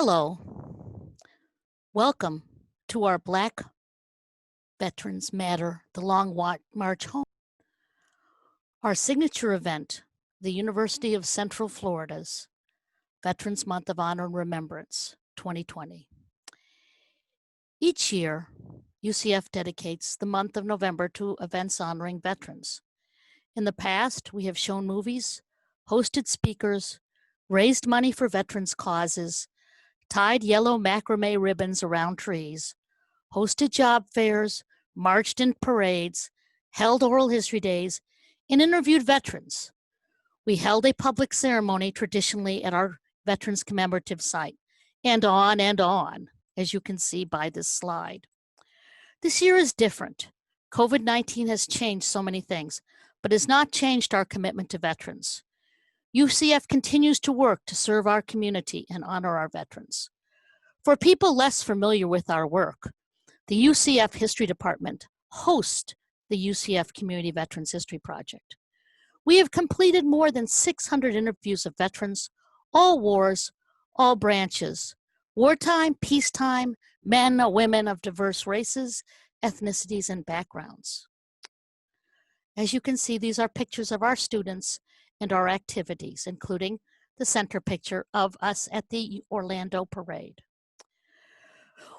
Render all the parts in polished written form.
Hello, welcome to our Black Veterans Matter, the Long March Home. Our signature event, the University of Central Florida's Veterans Month of Honor and Remembrance 2020. Each year, UCF dedicates the month of November to events honoring veterans. In the past, we have shown movies, hosted speakers, raised money for veterans' causes, tied yellow macrame ribbons around trees, hosted job fairs, marched in parades, held oral history days, and interviewed veterans. We held a public ceremony traditionally at our Veterans Commemorative Site, and on, as you can see by this slide. This year is different. COVID-19 has changed so many things, but has not changed our commitment to veterans. UCF continues to work to serve our community and honor our veterans. For people less familiar with our work, the UCF History Department hosts the UCF Community Veterans History Project. We have completed more than 600 interviews of veterans, all wars, all branches, wartime, peacetime, men or women of diverse races, ethnicities, and backgrounds. As you can see, these are pictures of our students and our activities, including the center picture of us at the Orlando Parade.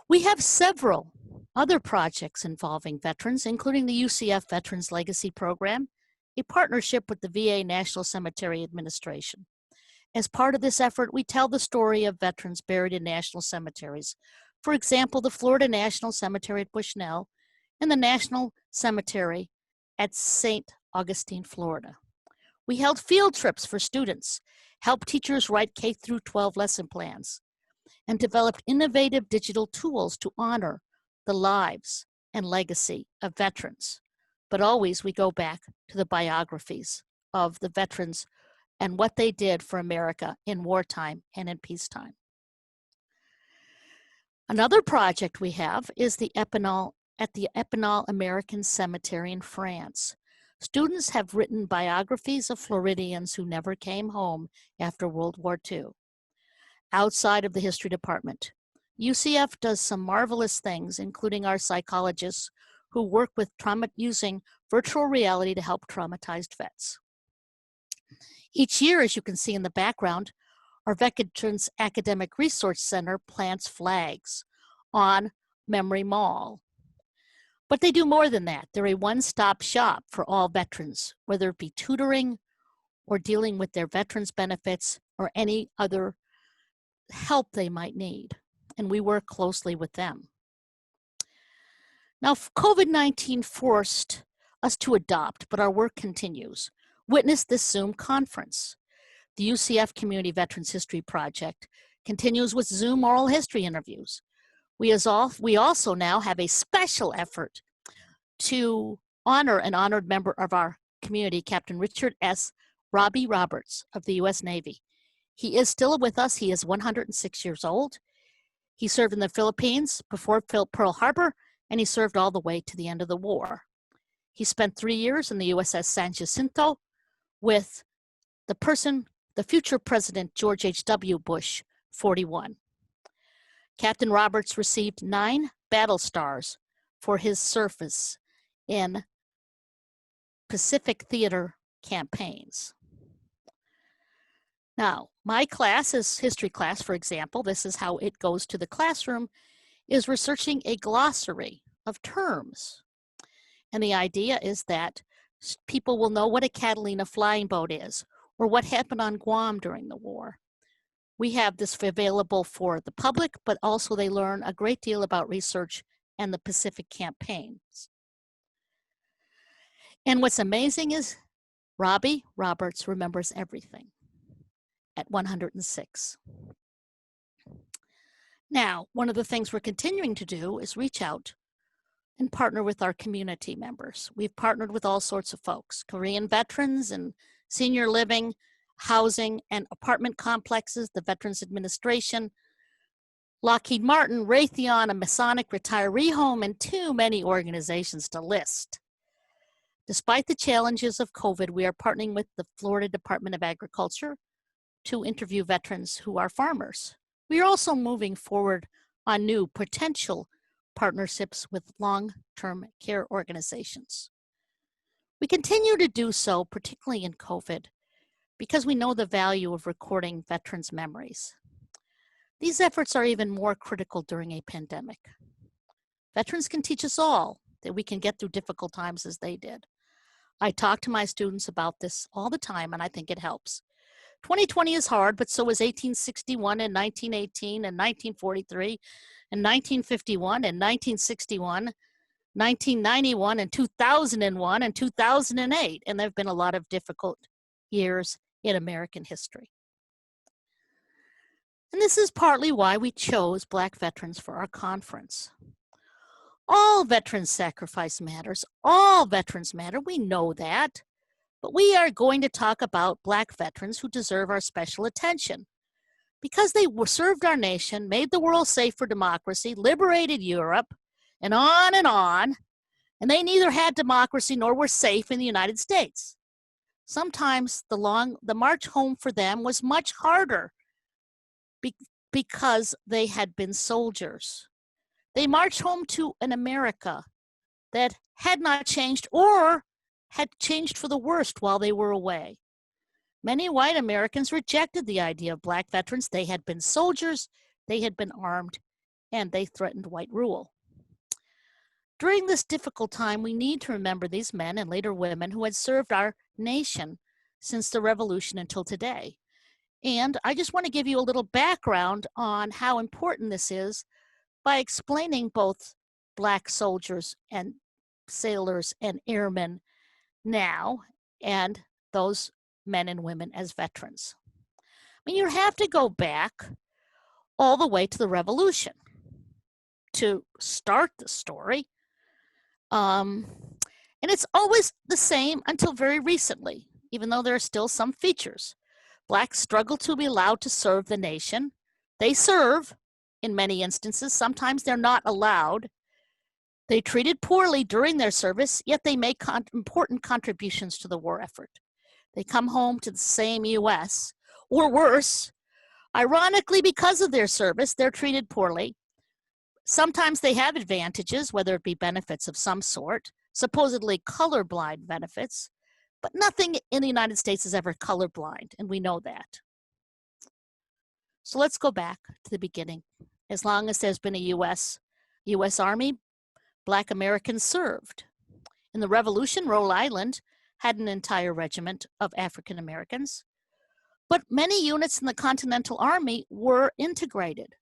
We have several other projects involving veterans, including the UCF Veterans Legacy Program, a partnership with the VA National Cemetery Administration. As part of this effort, we tell the story of veterans buried in national cemeteries. For example, the Florida National Cemetery at Bushnell and the National Cemetery at St. Augustine, Florida. We held field trips for students, helped teachers write K-12 lesson plans, and developed innovative digital tools to honor the lives and legacy of veterans. But always we go back to the biographies of the veterans and what they did for America in wartime and in peacetime. Another project we have is the Epinal American Cemetery in France. Students have written biographies of Floridians who never came home after World War II. Outside of the history department, UCF does some marvelous things, including our psychologists who work with using virtual reality to help traumatized vets. Each year, as you can see in the background, our Veterans Academic Resource Center plants flags on Memory Mall. But they do more than that. They're a one-stop shop for all veterans, whether it be tutoring or dealing with their veterans benefits or any other help they might need. And we work closely with them. Now, COVID-19 forced us to adopt, but our work continues. Witness this Zoom conference. The UCF Community Veterans History Project continues with Zoom oral history interviews. We also now have a special effort to honor an honored member of our community, Captain Richard S. Robbie Roberts of the U.S. Navy. He is still with us. He is 106 years old. He served in the Philippines before Pearl Harbor, and he served all the way to the end of the war. He spent 3 years in the USS San Jacinto with the future President George H.W. Bush, 41. Captain Roberts received 9 battle stars for his service in Pacific Theater campaigns. Now, my class is history class, for example. This is how it goes to the classroom, is researching a glossary of terms. And the idea is that people will know what a Catalina flying boat is or what happened on Guam during the war. We have this available for the public, but also they learn a great deal about research and the Pacific campaigns. And what's amazing is Robbie Roberts remembers everything at 106. Now, one of the things we're continuing to do is reach out and partner with our community members. We've partnered with all sorts of folks, Korean veterans and senior living, housing and apartment complexes, the Veterans Administration, Lockheed Martin, Raytheon, a Masonic retiree home, and too many organizations to list. Despite the challenges of COVID, we are partnering with the Florida Department of Agriculture to interview veterans who are farmers. We are also moving forward on new potential partnerships with long-term care organizations. We continue to do so, particularly in COVID, because we know the value of recording veterans' memories. These efforts are even more critical during a pandemic. Veterans can teach us all that we can get through difficult times as they did. I talk to my students about this all the time, and I think it helps. 2020 is hard, but so is 1861 and 1918 and 1943 and 1951 and 1961, 1991 and 2001 and 2008. And there have been a lot of difficult years in American history. And this is partly why we chose Black veterans for our conference. All veterans' sacrifice matters. All veterans matter. We know that. But we are going to talk about Black veterans who deserve our special attention because they served our nation, made the world safe for democracy, liberated Europe, and on, and they neither had democracy nor were safe in the United States. Sometimes the march home for them was much harder because they had been soldiers. They marched home to an America that had not changed or had changed for the worst while they were away. Many white Americans rejected the idea of Black veterans. They had been soldiers, they had been armed, and they threatened white rule. During this difficult time, we need to remember these men and later women who had served our nation since the Revolution until today. And I just want to give you a little background on how important this is by explaining both Black soldiers and sailors and airmen now and those men and women as veterans. I mean, you have to go back all the way to the Revolution to start the story. And it's always the same until very recently, even though there are still some features. Blacks struggle to be allowed to serve the nation. They serve in many instances. Sometimes they're not allowed. They treated poorly during their service, yet they make important contributions to the war effort. They come home to the same U.S., or worse. Ironically, because of their service, they're treated poorly. Sometimes they have advantages, whether it be benefits of some sort, supposedly colorblind benefits, but nothing in the United States is ever colorblind, and we know that. So let's go back to the beginning. As long as there's been a U.S. Army, Black Americans served. In the Revolution, Rhode Island had an entire regiment of African Americans, but many units in the Continental Army were integrated.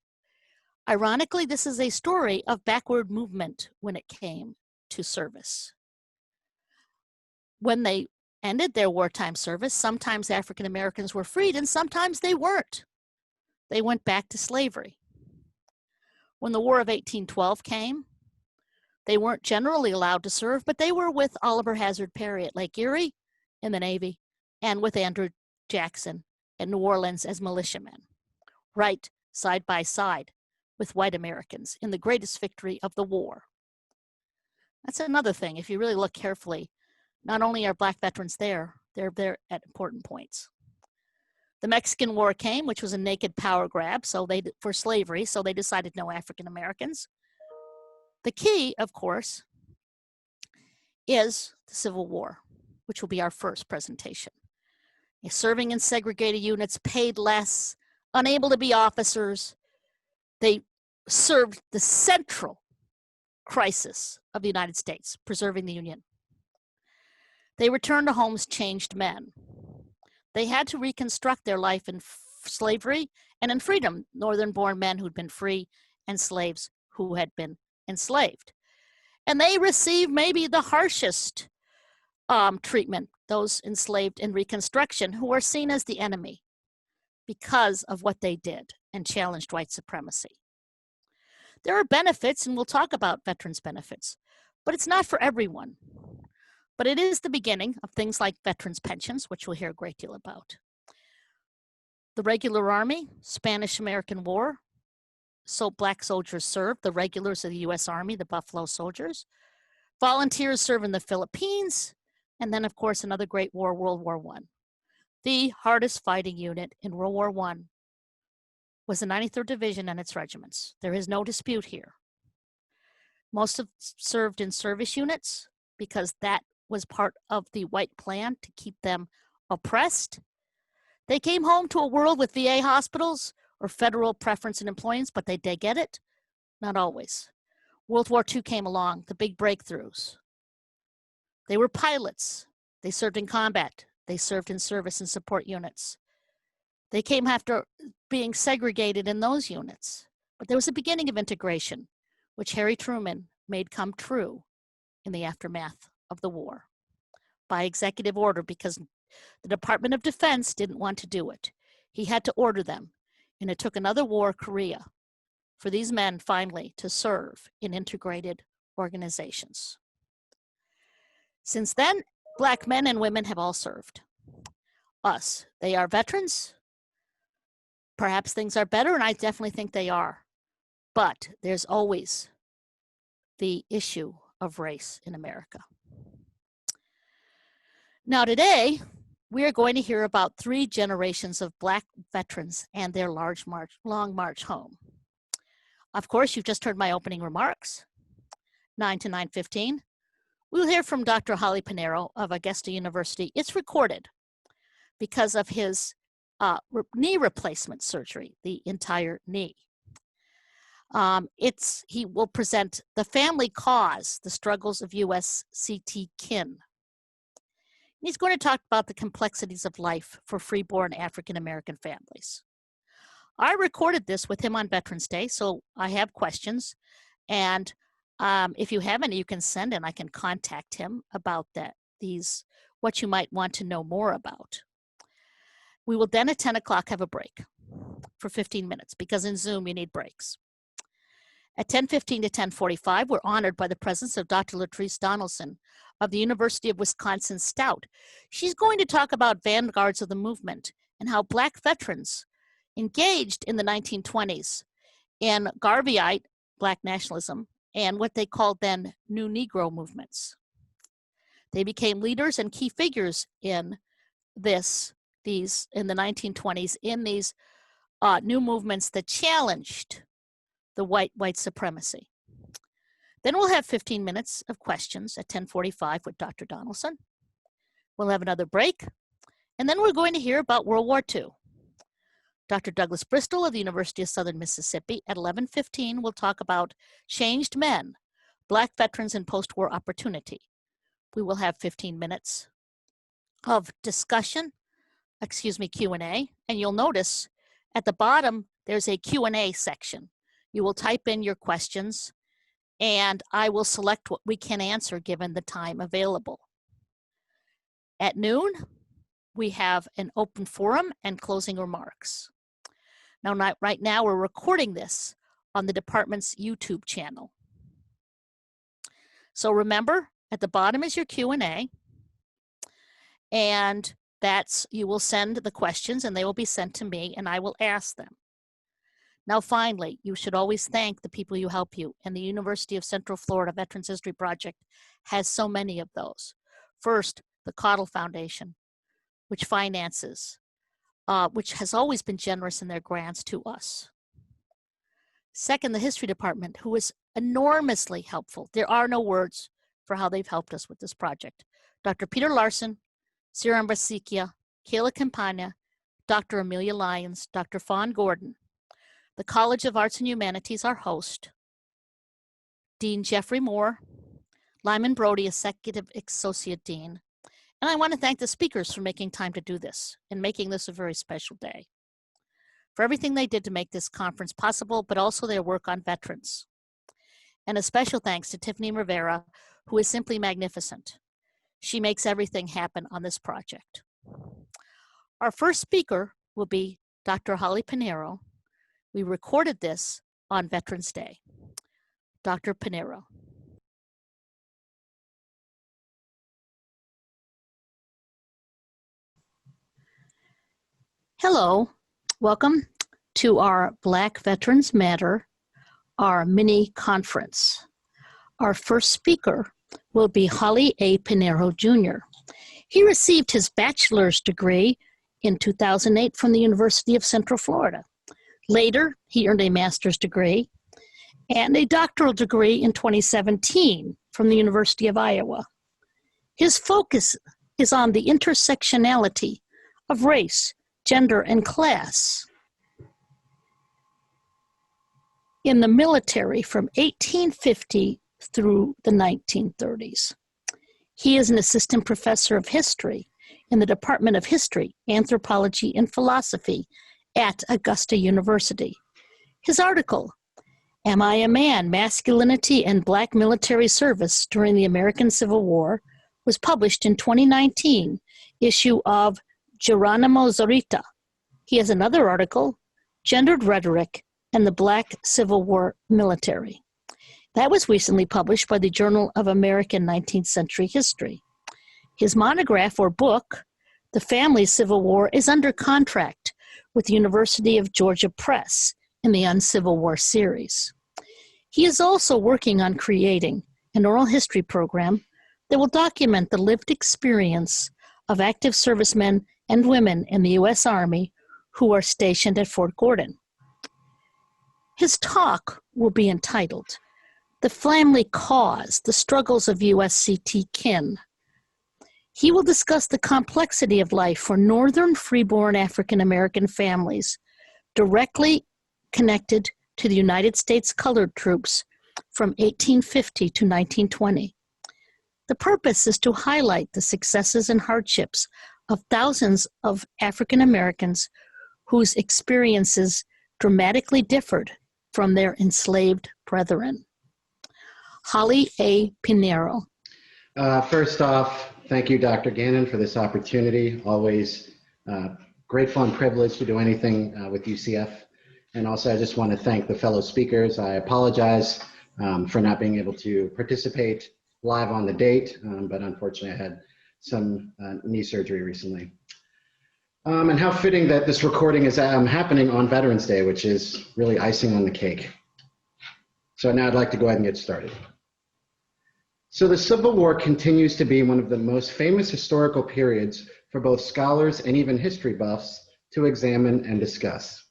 Ironically, this is a story of backward movement when it came to service. When they ended their wartime service, sometimes African Americans were freed and sometimes they weren't. They went back to slavery. When the War of 1812 came, they weren't generally allowed to serve, but they were with Oliver Hazard Perry at Lake Erie in the Navy and with Andrew Jackson at New Orleans as militiamen, right side by side with white Americans in the greatest victory of the war. That's another thing. If you really look carefully, not only are Black veterans there, they're there at important points. The Mexican War came, which was a naked power grab for slavery, so they decided no African Americans. The key, of course, is the Civil War, which will be our first presentation. Serving in segregated units, paid less, unable to be officers, they served the central crisis of the United States, preserving the Union. They returned to homes changed men. They had to reconstruct their life in slavery and in freedom, northern-born men who'd been free and slaves who had been enslaved. And they received maybe the harshest treatment, those enslaved in Reconstruction, who are seen as the enemy because of what they did and challenged white supremacy. There are benefits, and we'll talk about veterans' benefits, but it's not for everyone. But it is the beginning of things like veterans' pensions, which we'll hear a great deal about. The regular Army, Spanish-American War, so Black soldiers served, the regulars of the U.S. Army, the Buffalo Soldiers. Volunteers serve in the Philippines, and then, of course, another great war, World War I. The hardest fighting unit in World War I was the 93rd Division and its regiments. There is no dispute here. Most have served in service units because that was part of the white plan to keep them oppressed. They came home to a world with VA hospitals or federal preference in employments, but they get it? Not always. World War II came along, the big breakthroughs. They were pilots. They served in combat. They served in service and support units. They came after being segregated in those units. But there was a beginning of integration, which Harry Truman made come true in the aftermath of the war by executive order, because the Department of Defense didn't want to do it. He had to order them, and it took another war, Korea, for these men finally to serve in integrated organizations. Since then, Black men and women have all served us. They are veterans. Perhaps things are better, and I definitely think they are. But there's always the issue of race in America. Now today, we are going to hear about 3 generations of Black veterans and their long march home. Of course, you've just heard my opening remarks, 9 to 9:15. We'll hear from Dr. Holly Pinheiro of Augusta University. It's recorded because of his knee replacement surgery, the entire knee. He will present the family cause, the struggles of USCT kin. He's going to talk about the complexities of life for freeborn African-American families. I recorded this with him on Veterans Day, so I have questions. And if you have any, you can send in. I can contact him about what you might want to know more about. We will then at 10 o'clock have a break for 15 minutes, because in Zoom you need breaks. At 10:15 to 10:45, we're honored by the presence of Dr. Trice Donaldson of the University of Wisconsin-Stout. She's going to talk about Vanguards of the movement and how Black veterans engaged in the 1920s in Garveyite Black nationalism and what they called then New Negro movements. They became leaders and key figures in the 1920s in these new movements that challenged the white supremacy. Then we'll have 15 minutes of questions at 10:45 with Dr. Donaldson. We'll have another break, and then we're going to hear about World War II. Dr. Douglas Bristol of the University of Southern Mississippi at 11:15 will talk about changed men, Black veterans and post-war opportunity. We will have 15 minutes of discussion, Q&A, and you'll notice at the bottom there's a Q&A section. You will type in your questions, and I will select what we can answer given the time available. At noon, we have an open forum and closing remarks. Now, right now, we're recording this on the department's YouTube channel. So remember, at the bottom is your Q&A, and you will send the questions, and they will be sent to me, and I will ask them. Now, finally, you should always thank the people who help you, and the University of Central Florida Veterans History Project has so many of those. First, the Caudle Foundation, which finances, which has always been generous in their grants to us. Second, the History Department, who is enormously helpful. There are no words for how they've helped us with this project. Dr. Peter Larson, Siran Basikia, Kayla Campagna, Dr. Amelia Lyons, Dr. Fawn Gordon. The College of Arts and Humanities, our host, Dean Jeffrey Moore, Lyman Brody, Executive Associate Dean, and I want to thank the speakers for making time to do this and making this a very special day, for everything they did to make this conference possible, but also their work on veterans. And a special thanks to Tiffany Rivera, who is simply magnificent. She makes everything happen on this project. Our first speaker will be Dr. Holly Pinheiro. We recorded this on Veterans Day. Dr. Pinheiro. Hello, welcome to our Black Veterans Matter, our mini conference. Our first speaker will be Holly A. Pinheiro, Jr. He received his bachelor's degree in 2008 from the University of Central Florida. Later, he earned a master's degree and a doctoral degree in 2017 from the University of Iowa. His focus is on the intersectionality of race, gender, and class in the military from 1850 through the 1930s. He is an assistant professor of history in the Department of History, Anthropology, and Philosophy at Augusta University. His article, Am I a Man? Masculinity and Black Military Service During the American Civil War, was published in 2019 issue of Geronimo Zorita. He has another article, Gendered Rhetoric and the Black Civil War Military. That was recently published by the Journal of American 19th Century History. His monograph or book, The Family Civil War, is under contract with the University of Georgia Press in the Uncivil War series. He is also working on creating an oral history program that will document the lived experience of active servicemen and women in the U.S. Army who are stationed at Fort Gordon. His talk will be entitled, The Family Cause, the Struggles of USCT Kin. He will discuss the complexity of life for Northern freeborn African American families directly connected to the United States colored troops from 1850 to 1920. The purpose is to highlight the successes and hardships of thousands of African Americans whose experiences dramatically differed from their enslaved brethren. Holly A. Pinheiro. First off, thank you, Dr. Gannon, for this opportunity. Always grateful and privileged to do anything with UCF. And also, I just want to thank the fellow speakers. I apologize for not being able to participate live on the date, but unfortunately, I had some knee surgery recently. And how fitting that this recording is happening on Veterans Day, which is really icing on the cake. So now I'd like to go ahead and get started. So the Civil War continues to be one of the most famous historical periods for both scholars and even history buffs to examine and discuss.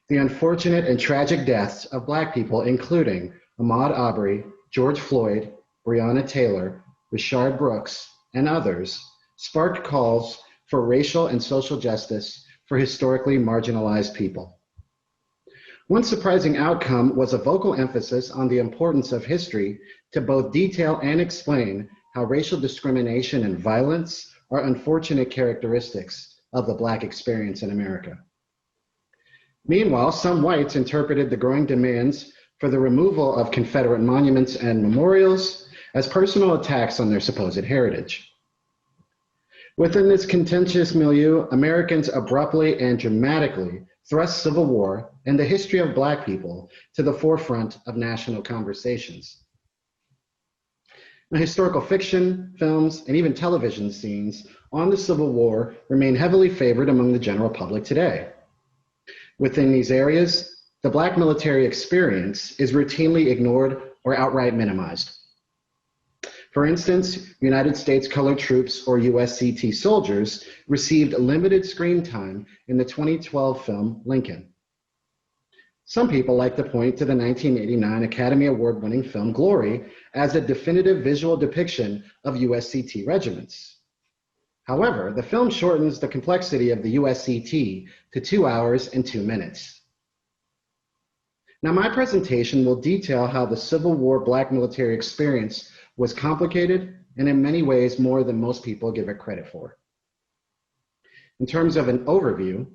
The unfortunate and tragic deaths of Black people, including Ahmaud Arbery, George Floyd, Breonna Taylor, Rayshard Brooks, and others, sparked calls for racial and social justice for historically marginalized people. One surprising outcome was a vocal emphasis on the importance of history to both detail and explain how racial discrimination and violence are unfortunate characteristics of the Black experience in America. Meanwhile, some whites interpreted the growing demands for the removal of Confederate monuments and memorials as personal attacks on their supposed heritage. Within this contentious milieu, Americans abruptly and dramatically thrust Civil War and the history of Black people to the forefront of national conversations. Now, historical fiction, films, and even television scenes on the Civil War remain heavily favored among the general public today. Within these areas, the Black military experience is routinely ignored or outright minimized. For instance, United States colored troops, or USCT soldiers, received limited screen time in the 2012 film Lincoln. Some people like to point to the 1989 Academy Award-winning film Glory as a definitive visual depiction of USCT regiments. However, the film shortens the complexity of the USCT to 2 hours and 2 minutes. Now, my presentation will detail how the Civil War Black military experience was complicated and in many ways more than most people give it credit for. In terms of an overview,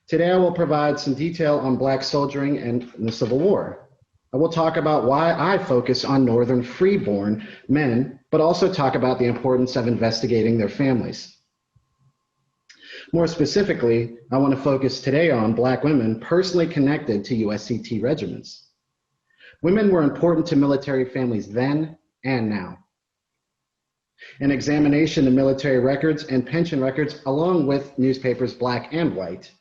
today I will provide some detail on Black soldiering and the Civil War. I will talk about why I focus on Northern freeborn men, but also talk about the importance of investigating their families. More specifically, I want to focus today on Black women personally connected to USCT regiments. Women were important to military families then and now. An examination of military records and pension records, along with newspapers Black and white,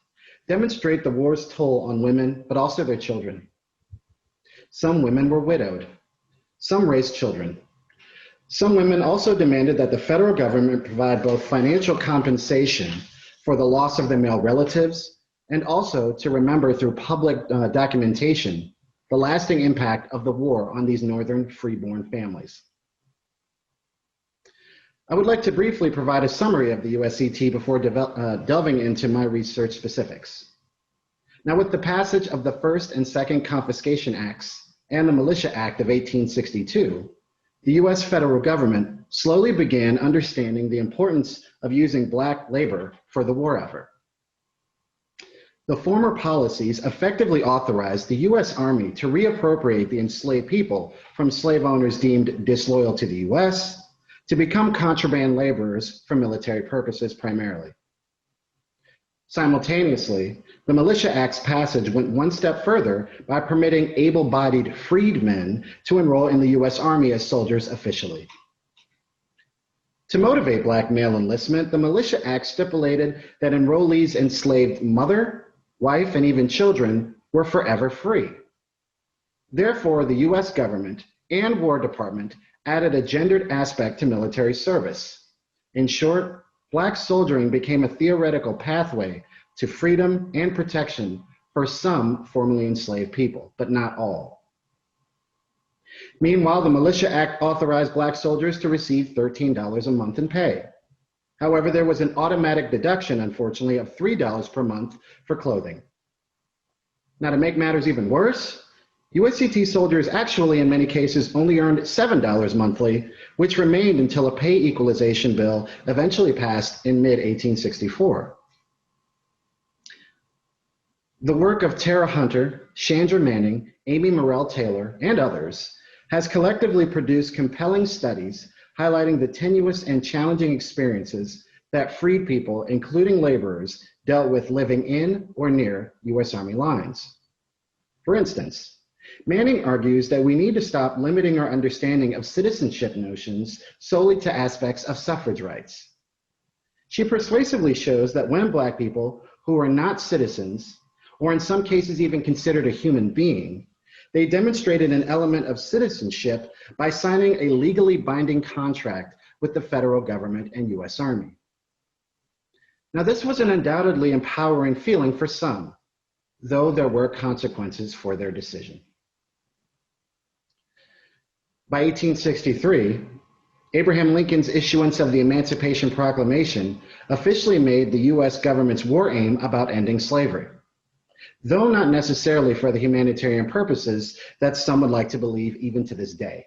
demonstrate the war's toll on women, but also their children. Some women were widowed. Some raised children. Some women also demanded that the federal government provide both financial compensation for the loss of their male relatives and also to remember through public documentation the lasting impact of the war on these northern freeborn families. I would like to briefly provide a summary of the USCT before delving into my research specifics. Now, with the passage of the First and Second Confiscation Acts and the Militia Act of 1862, the US federal government slowly began understanding the importance of using Black labor for the war effort. The former policies effectively authorized the US Army to reappropriate the enslaved people from slave owners deemed disloyal to the US to become contraband laborers for military purposes primarily. Simultaneously, the Militia Act's passage went one step further by permitting able-bodied freedmen to enroll in the US Army as soldiers officially. To motivate Black male enlistment, the Militia Act stipulated that enrollees enslaved mother, wife, and even children were forever free. Therefore, the US government and War Department added a gendered aspect to military service. In short, Black soldiering became a theoretical pathway to freedom and protection for some formerly enslaved people, but not all. Meanwhile, the Militia Act authorized Black soldiers to receive $13 a month in pay. However, there was an automatic deduction, unfortunately, of $3 per month for clothing. Now, to make matters even worse, USCT soldiers actually, in many cases, only earned $7 monthly, which remained until a pay equalization bill eventually passed in mid-1864. The work of Tara Hunter, Chandra Manning, Amy Morrell Taylor, and others has collectively produced compelling studies highlighting the tenuous and challenging experiences that freed people, including laborers, dealt with living in or near US Army lines. For instance, Manning argues that we need to stop limiting our understanding of citizenship notions solely to aspects of suffrage rights. She persuasively shows that when Black people who are not citizens, or in some cases even considered a human being, they demonstrated an element of citizenship by signing a legally binding contract with the federal government and US Army. Now, this was an undoubtedly empowering feeling for some, though there were consequences for their decision. By 1863, Abraham Lincoln's issuance of the Emancipation Proclamation officially made the US government's war aim about ending slavery, though not necessarily for the humanitarian purposes that some would like to believe even to this day.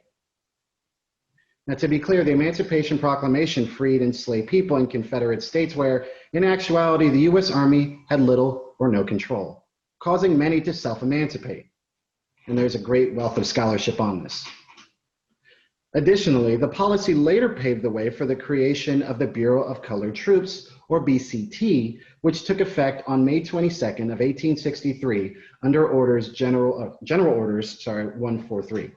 Now, to be clear, the Emancipation Proclamation freed enslaved people in Confederate states where, in actuality, the US Army had little or no control, causing many to self-emancipate. And there's a great wealth of scholarship on this. Additionally, the policy later paved the way for the creation of the Bureau of Colored Troops, or BCT, which took effect on May 22nd of 1863 under orders General Orders 143.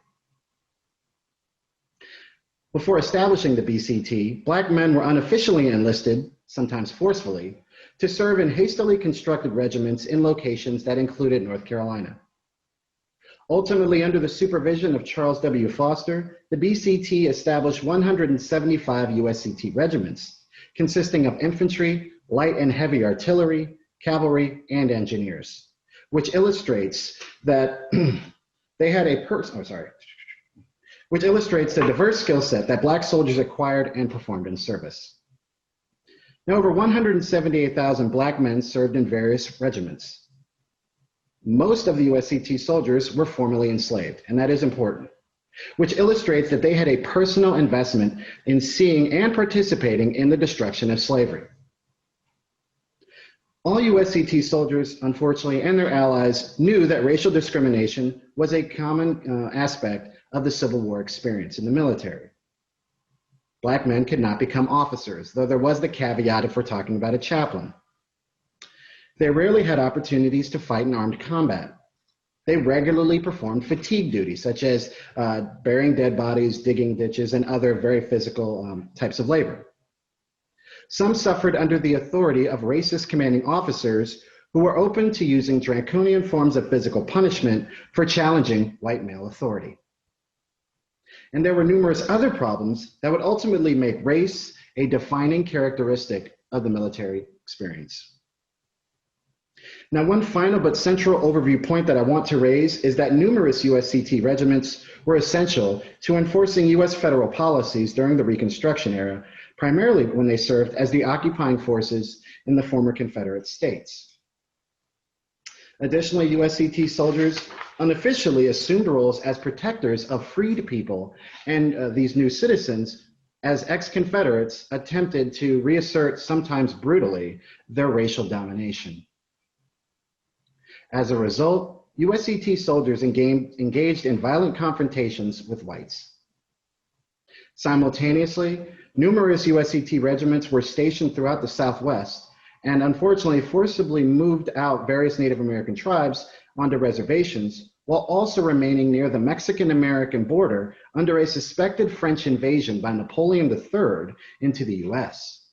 Before establishing the BCT, Black men were unofficially enlisted, sometimes forcefully, to serve in hastily constructed regiments in locations that included North Carolina. Ultimately, under the supervision of Charles W. Foster, the BCT established 175 USCT regiments, consisting of infantry, light and heavy artillery, cavalry, and engineers, which illustrates that they had which illustrates the diverse skill set that Black soldiers acquired and performed in service. Now, over 178,000 Black men served in various regiments. Most of the USCT soldiers were formerly enslaved, and that is important, which illustrates that they had a personal investment in seeing and participating in the destruction of slavery. All USCT soldiers, unfortunately, and their allies knew that racial discrimination was a common aspect of the Civil War experience in the military. Black men could not become officers, though there was the caveat if we're talking about a chaplain. They rarely had opportunities to fight in armed combat. They regularly performed fatigue duties, such as burying dead bodies, digging ditches, and other very physical types of labor. Some suffered under the authority of racist commanding officers who were open to using draconian forms of physical punishment for challenging white male authority. And there were numerous other problems that would ultimately make race a defining characteristic of the military experience. Now, one final but central overview point that I want to raise is that numerous USCT regiments were essential to enforcing US federal policies during the Reconstruction era, primarily when they served as the occupying forces in the former Confederate states. Additionally, USCT soldiers unofficially assumed roles as protectors of freed people and these new citizens as ex-Confederates attempted to reassert, sometimes brutally, their racial domination. As a result, USCT soldiers engaged in violent confrontations with whites. Simultaneously, numerous USCT regiments were stationed throughout the Southwest and unfortunately forcibly moved out various Native American tribes onto reservations, while also remaining near the Mexican-American border under a suspected French invasion by Napoleon III into the US.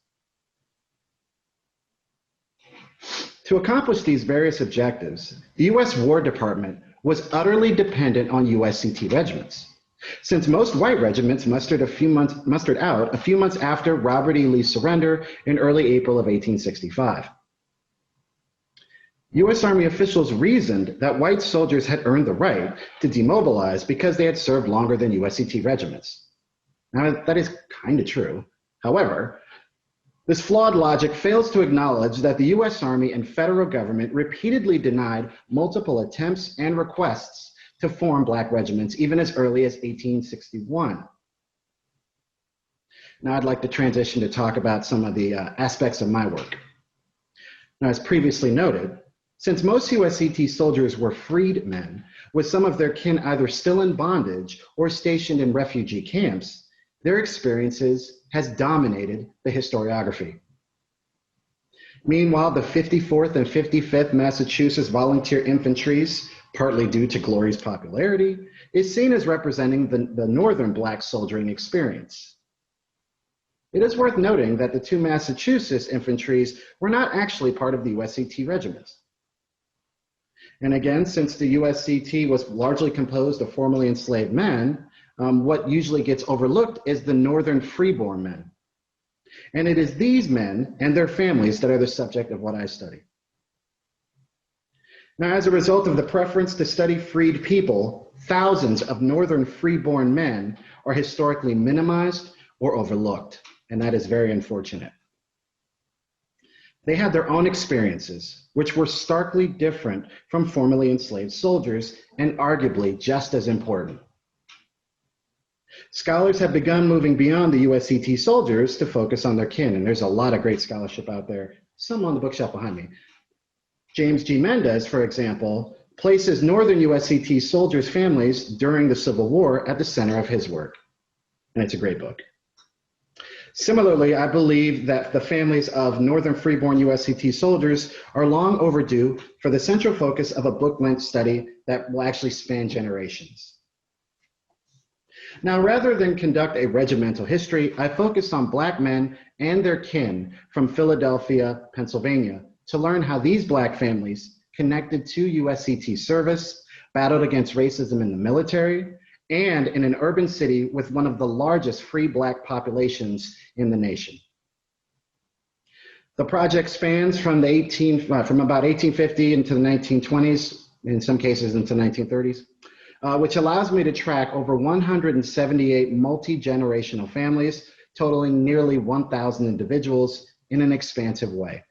To accomplish these various objectives, the US War Department was utterly dependent on USCT regiments, since most white regiments mustered out a few months after Robert E. Lee's surrender in early April of 1865. US Army officials reasoned that white soldiers had earned the right to demobilize because they had served longer than USCT regiments. Now, that is kind of true. However, this flawed logic fails to acknowledge that the US Army and federal government repeatedly denied multiple attempts and requests to form black regiments, even as early as 1861. Now I'd like to transition to talk about some of the aspects of my work. Now, as previously noted, since most USCT soldiers were freed men, with some of their kin either still in bondage or stationed in refugee camps, their experiences has dominated the historiography. Meanwhile, the 54th and 55th Massachusetts Volunteer Infantries, partly due to Glory's popularity, is seen as representing the Northern Black soldiering experience. It is worth noting that the two Massachusetts infantries were not actually part of the USCT regiments. And again, since the USCT was largely composed of formerly enslaved men, what usually gets overlooked is the Northern freeborn men. And it is these men and their families that are the subject of what I study. Now, as a result of the preference to study freed people, thousands of Northern freeborn men are historically minimized or overlooked, and that is very unfortunate. They had their own experiences, which were starkly different from formerly enslaved soldiers, and arguably just as important. Scholars have begun moving beyond the USCT soldiers to focus on their kin, and there's a lot of great scholarship out there, some on the bookshelf behind me. James G. Mendez, for example, places Northern USCT soldiers' families during the Civil War at the center of his work, and it's a great book. Similarly, I believe that the families of Northern freeborn USCT soldiers are long overdue for the central focus of a book-length study that will actually span generations. Now, rather than conduct a regimental history, I focused on Black men and their kin from Philadelphia, Pennsylvania, to learn how these Black families connected to USCT service, battled against racism in the military, and in an urban city with one of the largest free Black populations in the nation. The project spans from about 1850 into the 1920s, in some cases into the 1930s, which allows me to track over 178 multi-generational families, totaling nearly 1,000 individuals in an expansive way.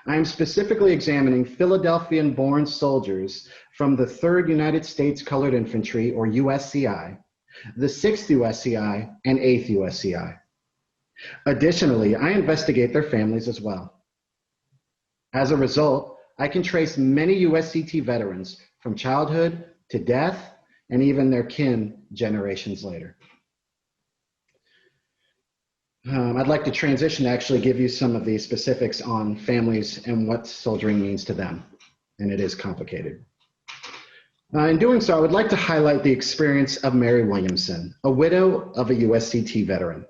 I am specifically examining Philadelphian-born soldiers from the 3rd United States Colored Infantry, or USCI, the 6th USCI, and 8th USCI. Additionally, I investigate their families as well. As a result, I can trace many USCT veterans from childhood to death, and even their kin generations later. I'd like to transition to actually give you some of the specifics on families and what soldiering means to them, and it is complicated. In doing so, I would like to highlight the experience of Mary Williamson, a widow of a USCT veteran.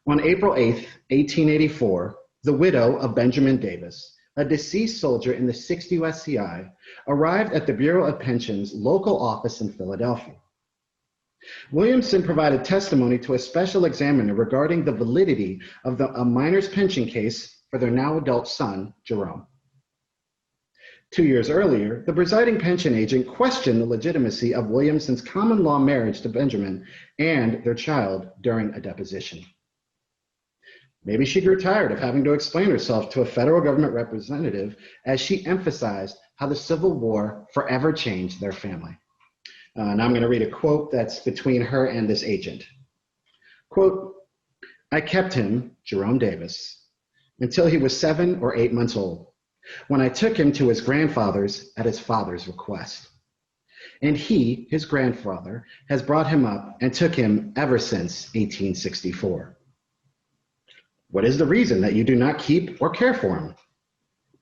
On April 8th, 1884, the widow of Benjamin Davis, a deceased soldier in the 6th USCI, arrived at the Bureau of Pensions local office in Philadelphia. Williamson provided testimony to a special examiner regarding the validity of a minor's pension case for their now adult son, Jerome. 2 years earlier, the presiding pension agent questioned the legitimacy of Williamson's common law marriage to Benjamin and their child during a deposition. Maybe she grew tired of having to explain herself to a federal government representative as she emphasized how the Civil War forever changed their family. Now I'm going to read a quote that's between her and this agent. Quote, "I kept him, Jerome Davis, until he was 7 or 8 months old, when I took him to his grandfather's at his father's request. And he, his grandfather, has brought him up and took him ever since 1864. What is the reason that you do not keep or care for him?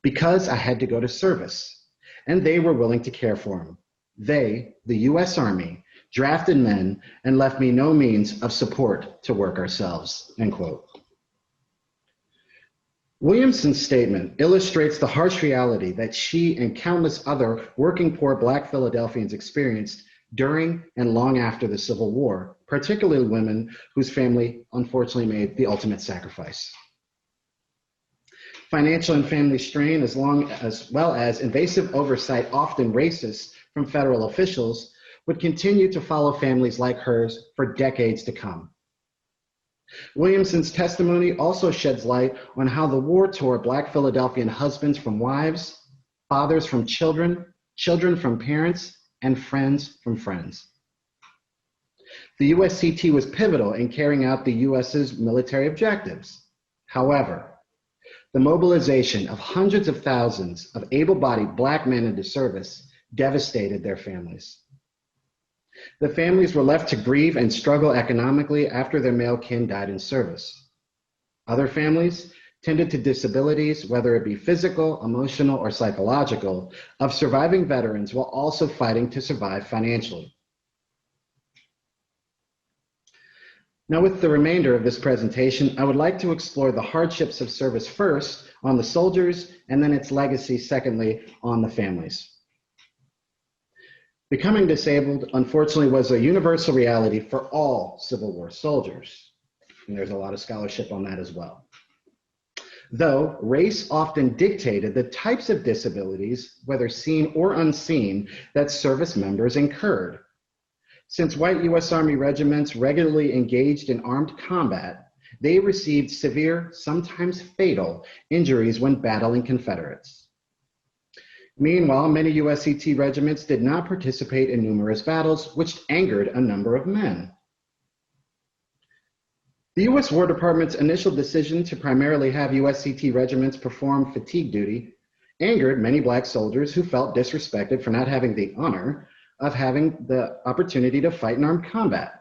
Because I had to go to service, and they were willing to care for him. They, the U.S. Army, drafted men and left me no means of support to work ourselves," end quote. Williamson's statement illustrates the harsh reality that she and countless other working poor Black Philadelphians experienced during and long after the Civil War, particularly women whose family unfortunately made the ultimate sacrifice. Financial and family strain, as well as invasive oversight, often racist, from federal officials, would continue to follow families like hers for decades to come. Williamson's testimony also sheds light on how the war tore Black Philadelphian husbands from wives, fathers from children, children from parents, and friends from friends. The USCT was pivotal in carrying out the US's military objectives. However, the mobilization of hundreds of thousands of able-bodied Black men into service devastated their families. The families were left to grieve and struggle economically after their male kin died in service. Other families tended to disabilities, whether it be physical, emotional, or psychological, of surviving veterans while also fighting to survive financially. Now, with the remainder of this presentation, I would like to explore the hardships of service first on the soldiers, and then its legacy secondly on the families. Becoming disabled, unfortunately, was a universal reality for all Civil War soldiers, and there's a lot of scholarship on that as well. Though race often dictated the types of disabilities, whether seen or unseen, that service members incurred. Since white U.S. Army regiments regularly engaged in armed combat, they received severe, sometimes fatal, injuries when battling Confederates. Meanwhile, many USCT regiments did not participate in numerous battles, which angered a number of men. The U.S. War Department's initial decision to primarily have USCT regiments perform fatigue duty angered many Black soldiers who felt disrespected for not having the honor of having the opportunity to fight in armed combat.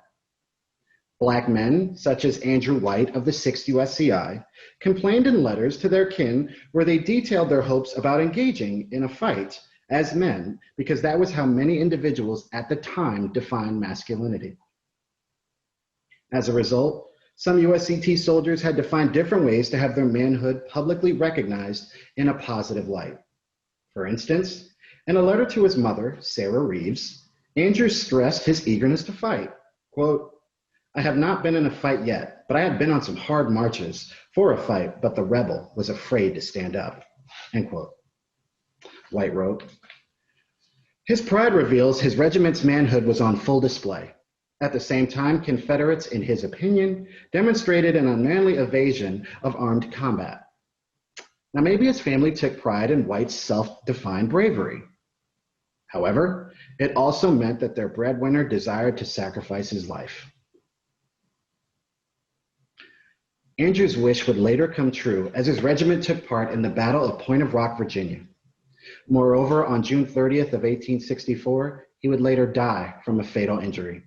Black men, such as Andrew White of the 6th USCI, complained in letters to their kin where they detailed their hopes about engaging in a fight as men, because that was how many individuals at the time defined masculinity. As a result, some USCT soldiers had to find different ways to have their manhood publicly recognized in a positive light. For instance, in a letter to his mother, Sarah Reeves, Andrew stressed his eagerness to fight. Quote, "I have not been in a fight yet, but I have been on some hard marches for a fight, but the rebel was afraid to stand up," end quote. White wrote, "His pride reveals his regiment's manhood was on full display. At the same time, Confederates, in his opinion, demonstrated an unmanly evasion of armed combat. Now, maybe his family took pride in White's self-defined bravery. However, it also meant that their breadwinner desired to sacrifice his life." Andrew's wish would later come true as his regiment took part in the Battle of Point of Rock, Virginia. Moreover, on June 30th of 1864, he would later die from a fatal injury.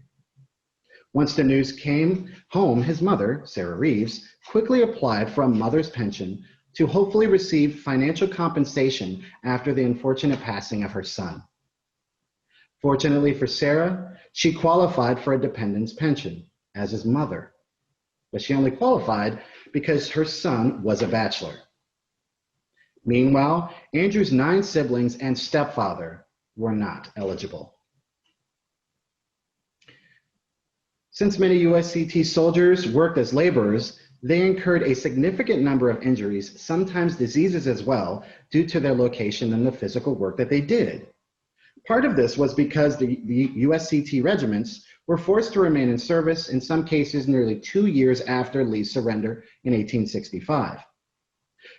Once the news came home, his mother, Sarah Reeves, quickly applied for a mother's pension to hopefully receive financial compensation after the unfortunate passing of her son. Fortunately for Sarah, she qualified for a dependent's pension as his mother, but she only qualified because her son was a bachelor. Meanwhile, Andrew's 9 siblings and stepfather were not eligible. Since many USCT soldiers worked as laborers, they incurred a significant number of injuries, sometimes diseases as well, due to their location and the physical work that they did. Part of this was because the USCT regiments were forced to remain in service, in some cases nearly 2 years after Lee's surrender in 1865.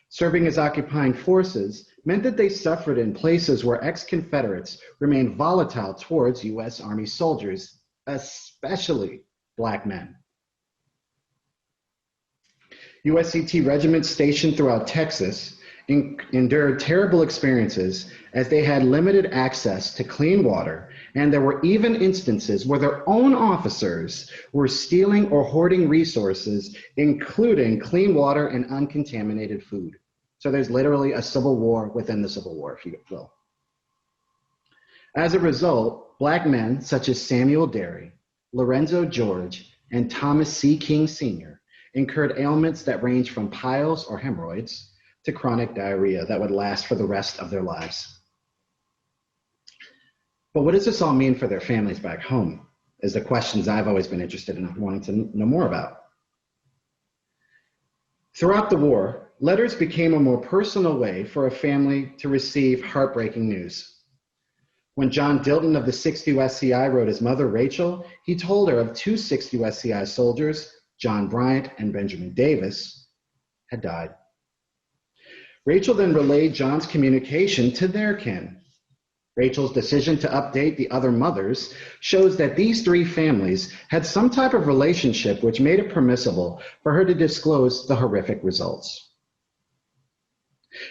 Serving as occupying forces meant that they suffered in places where ex-Confederates remained volatile towards US Army soldiers, especially Black men. USCT regiments stationed throughout Texas endured terrible experiences as they had limited access to clean water, and there were even instances where their own officers were stealing or hoarding resources, including clean water and uncontaminated food. So there's literally a civil war within the Civil War, if you will. As a result, Black men such as Samuel Derry, Lorenzo George, and Thomas C. King Sr. incurred ailments that range from piles or hemorrhoids to chronic diarrhea that would last for the rest of their lives. But what does this all mean for their families back home? Is the questions I've always been interested in wanting to know more about. Throughout the war, letters became a more personal way for a family to receive heartbreaking news. When John Dilton of the 6th USCI wrote his mother, Rachel, he told her of 2 6th USCI soldiers, John Bryant and Benjamin Davis, had died. Rachel then relayed John's communication to their kin. Rachel's decision to update the other mothers shows that these 3 families had some type of relationship which made it permissible for her to disclose the horrific results.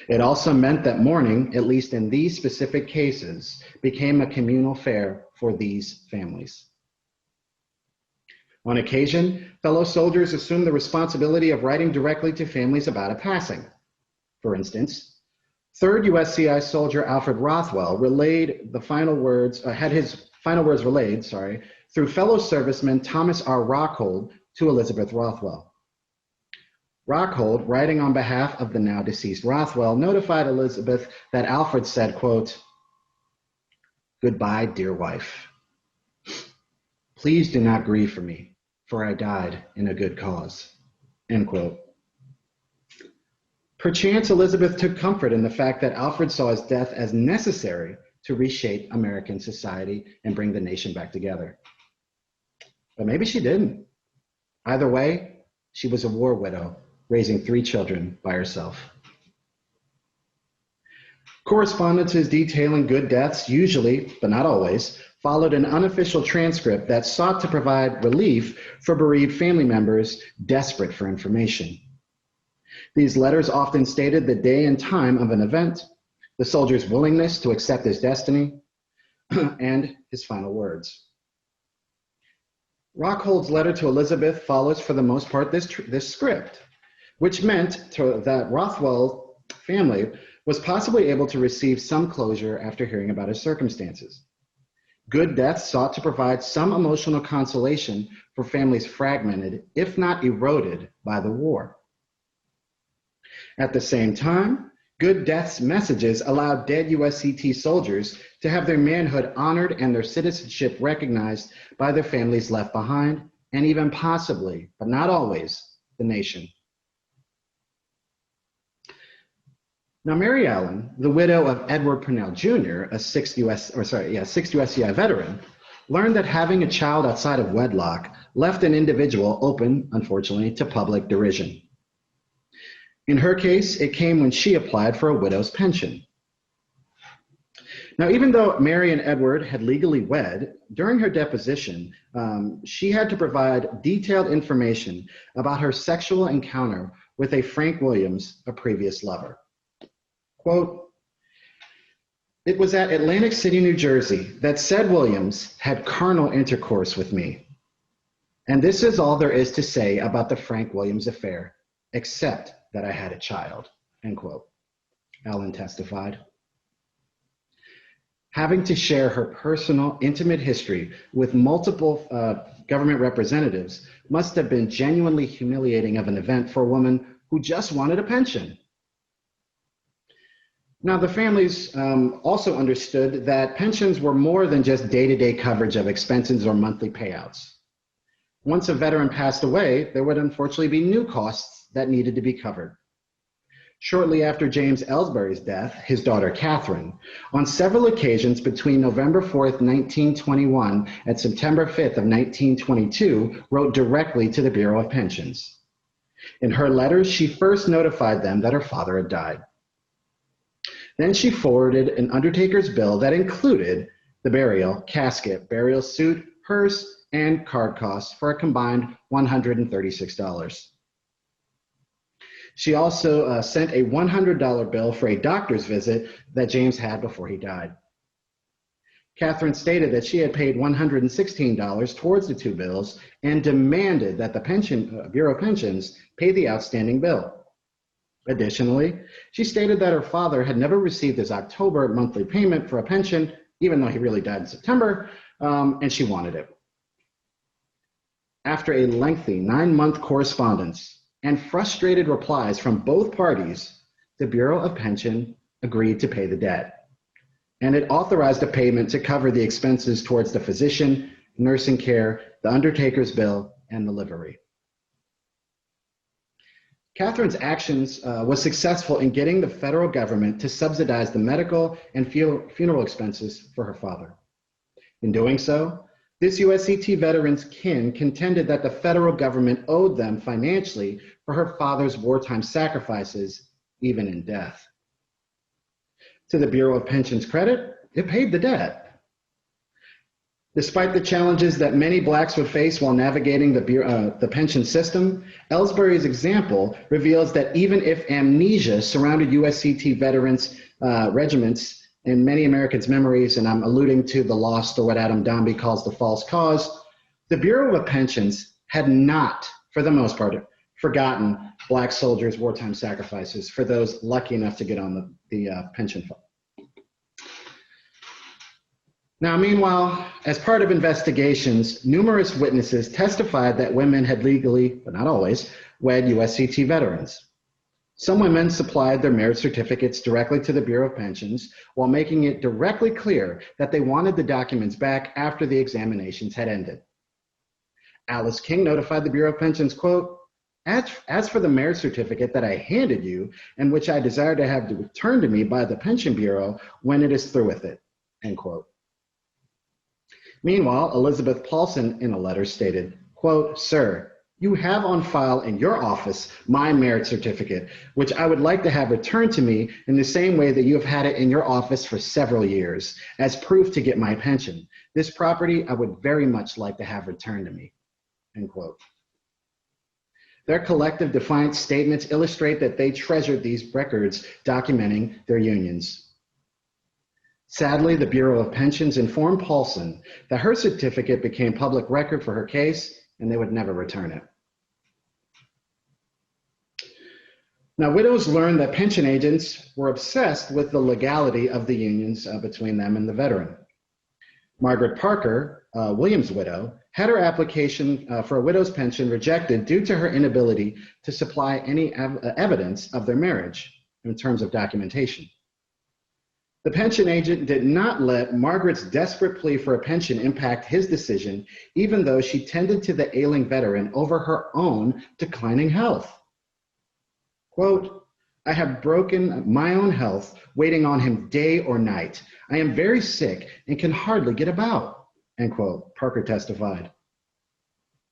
It also meant that mourning, at least in these specific cases, became a communal affair for these families. On occasion, fellow soldiers assumed the responsibility of writing directly to families about a passing. For instance, 3rd USCI soldier Alfred Rothwell relayed the final words, had his final words relayed, through fellow serviceman Thomas R. Rockhold to Elizabeth Rothwell. Rockhold, writing on behalf of the now deceased Rothwell, notified Elizabeth that Alfred said, quote, "Goodbye, dear wife. Please do not grieve for me, for I died in a good cause," end quote. Perchance Elizabeth took comfort in the fact that Alfred saw his death as necessary to reshape American society and bring the nation back together. But maybe she didn't. Either way, she was a war widow, raising 3 children by herself. Correspondences detailing good deaths usually, but not always, followed an unofficial transcript that sought to provide relief for bereaved family members desperate for information. These letters often stated the day and time of an event, the soldier's willingness to accept his destiny, and his final words. Rockhold's letter to Elizabeth follows for the most part this script, which meant that Rothwell family was possibly able to receive some closure after hearing about his circumstances. Good Death sought to provide some emotional consolation for families fragmented, if not eroded, by the war. At the same time, Good Death's messages allowed dead USCT soldiers to have their manhood honored and their citizenship recognized by their families left behind, and even possibly, but not always, the nation. Now, Mary Allen, the widow of Edward Purnell Jr., a 6th USCI veteran, learned that having a child outside of wedlock left an individual open, unfortunately, to public derision. In her case, it came when she applied for a widow's pension. Now, even though Mary and Edward had legally wed, during her deposition, she had to provide detailed information about her sexual encounter with a Frank Williams, a previous lover. Quote, "It was at Atlantic City, New Jersey, that said Williams had carnal intercourse with me. And this is all there is to say about the Frank Williams affair, except that I had a child," end quote, Allen testified. Having to share her personal, intimate history with multiple government representatives must have been genuinely humiliating of an event for a woman who just wanted a pension. Now, the families also understood that pensions were more than just day-to-day coverage of expenses or monthly payouts. Once a veteran passed away, there would unfortunately be new costs that needed to be covered. Shortly after James Ellsbury's death, his daughter Catherine, on several occasions between November 4th, 1921 and September 5th of 1922, wrote directly to the Bureau of Pensions. In her letters, she first notified them that her father had died. Then she forwarded an undertaker's bill that included the burial, casket, burial suit, hearse, and card costs for a combined $136. She also sent a $100 bill for a doctor's visit that James had before he died. Catherine stated that she had paid $116 towards the two bills and demanded that the Bureau of Pensions pay the outstanding bill. Additionally, she stated that her father had never received his October monthly payment for a pension, even though he really died in September, and she wanted it. After a lengthy 9-month correspondence and frustrated replies from both parties, the Bureau of Pension agreed to pay the debt, and it authorized a payment to cover the expenses towards the physician, nursing care, the undertaker's bill, and the livery. Catherine's actions was successful in getting the federal government to subsidize the medical and funeral expenses for her father. In doing so, this USCT veteran's kin contended that the federal government owed them financially for her father's wartime sacrifices, even in death. To the Bureau of Pensions' credit, it paid the debt. Despite the challenges that many Blacks would face while navigating the pension system, Ellsbury's example reveals that even if amnesia surrounded USCT veterans' regiments in many Americans' memories, and I'm alluding to the lost, or what Adam Dombey calls the false cause, the Bureau of Pensions had not, for the most part, forgotten Black soldiers' wartime sacrifices for those lucky enough to get on the pension fund. Now, meanwhile, as part of investigations, numerous witnesses testified that women had legally, but not always, wed USCT veterans. Some women supplied their marriage certificates directly to the Bureau of Pensions while making it directly clear that they wanted the documents back after the examinations had ended. Alice King notified the Bureau of Pensions, quote, as for the marriage certificate that I handed you and which I desire to have returned to me by the Pension Bureau when it is through with it, end quote. Meanwhile, Elizabeth Paulson in a letter stated, quote, sir, you have on file in your office my marriage certificate, which I would like to have returned to me in the same way that you have had it in your office for several years, as proof to get my pension. This property I would very much like to have returned to me, end quote. Their collective defiant statements illustrate that they treasured these records documenting their unions. Sadly, the Bureau of Pensions informed Paulson that her certificate became public record for her case and they would never return it. Now, widows learned that pension agents were obsessed with the legality of the unions between them and the veteran. Margaret Parker, William's widow, had her application for a widow's pension rejected due to her inability to supply any evidence of their marriage in terms of documentation. The pension agent did not let Margaret's desperate plea for a pension impact his decision, even though she tended to the ailing veteran over her own declining health. Quote, I have broken my own health waiting on him day or night. I am very sick and can hardly get about, end quote, Parker testified.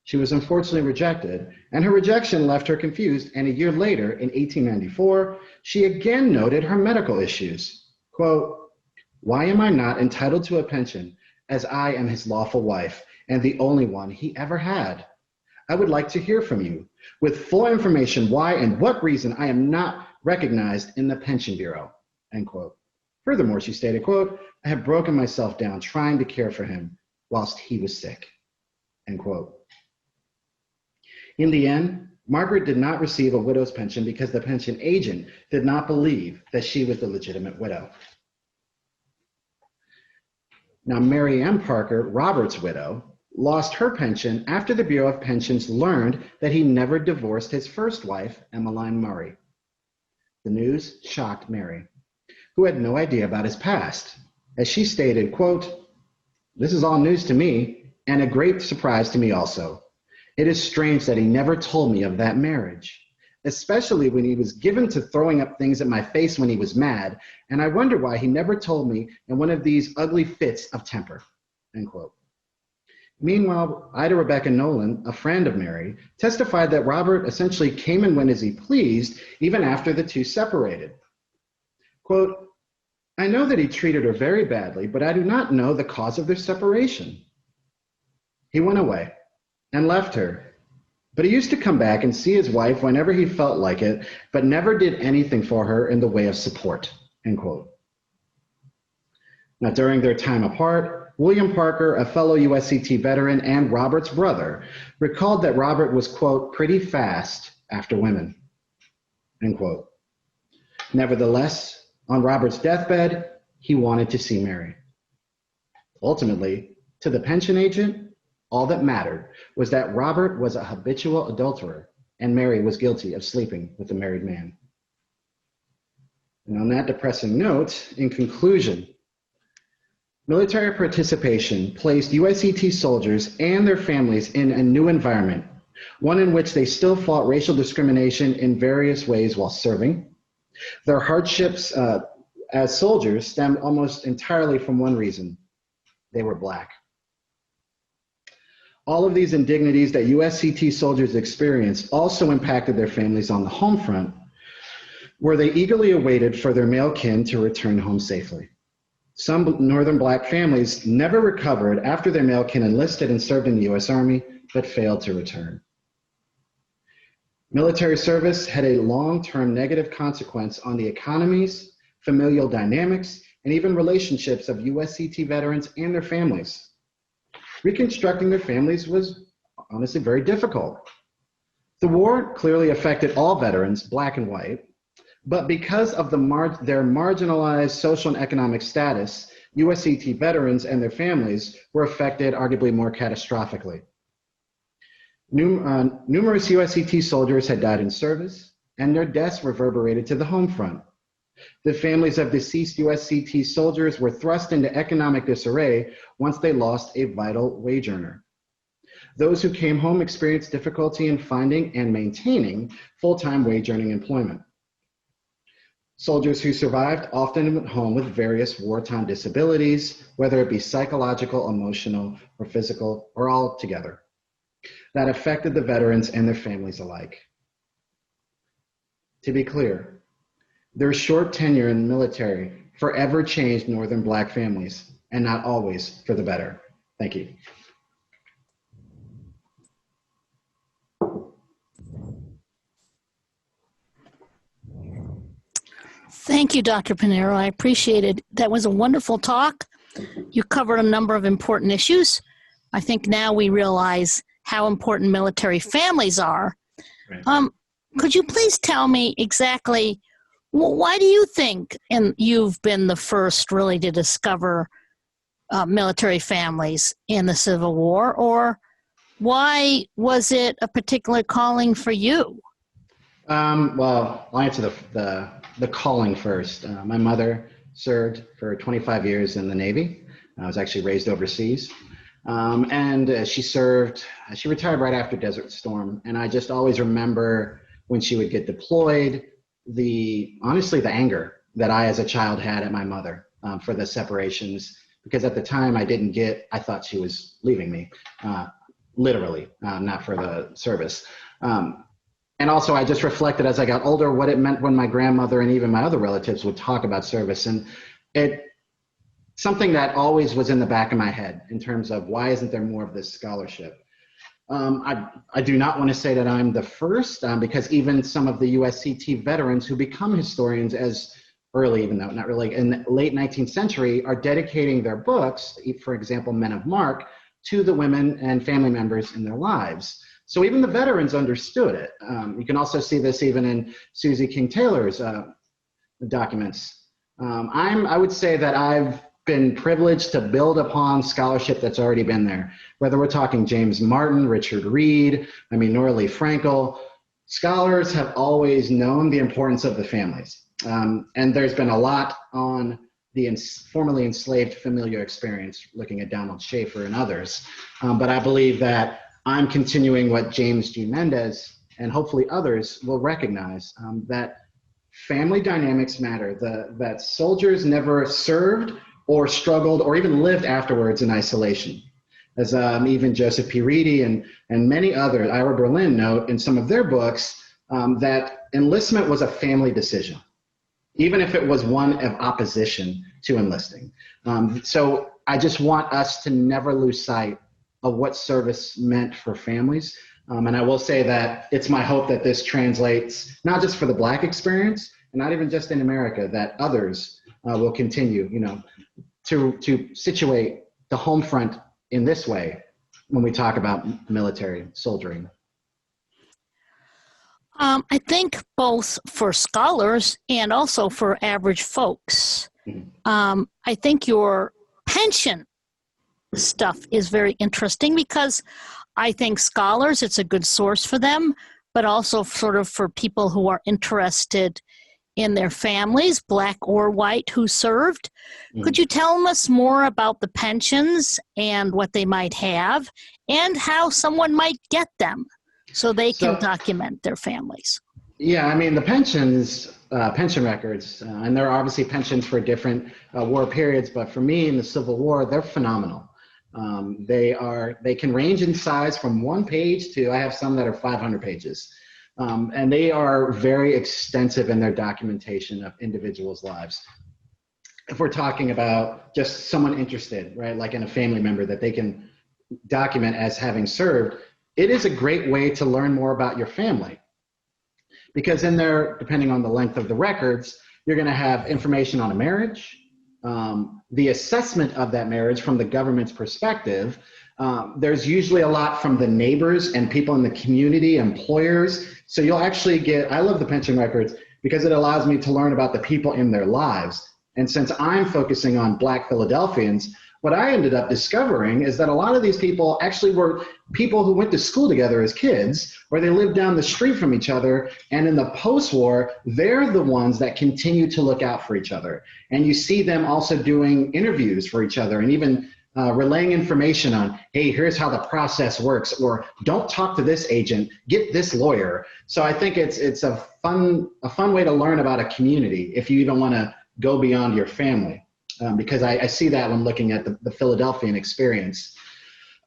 She was unfortunately rejected, and her rejection left her confused, and a year later, in 1894, she again noted her medical issues. Quote, why am I not entitled to a pension as I am his lawful wife and the only one he ever had? I would like to hear from you with full information why and what reason I am not recognized in the Pension Bureau, end quote. Furthermore, she stated, quote, I have broken myself down trying to care for him whilst he was sick, end quote. In the end, Margaret did not receive a widow's pension because the pension agent did not believe that she was the legitimate widow. Now, Mary M. Parker, Robert's widow, lost her pension after the Bureau of Pensions learned that he never divorced his first wife, Emmeline Murray. The news shocked Mary, who had no idea about his past, as she stated, quote, this is all news to me and a great surprise to me also. It is strange that he never told me of that marriage, especially when he was given to throwing up things at my face when he was mad, and I wonder why he never told me in one of these ugly fits of temper," end quote. Meanwhile, Ida Rebecca Nolan, a friend of Mary, testified that Robert essentially came and went as he pleased even after the two separated. Quote, "I know that he treated her very badly, but I do not know the cause of their separation. He went away and left her, but he used to come back and see his wife whenever he felt like it, but never did anything for her in the way of support," end quote. Now, during their time apart, William Parker, a fellow USCT veteran and Robert's brother, recalled that Robert was, quote, "pretty fast after women," end quote. Nevertheless, on Robert's deathbed, he wanted to see Mary. Ultimately, to the pension agent, all that mattered was that Robert was a habitual adulterer and Mary was guilty of sleeping with a married man. And on that depressing note, in conclusion, military participation placed USCT soldiers and their families in a new environment, one in which they still fought racial discrimination in various ways while serving. Their hardships as soldiers stemmed almost entirely from one reason: they were Black. All of these indignities that USCT soldiers experienced also impacted their families on the home front, where they eagerly awaited for their male kin to return home safely. Some Northern Black families never recovered after their male kin enlisted and served in the U.S. Army, but failed to return. Military service had a long-term negative consequence on the economies, familial dynamics, and even relationships of USCT veterans and their families. Reconstructing their families was honestly very difficult. The war clearly affected all veterans, Black and white, but because of their marginalized social and economic status, USCT veterans and their families were affected arguably more catastrophically. Numerous USCT soldiers had died in service, and their deaths reverberated to the home front. The families of deceased USCT soldiers were thrust into economic disarray once they lost a vital wage earner. Those who came home experienced difficulty in finding and maintaining full-time wage-earning employment. Soldiers who survived often went home with various wartime disabilities, whether it be psychological, emotional, or physical, or all together, that affected the veterans and their families alike. To be clear, their short tenure in the military forever changed Northern Black families, and not always for the better. Thank you. Thank you, Dr. Pinheiro. I appreciate it. That was a wonderful talk. You covered a number of important issues. I think now we realize how important military families are. Right. Could you please tell me exactly, why do you think, and you've been the first really to discover military families in the Civil War, or why was it a particular calling for you? Well, I'll answer the calling first. My mother served for 25 years in the Navy. I was actually raised overseas. And she retired right after Desert Storm. And I just always remember when she would get deployed, honestly, the anger that I as a child had at my mother for the separations, because at the time I thought she was leaving me, literally, not for the service. And also I just reflected as I got older what it meant when my grandmother and even my other relatives would talk about service. And something that always was in the back of my head in terms of why isn't there more of this scholarship? I do not want to say that I'm the first, because even some of the USCT veterans who become historians as early, even though not really, in the late 19th century, are dedicating their books, for example, Men of Mark, to the women and family members in their lives. So even the veterans understood it. You can also see this even in Susie King Taylor's documents. I would say that I've been privileged to build upon scholarship that's already been there. Whether we're talking James Martin, Richard Reed, Nora Lee Frankel, scholars have always known the importance of the families. And there's been a lot on the formerly enslaved familiar experience, looking at Donald Schaefer and others. But I believe that I'm continuing what James G. Mendez and hopefully others will recognize, that family dynamics matter, that soldiers never served or struggled or even lived afterwards in isolation. As even Joseph P. Reedy and many others, Ira Berlin, note in some of their books that enlistment was a family decision, even if it was one of opposition to enlisting. So I just want us to never lose sight of what service meant for families. And I will say that it's my hope that this translates not just for the Black experience, and not even just in America, that others will continue, to situate the home front in this way when we talk about military soldiering. I think both for scholars and also for average folks, I think your pension stuff is very interesting because I think scholars, it's a good source for them, but also sort of for people who are interested in their families, Black or white, who served. Could you tell us more about the pensions and what they might have and how someone might get them so they can document their families? Yeah, I mean, the pensions, pension records, and there are obviously pensions for different war periods, but for me in the Civil War, they're phenomenal. They can range in size from 1 page to, I have some that are 500 pages. And they are very extensive in their documentation of individuals' lives. If we're talking about just someone interested, right, like in a family member that they can document as having served, it is a great way to learn more about your family. Because in there, depending on the length of the records, you're going to have information on a marriage, the assessment of that marriage from the government's perspective. There's usually a lot from the neighbors and people in the community, employers. So you'll actually get, I love the pension records because it allows me to learn about the people in their lives. And since I'm focusing on Black Philadelphians, what I ended up discovering is that a lot of these people actually were people who went to school together as kids, or they lived down the street from each other. And in the post-war, they're the ones that continue to look out for each other. And you see them also doing interviews for each other and even relaying information on, hey, here's how the process works, or don't talk to this agent, get this lawyer. So I think it's a fun way to learn about a community if you even want to go beyond your family, because I see that when looking at the Philadelphian experience.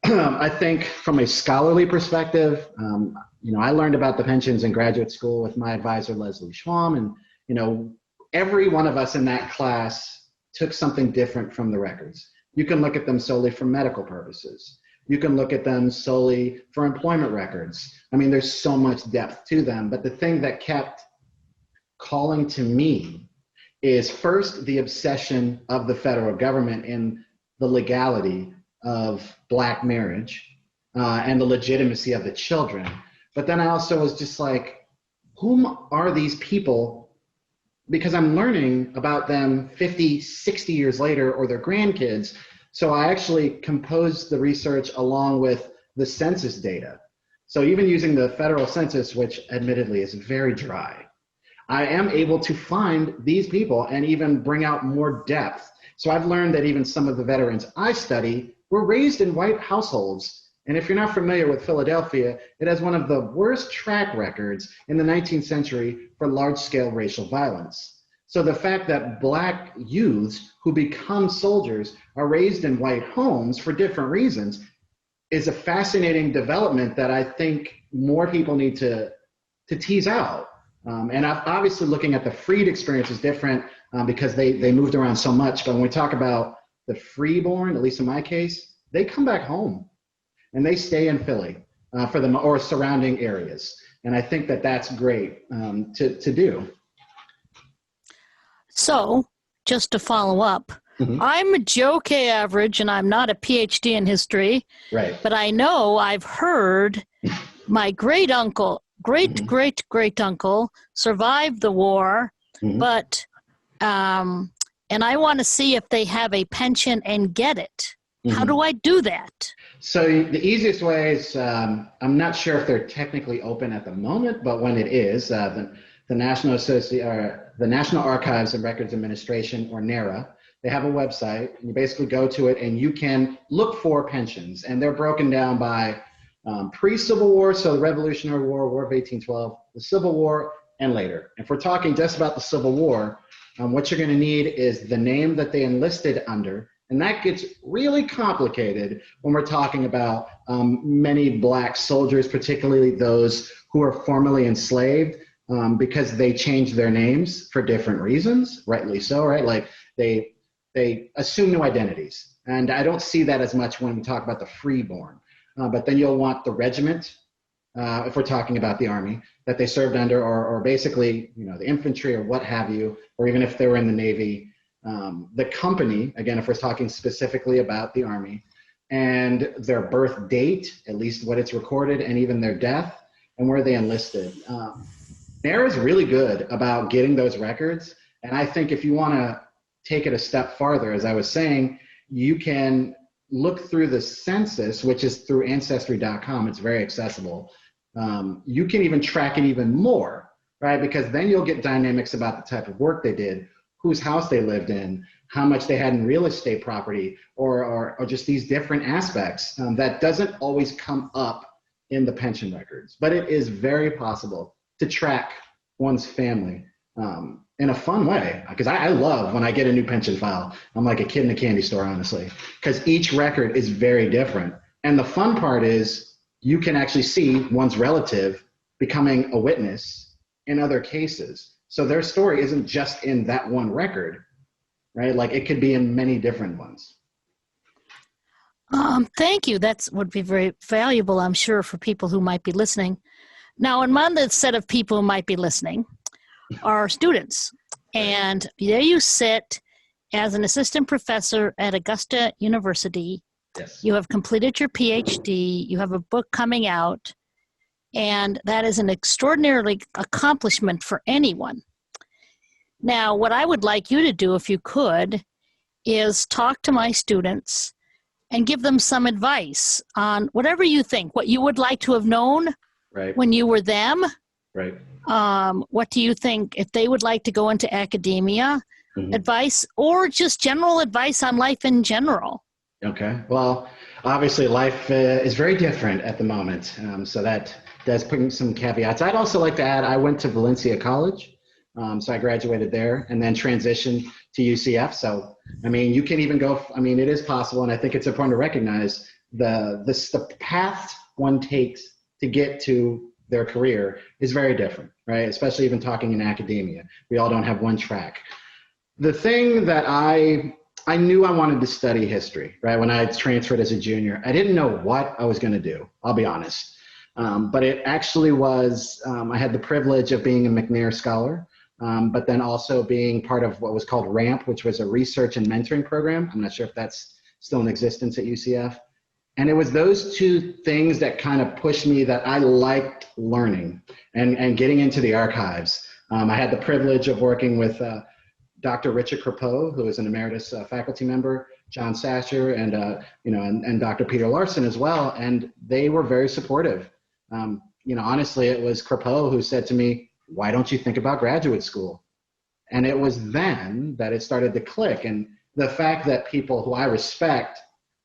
I think from a scholarly perspective, I learned about the pensions in graduate school with my advisor, Leslie Schwam, and, every one of us in that class took something different from the records. You can look at them solely for medical purposes. You can look at them solely for employment records. I mean, there's so much depth to them, but the thing that kept calling to me is first the obsession of the federal government in the legality of Black marriage and the legitimacy of the children. But then I also was just like, whom are these people? Because I'm learning about them 50, 60 years later, or their grandkids. So I actually composed the research along with the census data. So even using the federal census, which admittedly is very dry, I am able to find these people and even bring out more depth. So I've learned that even some of the veterans I study were raised in white households. And if you're not familiar with Philadelphia, it has one of the worst track records in the 19th century for large-scale racial violence. So the fact that Black youths who become soldiers are raised in white homes for different reasons is a fascinating development that I think more people need to tease out. And obviously looking at the freed experience is different because they moved around so much. But when we talk about the freeborn, at least in my case, they come back home and they stay in Philly for them or surrounding areas. And I think that that's great to do. So just to follow up, I'm a Joe K. average and I'm not a PhD in history, Right. But I know I've heard my great uncle survived the war, but and I want to see if they have a pension and get it. How do I do that? So the easiest way is, I'm not sure if they're technically open at the moment, but when it is, the National Archives and Records Administration, or NARA, they have a website, and you basically go to it and you can look for pensions, and they're broken down by pre-Civil War, so the Revolutionary War, War of 1812, the Civil War, and later. If we're talking just about the Civil War, what you're going to need is the name that they enlisted under, and that gets really complicated when we're talking about many Black soldiers, particularly those who are formerly enslaved, because they changed their names for different reasons, rightly so, right? Like they assume new identities, and I don't see that as much when we talk about the freeborn. But then you'll want the regiment, if we're talking about the Army, that they served under, or basically, the infantry or what have you, or even if they were in the Navy, the company, again, if we're talking specifically about the Army, and their birth date, at least what it's recorded, and even their death, and where they enlisted. NARA is really good about getting those records, and I think if you want to take it a step farther, as I was saying, you can look through the census, which is through Ancestry.com. It's very accessible. You can even track it even more, right? Because then you'll get dynamics about the type of work they did, whose house they lived in, how much they had in real estate property, or just these different aspects that doesn't always come up in the pension records. But it is very possible to track one's family in a fun way, because I love when I get a new pension file. I'm like a kid in a candy store, honestly, because each record is very different. And the fun part is you can actually see one's relative becoming a witness in other cases. So their story isn't just in that one record, right? Like it could be in many different ones. Thank you. That would be very valuable, I'm sure, for people who might be listening. Now, among the set of people who might be listening are students. And there you sit as an assistant professor at Augusta University. Yes. You have completed your PhD. You have a book coming out. And that is an extraordinary accomplishment for anyone. Now, what I would like you to do, if you could, is talk to my students and give them some advice on whatever you think, what you would like to have known when you were them. Right. What do you think if they would like to go into academia, advice, or just general advice on life in general? Okay. Well, obviously life is very different at the moment. So that does put some caveats. I'd also like to add, I went to Valencia College. So I graduated there and then transitioned to UCF. So, I mean, you can even go, I mean, it is possible. And I think it's important to recognize the path one takes to get to their career is very different, right? Especially even talking in academia. We all don't have one track. The thing that I knew I wanted to study history, right? When I transferred as a junior, I didn't know what I was going to do, I'll be honest. But it actually was, I had the privilege of being a McNair Scholar, but then also being part of what was called RAMP, which was a research and mentoring program. I'm not sure if that's still in existence at UCF. And it was those two things that kind of pushed me that I liked learning and getting into the archives. I had the privilege of working with Dr. Richard Crepeau, who is an emeritus faculty member, John Sasher, and and Dr. Peter Larson as well. And they were very supportive. Honestly, it was Crepeau who said to me, "Why don't you think about graduate school?" And it was then that it started to click. And the fact that people who I respect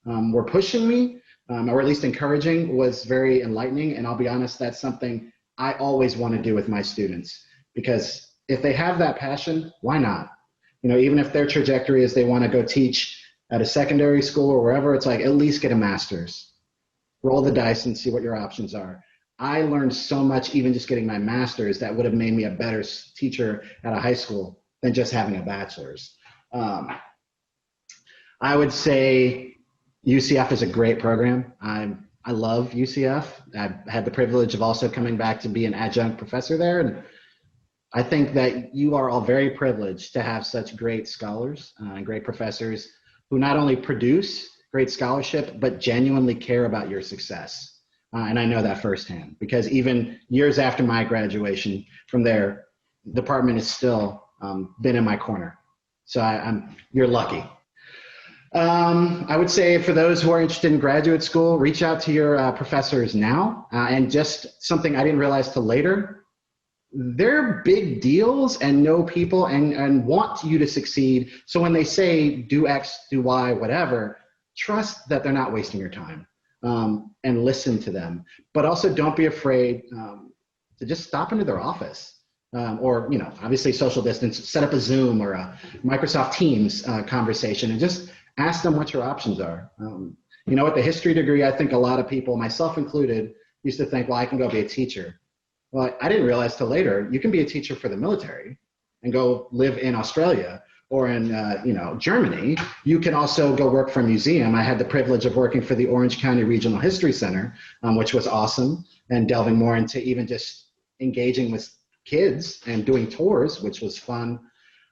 were pushing me, or at least encouraging, was very enlightening. And I'll be honest, that's something I always want to do with my students, because if they have that passion, why not? Even if their trajectory is they want to go teach at a secondary school or wherever, it's like, at least get a master's. Roll the dice and see what your options are. I learned so much even just getting my master's that would have made me a better teacher at a high school than just having a bachelor's. I would say UCF is a great program. I love UCF. I've had the privilege of also coming back to be an adjunct professor there. And I think that you are all very privileged to have such great scholars and great professors who not only produce great scholarship, but genuinely care about your success. And I know that firsthand, because even years after my graduation from there, the department has still been in my corner. So you're lucky. I would say for those who are interested in graduate school, reach out to your professors now. And just something I didn't realize till later, they're big deals and know people and want you to succeed. So when they say do X, do Y, whatever, trust that they're not wasting your time. and listen to them. But also don't be afraid to just stop into their office. Or, obviously social distance, set up a Zoom or a Microsoft Teams conversation and just ask them what your options are. With the history degree, I think a lot of people, myself included, used to think, well, I can go be a teacher. Well, I didn't realize till later, you can be a teacher for the military and go live in Australia or in, Germany. You can also go work for a museum. I had the privilege of working for the Orange County Regional History Center, which was awesome, and delving more into even just engaging with kids and doing tours, which was fun.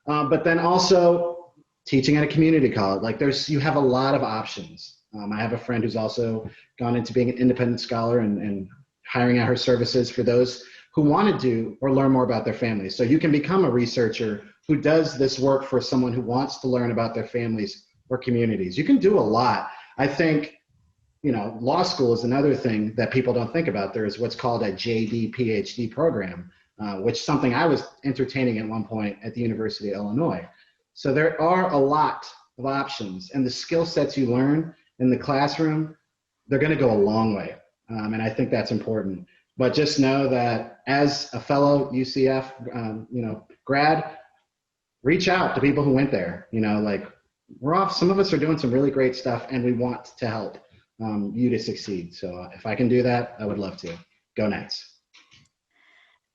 But then also teaching at a community college. Like you have a lot of options. I have a friend who's also gone into being an independent scholar and hiring out her services for those who want to do or learn more about their families. So you can become a researcher who does this work for someone who wants to learn about their families or communities. You can do a lot. I think, law school is another thing that people don't think about. There is what's called a JD PhD program, which is something I was entertaining at one point at the University of Illinois. So there are a lot of options, and the skill sets you learn in the classroom, they're going to go a long way. And I think that's important. But just know that as a fellow UCF, grad, reach out to people who went there. We're off. Some of us are doing some really great stuff, and we want to help you to succeed. So if I can do that, I would love to. Go Knights.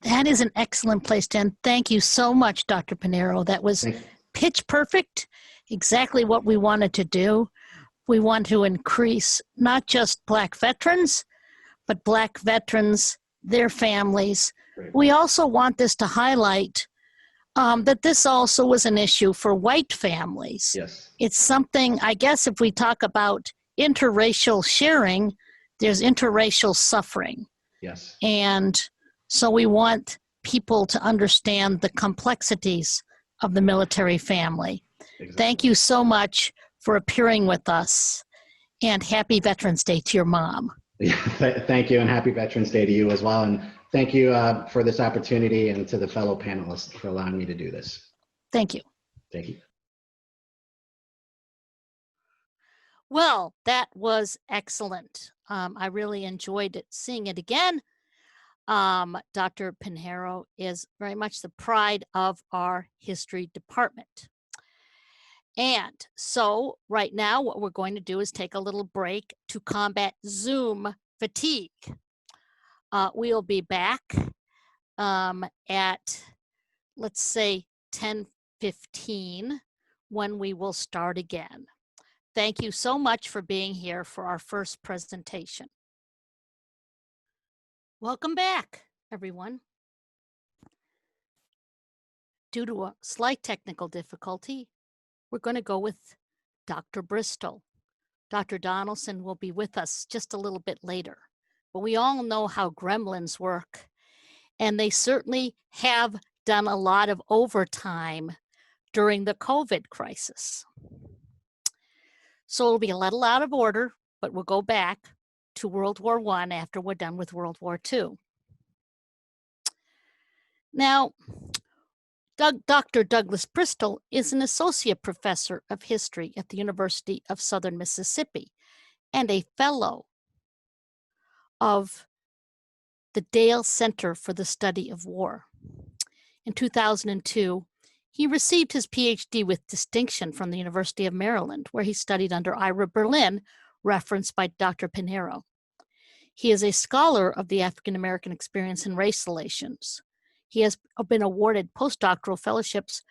That is an excellent place to end. Thank you so much, Dr. Pinheiro. That was pitch perfect, exactly what we wanted to do. We want to increase not just Black veterans, but Black veterans, their families. Great. We also want this to highlight that this also was an issue for white families. Yes. It's something, I guess, if we talk about interracial sharing, there's interracial suffering. Yes. And so we want people to understand the complexities of the military family. Exactly. Thank you so much for appearing with us, and happy Veterans Day to your mom. Yeah, thank you, and happy Veterans Day to you as well. And thank you for this opportunity, and to the fellow panelists for allowing me to do this. Thank you. Thank you. Well, that was excellent. I really enjoyed seeing it again. Dr. Pinheiro is very much the pride of our history department. And so right now, what we're going to do is take a little break to combat Zoom fatigue. We'll be back at, let's say, 10:15 when we will start again. Thank you so much for being here for our first presentation. Welcome back, everyone. Due to a slight technical difficulty, we're going to go with Dr. Bristol. Dr. Donaldson will be with us just a little bit later. But we all know how gremlins work, and they certainly have done a lot of overtime during the COVID crisis. So it'll be a little out of order, but we'll go back to World War I after we're done with World War II. Now, Dr. Douglas Bristol is an associate professor of history at the University of Southern Mississippi and a fellow of the Dale Center for the Study of War. In 2002, he received his PhD with distinction from the University of Maryland, where he studied under Ira Berlin, referenced by Dr. Pinheiro. He is a scholar of the African American experience in race relations. He has been awarded postdoctoral fellowships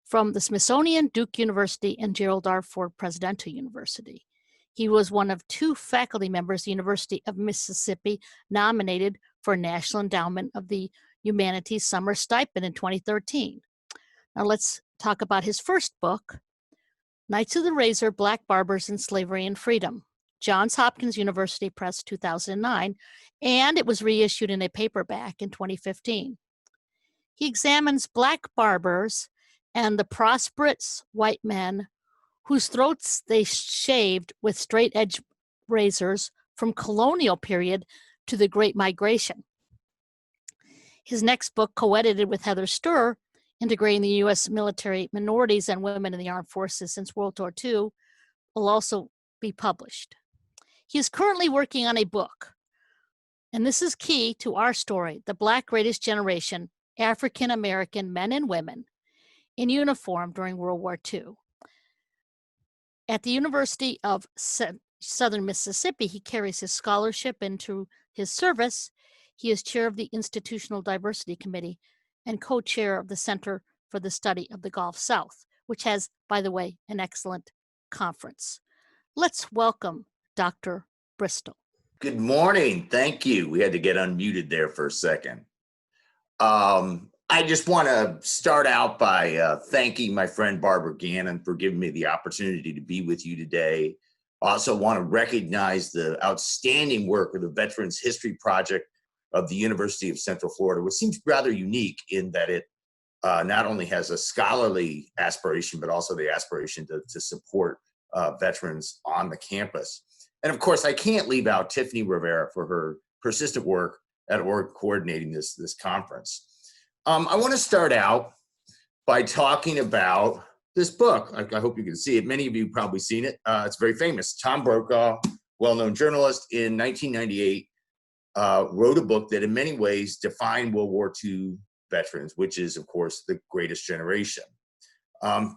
from the Smithsonian, Duke University, and Gerald R. Ford Presidential University. He was one of 2 faculty members of the University of Mississippi nominated for National Endowment of the Humanities Summer Stipend in 2013. Now let's talk about his first book, Knights of the Razor, Black Barbers in Slavery and Freedom, Johns Hopkins University Press, 2009, and it was reissued in a paperback in 2015. He examines Black barbers and the prosperous white men whose throats they shaved with straight-edge razors from colonial period to the Great Migration. His next book, co-edited with Heather Sturr, Integrating the U.S. Military Minorities and Women in the Armed Forces Since World War II, will also be published. He is currently working on a book, and this is key to our story, The Black Greatest Generation, African American Men and Women in Uniform During World War II. At the University of Southern Mississippi, he carries his scholarship into his service. He is chair of the Institutional Diversity Committee and co-chair of the Center for the Study of the Gulf South, which has, by the way, an excellent conference. Let's welcome Dr. Bristol. Good morning. Thank you. We had to get unmuted there for a second. I just want to start out by thanking my friend Barbara Gannon for giving me the opportunity to be with you today. I also want to recognize the outstanding work of the Veterans History Project of the University of Central Florida, which seems rather unique in that it not only has a scholarly aspiration, but also the aspiration to support veterans on the campus. And of course, I can't leave out Tiffany Rivera for her persistent work at coordinating this conference. I want to start out by talking about this book. I hope you can see it. Many of you have probably seen it. It's very famous. Tom Brokaw, well-known journalist, in 1998 wrote a book that in many ways defined World War II veterans, which is, of course, The Greatest Generation.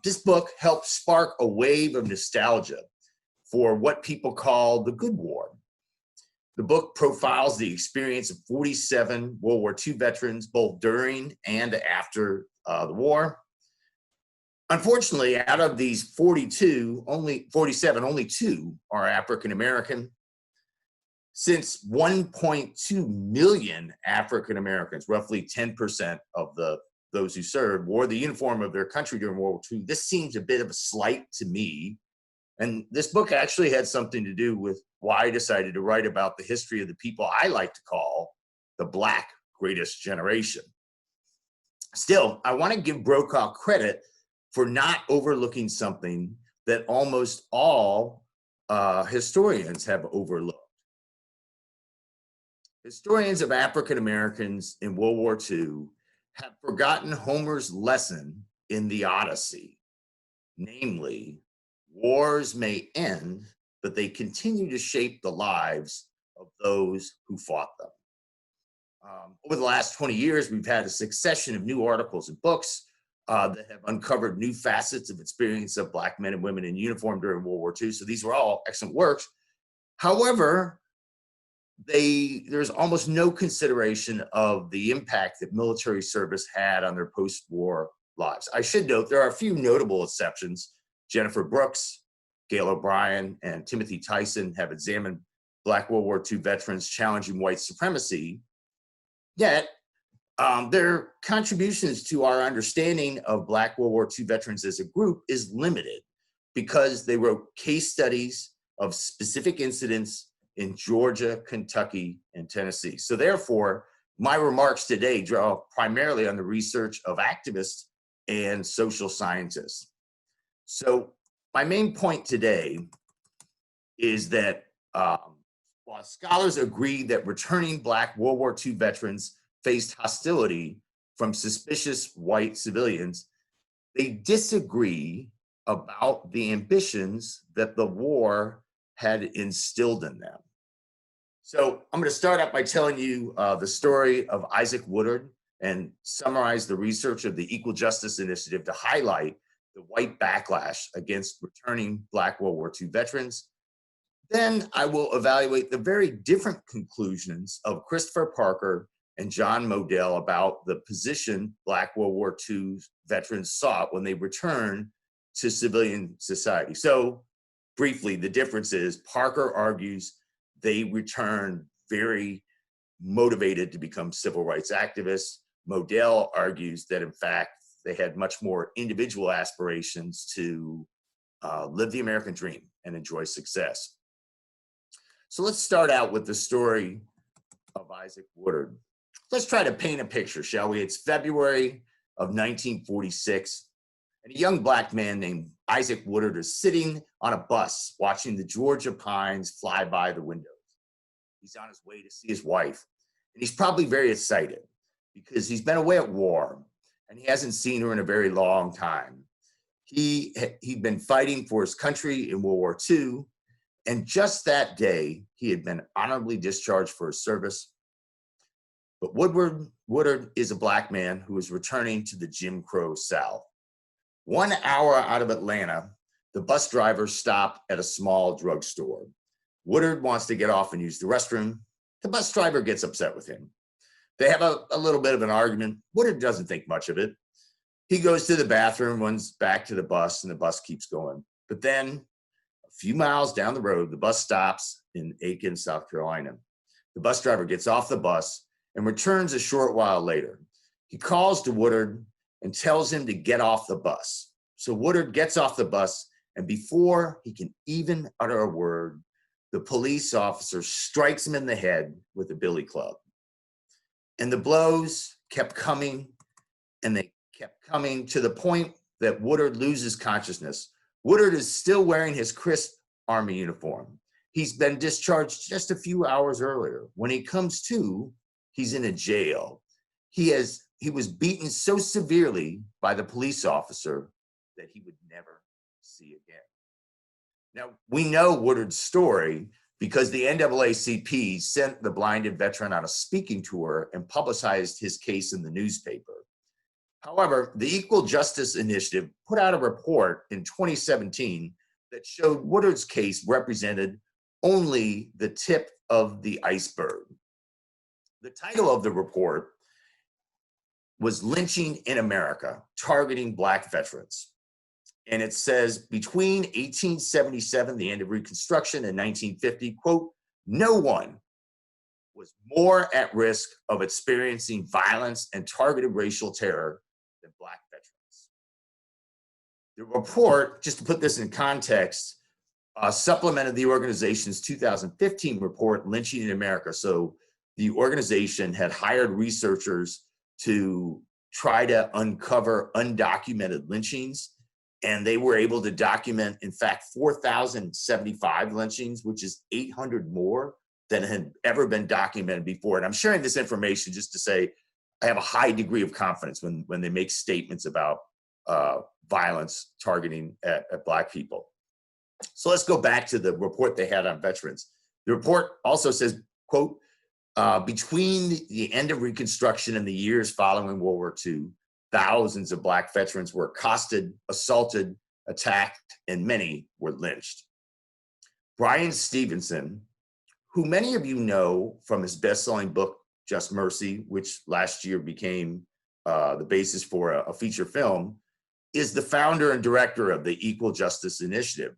This book helped spark a wave of nostalgia for what people call the Good War. The book profiles the experience of 47 World War II veterans, both during and after the war. Unfortunately, out of these 47, only 2 are African American. Since 1.2 million African Americans, roughly 10% of those who served, wore the uniform of their country during World War II, this seems a bit of a slight to me. And this book actually had something to do with why I decided to write about the history of the people I like to call the Black Greatest Generation. Still, I want to give Brokaw credit for not overlooking something that almost all historians have overlooked. Historians of African Americans in World War II have forgotten Homer's lesson in the Odyssey, namely, wars may end, but they continue to shape the lives of those who fought them. Over the last 20 years, we've had a succession of new articles and books that have uncovered new facets of experience of Black men and women in uniform during World War II. So these were all excellent works. However, there's almost no consideration of the impact that military service had on their post-war lives. I should note there are a few notable exceptions. Jennifer Brooks, Gail O'Brien, and Timothy Tyson have examined Black World War II veterans challenging white supremacy. Yet, their contributions to our understanding of Black World War II veterans as a group is limited because they wrote case studies of specific incidents in Georgia, Kentucky, and Tennessee. So therefore, my remarks today draw primarily on the research of activists and social scientists. So my main point today is that while scholars agree that returning Black World War II veterans faced hostility from suspicious white civilians, they disagree about the ambitions that the war had instilled in them. So I'm going to start out by telling you the story of Isaac Woodard and summarize the research of the Equal Justice Initiative to highlight the white backlash against returning Black World War II veterans. Then I will evaluate the very different conclusions of Christopher Parker and John Modell about the position Black World War II veterans sought when they returned to civilian society. So briefly, the difference is Parker argues they returned very motivated to become civil rights activists. Modell argues that in fact, they had much more individual aspirations to live the American dream and enjoy success. So let's start out with the story of Isaac Woodard. Let's try to paint a picture, shall we? It's February of 1946, and a young Black man named Isaac Woodard is sitting on a bus watching the Georgia pines fly by the windows. He's on his way to see his wife, and he's probably very excited because he's been away at war, and he hasn't seen her in a very long time. He'd been fighting for his country in World War II, And just that day, he had been honorably discharged for his service. But Woodard is a Black man who is returning to the Jim Crow South. 1 hour out of Atlanta, the bus driver stopped at a small drugstore. Woodard wants to get off and use the restroom. The bus driver gets upset with him. They have a little bit of an argument. Woodard doesn't think much of it. He goes to the bathroom, runs back to the bus, and the bus keeps going. But then a few miles down the road, the bus stops in Aiken, South Carolina. The bus driver gets off the bus and returns a short while later. He calls to Woodard and tells him to get off the bus. So Woodard gets off the bus, and before he can even utter a word, the police officer strikes him in the head with a billy club. And the blows kept coming, and they kept coming to the point that Woodard loses consciousness. Woodard is still wearing his crisp Army uniform. He's been discharged just a few hours earlier. When he comes to, he's in a jail. He was beaten so severely by the police officer that he would never see again. Now, we know Woodard's story because the NAACP sent the blinded veteran on a speaking tour and publicized his case in the newspaper. However, the Equal Justice Initiative put out a report in 2017 that showed Woodard's case represented only the tip of the iceberg. The title of the report was Lynching in America, Targeting Black Veterans. And it says, between 1877, the end of Reconstruction, and 1950, quote, no one was more at risk of experiencing violence and targeted racial terror than Black veterans. The report, just to put this in context, supplemented the organization's 2015 report, Lynching in America. So the organization had hired researchers to try to uncover undocumented lynchings, and they were able to document, in fact, 4,075 lynchings, which is 800 more than had ever been documented before. And I'm sharing this information just to say I have a high degree of confidence when they make statements about violence targeting at Black people. So let's go back to the report they had on veterans. The report also says, quote, between the end of Reconstruction and the years following World War II, thousands of Black veterans were accosted, assaulted, attacked, and many were lynched. Brian Stevenson, who many of you know from his best-selling book, Just Mercy, which last year became the basis for a feature film, is the founder and director of the Equal Justice Initiative.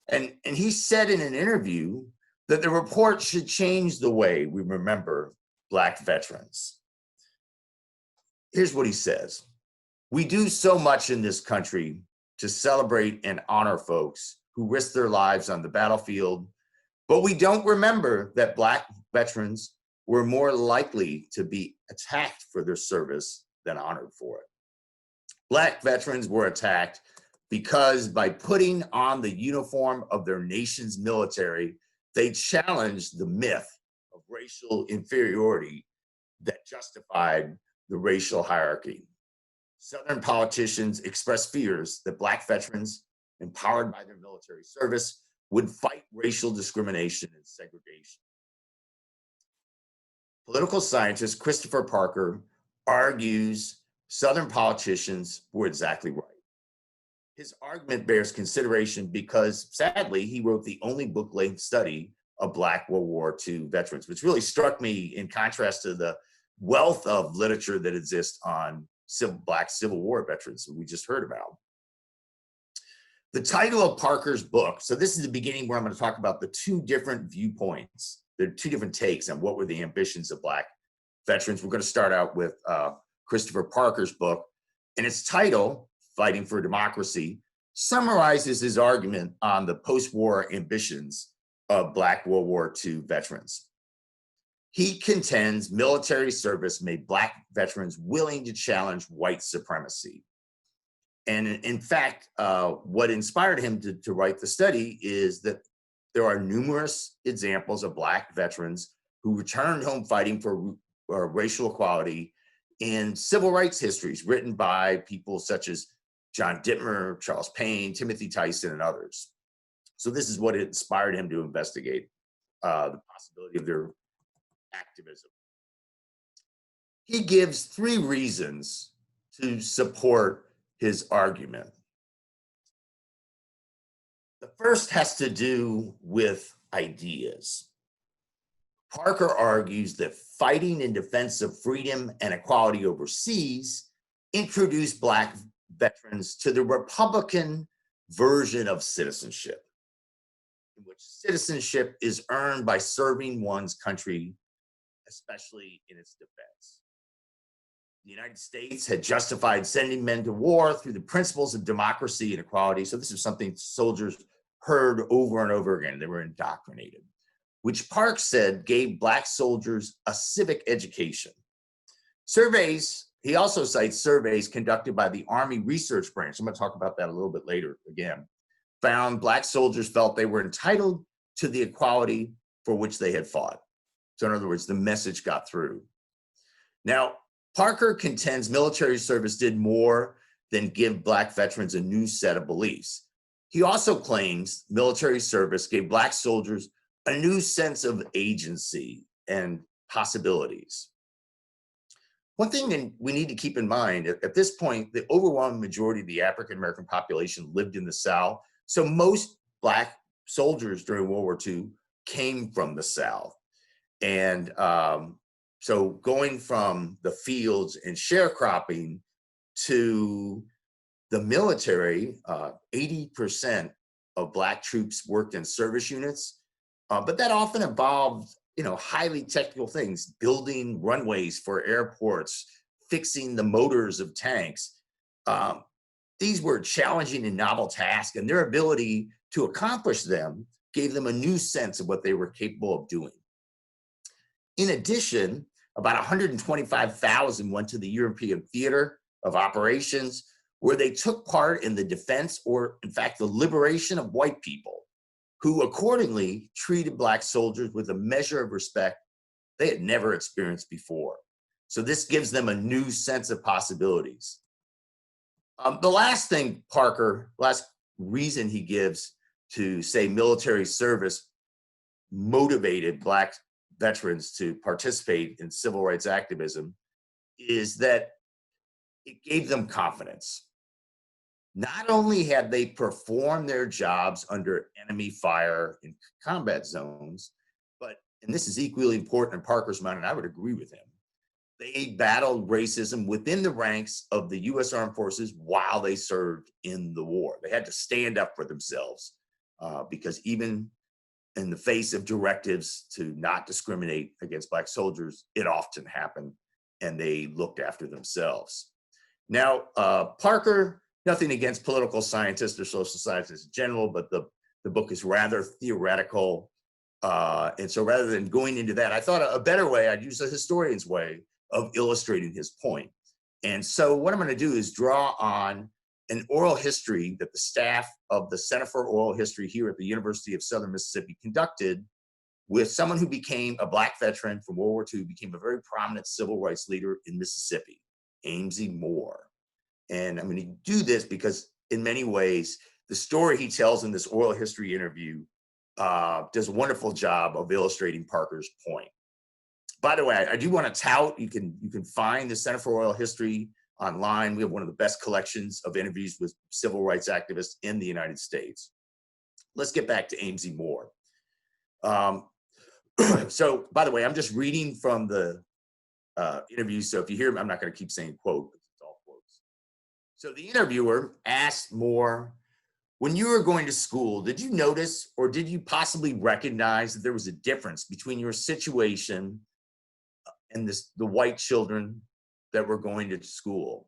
And he said in an interview that the report should change the way we remember Black veterans. Here's what he says. We do so much in this country to celebrate and honor folks who risk their lives on the battlefield, but we don't remember that Black veterans were more likely to be attacked for their service than honored for it. Black veterans were attacked because by putting on the uniform of their nation's military, they challenged the myth of racial inferiority that justified the racial hierarchy. Southern politicians expressed fears that Black veterans, empowered by their military service, would fight racial discrimination and segregation. Political scientist Christopher Parker argues Southern politicians were exactly right. His argument bears consideration because, sadly, he wrote the only book-length study of Black World War II veterans, which really struck me in contrast to the wealth of literature that exists on Black Civil War veterans that we just heard about. The title of Parker's book, so this is the beginning where I'm going to talk about the two different viewpoints, the two different takes on what were the ambitions of Black veterans. We're going to start out with Christopher Parker's book, and its title, Fighting for Democracy, summarizes his argument on the post-war ambitions of Black World War II veterans. He contends military service made Black veterans willing to challenge white supremacy. And in fact, what inspired him to write the study is that there are numerous examples of Black veterans who returned home fighting for racial equality in civil rights histories written by people such as John Dittmer, Charles Payne, Timothy Tyson, and others. So this is what inspired him to investigate the possibility of their activism. He gives 3 reasons to support his argument. The first has to do with ideas. Parker argues that fighting in defense of freedom and equality overseas introduced Black veterans to the Republican version of citizenship, in which citizenship is earned by serving one's country, especially in its defense. The United States had justified sending men to war through the principles of democracy and equality. So this is something soldiers heard over and over again. They were indoctrinated, which Park said gave Black soldiers a civic education. Surveys, he also cites surveys conducted by the Army Research Branch, I'm going to talk about that a little bit later again, found Black soldiers felt they were entitled to the equality for which they had fought. So in other words, the message got through. Now, Parker contends military service did more than give Black veterans a new set of beliefs. He also claims military service gave Black soldiers a new sense of agency and possibilities. One thing that we need to keep in mind, at this point, the overwhelming majority of the African-American population lived in the South. So most Black soldiers during World War II came from the South. And so going from the fields and sharecropping to the military, 80% of Black troops worked in service units, but that often involved, highly technical things, building runways for airports, fixing the motors of tanks. These were challenging and novel tasks, and their ability to accomplish them gave them a new sense of what they were capable of doing. In addition, about 125,000 went to the European Theater of Operations, where they took part in the defense or, in fact, the liberation of white people, who accordingly treated Black soldiers with a measure of respect they had never experienced before. So this gives them a new sense of possibilities. The last reason he gives to say military service motivated Black veterans to participate in civil rights activism is that it gave them confidence. Not only had they performed their jobs under enemy fire in combat zones, but, and this is equally important in Parker's mind, and I would agree with him, they battled racism within the ranks of the U.S. Armed Forces while they served in the war. They had to stand up for themselves because even in the face of directives to not discriminate against Black soldiers, it often happened, and they looked after themselves. Now, Parker, nothing against political scientists or social scientists in general, but the book is rather theoretical. And so rather than going into that, I thought a better way, I'd use a historian's way of illustrating his point. And so what I'm going to do is draw on an oral history that the staff of the Center for Oral History here at the University of Southern Mississippi conducted with someone who became a Black veteran from World War II, became a very prominent civil rights leader in Mississippi, Amesy Moore. And I'm going to do this because in many ways, the story he tells in this oral history interview does a wonderful job of illustrating Parker's point. By the way, I do want to tout, you can find the Center for Oral History online. We have one of the best collections of interviews with civil rights activists in the United States. Let's get back to Amesy Moore. So, by the way, I'm just reading from the interview. So if you hear me, I'm not going to keep saying quote, it's all quotes. So the interviewer asked Moore, when you were going to school, did you notice or did you possibly recognize that there was a difference between your situation and the white children that were going to school?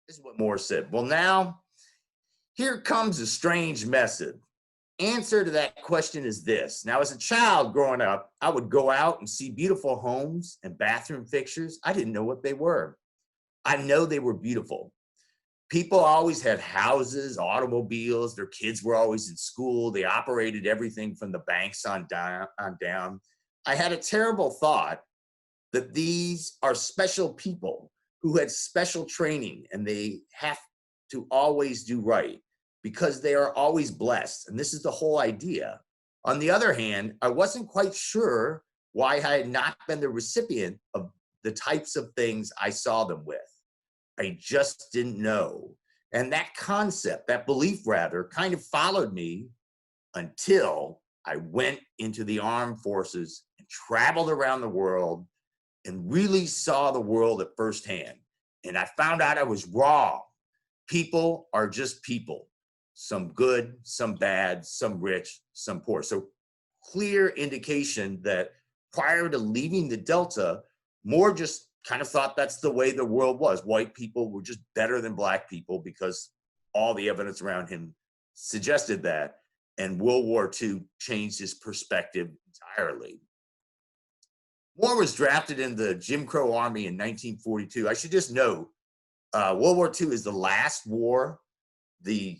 This is what Moore said. Well, now, here comes a strange method. Answer to that question is this. Now, as a child growing up, I would go out and see beautiful homes and bathroom fixtures. I didn't know what they were. I know they were beautiful. People always had houses, automobiles, their kids were always in school. They operated everything from the banks on down. I had a terrible thought that these are special people who had special training and they have to always do right. because they are always blessed. And this is the whole idea. On the other hand, I wasn't quite sure why I had not been the recipient of the types of things I saw them with. I just didn't know. And that concept, that belief rather, kind of followed me until I went into the armed forces and traveled around the world and really saw the world at firsthand. And I found out I was wrong. People are just people. Some good, some bad, some rich, some poor. So clear indication that prior to leaving the Delta, Moore just kind of thought that's the way the world was. White people were just better than black people because all the evidence around him suggested that. And World War II changed his perspective entirely. Moore was drafted in the Jim Crow Army in 1942. I should just note, World War II is the last war the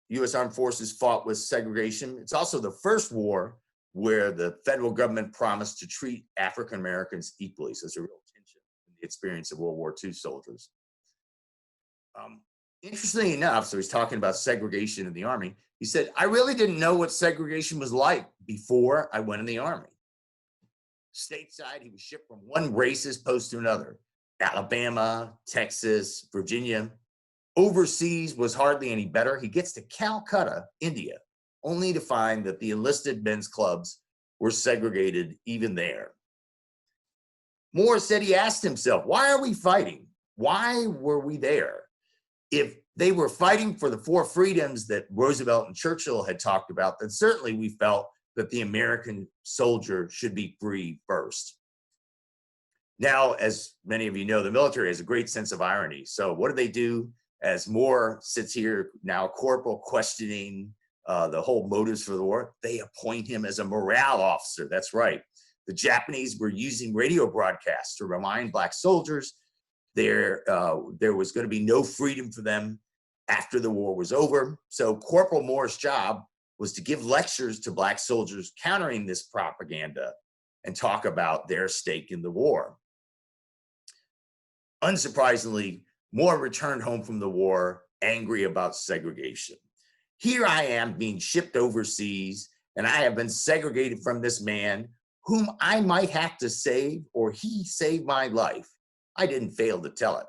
U.S. Armed Forces fought with segregation. It's also the first war where the federal government promised to treat African Americans equally. So there's a real tension in the experience of World War II soldiers. Interestingly enough, so he's talking about segregation in the Army. He said, I really didn't know what segregation was like before I went in the Army. Stateside, he was shipped from one racist post to another. Alabama, Texas, Virginia. Overseas was hardly any better. He gets to Calcutta, India, only to find that the enlisted men's clubs were segregated even there. Moore said he asked himself, why are we fighting? Why were we there? If they were fighting for the four freedoms that Roosevelt and Churchill had talked about, then certainly we felt that the American soldier should be free first. Now, as many of you know, the military has a great sense of irony. So what do they do? As Moore sits here now, corporal, questioning the whole motives for the war, they appoint him as a morale officer. That's right. The Japanese were using radio broadcasts to remind black soldiers there was going to be no freedom for them after the war was over. So Corporal Moore's job was to give lectures to black soldiers countering this propaganda and talk about their stake in the war. Unsurprisingly, Moore returned home from the war angry about segregation. Here I am being shipped overseas, and I have been segregated from this man whom I might have to save, or he saved my life. I didn't fail to tell it.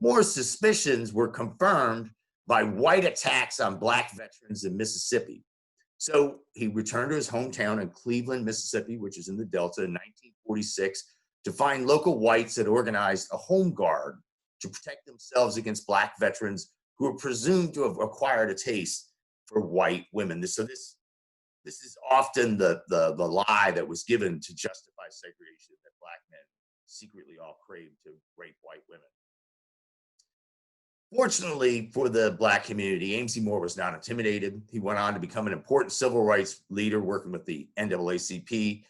Moore's suspicions were confirmed by white attacks on black veterans in Mississippi. So he returned to his hometown in Cleveland, Mississippi, which is in the Delta, in 1946, to find local whites had organized a home guard to protect themselves against black veterans who were presumed to have acquired a taste for white women. So this is often the lie that was given to justify segregation, that black men secretly all craved to rape white women. Fortunately for the black community, Ames Moore was not intimidated. He went on to become an important civil rights leader working with the NAACP.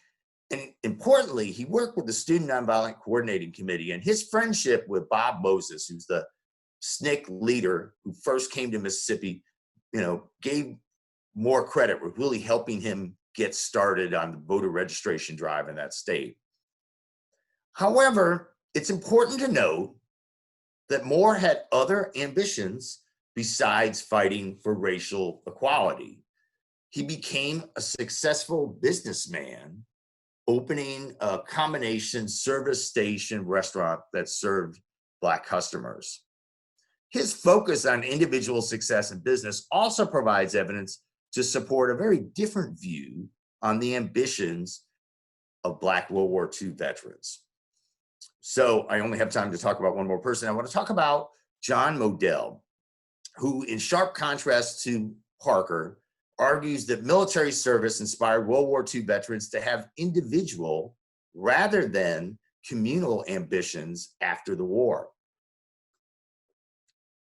And importantly, he worked with the Student Nonviolent Coordinating Committee, and his friendship with Bob Moses, who's the SNCC leader who first came to Mississippi, gave Moore credit for really helping him get started on the voter registration drive in that state. However, it's important to note that Moore had other ambitions besides fighting for racial equality. He became a successful businessman, opening a combination service station restaurant that served black customers. His focus on individual success in business also provides evidence to support a very different view on the ambitions of black World War II veterans. So I only have time to talk about one more person. I want to talk about John Modell, who, in sharp contrast to Parker, argues that military service inspired World War II veterans to have individual rather than communal ambitions after the war.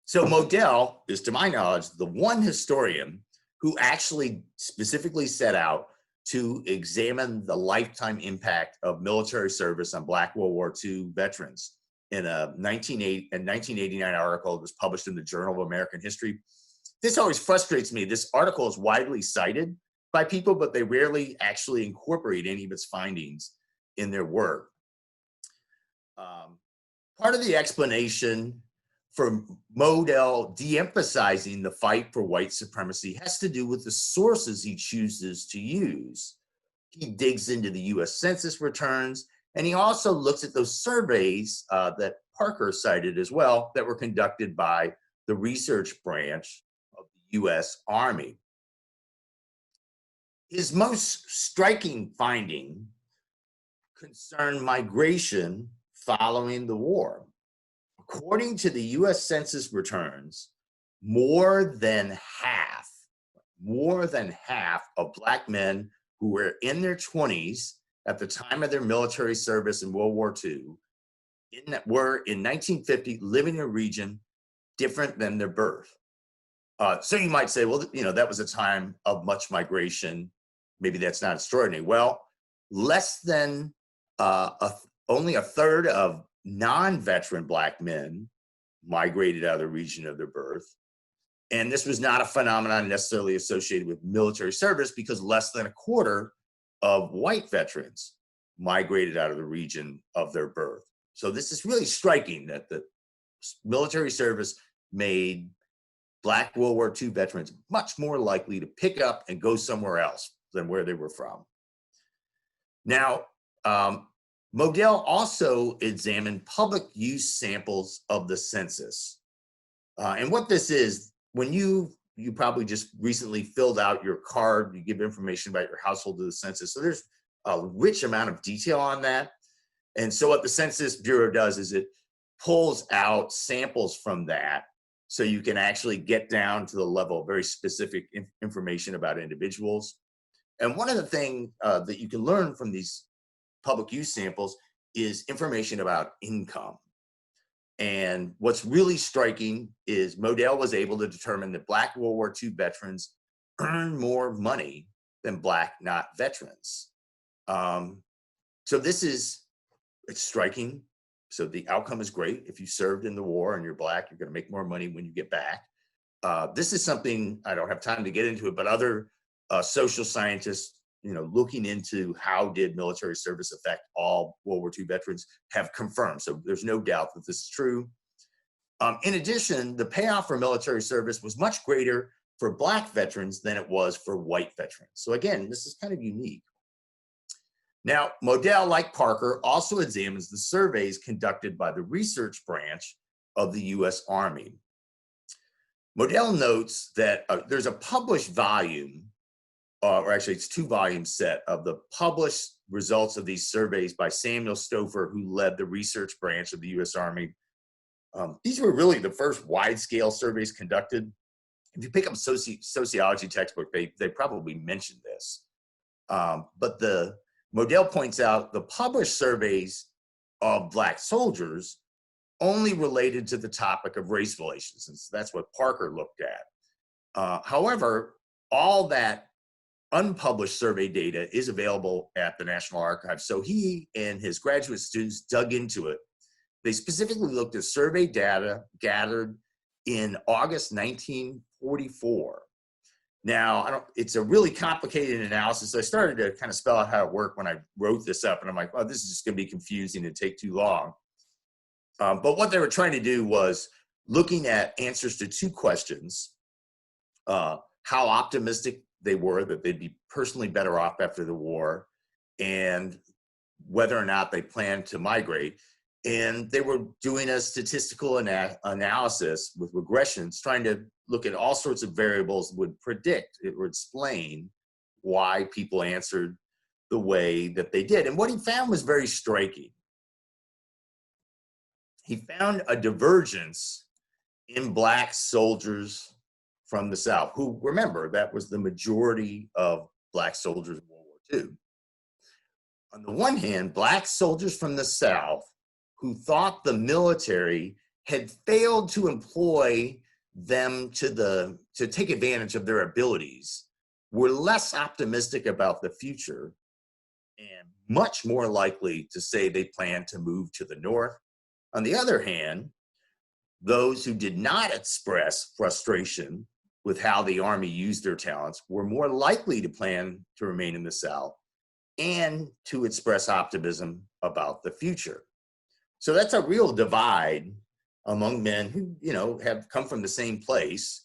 So Modell is, to my knowledge, the one historian who actually specifically set out to examine the lifetime impact of military service on Black World War II veterans in a 1989 article that was published in the Journal of American History. This always frustrates me. This article is widely cited by people, but they rarely actually incorporate any of its findings in their work. Part of the explanation for Modell de-emphasizing the fight for white supremacy has to do with the sources he chooses to use. He digs into the US Census returns, and he also looks at those surveys that Parker cited as well that were conducted by the research branch of the US Army. His most striking finding concerned migration following the war. According to the US Census returns, more than half of Black men who were in their 20s at the time of their military service in World War II were in 1950 living in a region different than their birth. So you might say, well, that was a time of much migration. Maybe that's not extraordinary. Well, less than only a third of non-veteran Black men migrated out of the region of their birth. And this was not a phenomenon necessarily associated with military service, because less than a quarter of white veterans migrated out of the region of their birth. So this is really striking that the military service made Black World War II veterans much more likely to pick up and go somewhere else than where they were from. Now, Modell also examined public use samples of the census. And what this is, when you probably just recently filled out your card, you give information about your household to the census. So there's a rich amount of detail on that. And so what the Census Bureau does is it pulls out samples from that so you can actually get down to the level of very specific information about individuals. And one of the things that you can learn from these public use samples is information about income. And what's really striking is Modell was able to determine that Black World War II veterans earn more money than Black not veterans. So it's striking. So the outcome is great. If you served in the war and you're Black, you're going to make more money when you get back. This is something, I don't have time to get into it, but other social scientists, looking into how did military service affect all World War II veterans, have confirmed. So there's no doubt that this is true. In addition, the payoff for military service was much greater for Black veterans than it was for white veterans. So again, this is kind of unique. Now, Modell, like Parker, also examines the surveys conducted by the research branch of the US Army. Modell notes that there's a published volume, or actually it's 2-volume set of the published results of these surveys by Samuel Stouffer, who led the research branch of the US Army. These were really the first wide-scale surveys conducted. If you pick up a sociology textbook, they probably mentioned this. But Modell points out the published surveys of Black soldiers only related to the topic of race relations, and so that's what Parker looked at. However, all that unpublished survey data is available at the National Archives. So he and his graduate students dug into it. They specifically looked at survey data gathered in August 1944. Now, it's a really complicated analysis. I started to kind of spell out how it worked when I wrote this up, and I'm like, well, this is just going to be confusing and take too long. But what they were trying to do was looking at answers to 2 questions: how optimistic they were that they'd be personally better off after the war, and whether or not they planned to migrate. And they were doing a statistical analysis with regressions, trying to look at all sorts of variables that would predict, it would explain why people answered the way that they did. And what he found was very striking. He found a divergence in Black soldiers from the South, who, remember, that was the majority of Black soldiers in World War II. On the one hand, Black soldiers from the South who thought the military had failed to employ them to take advantage of their abilities were less optimistic about the future and much more likely to say they planned to move to the North. On the other hand, those who did not express frustration with how the Army used their talents were more likely to plan to remain in the South and to express optimism about the future. So that's a real divide among men who, have come from the same place.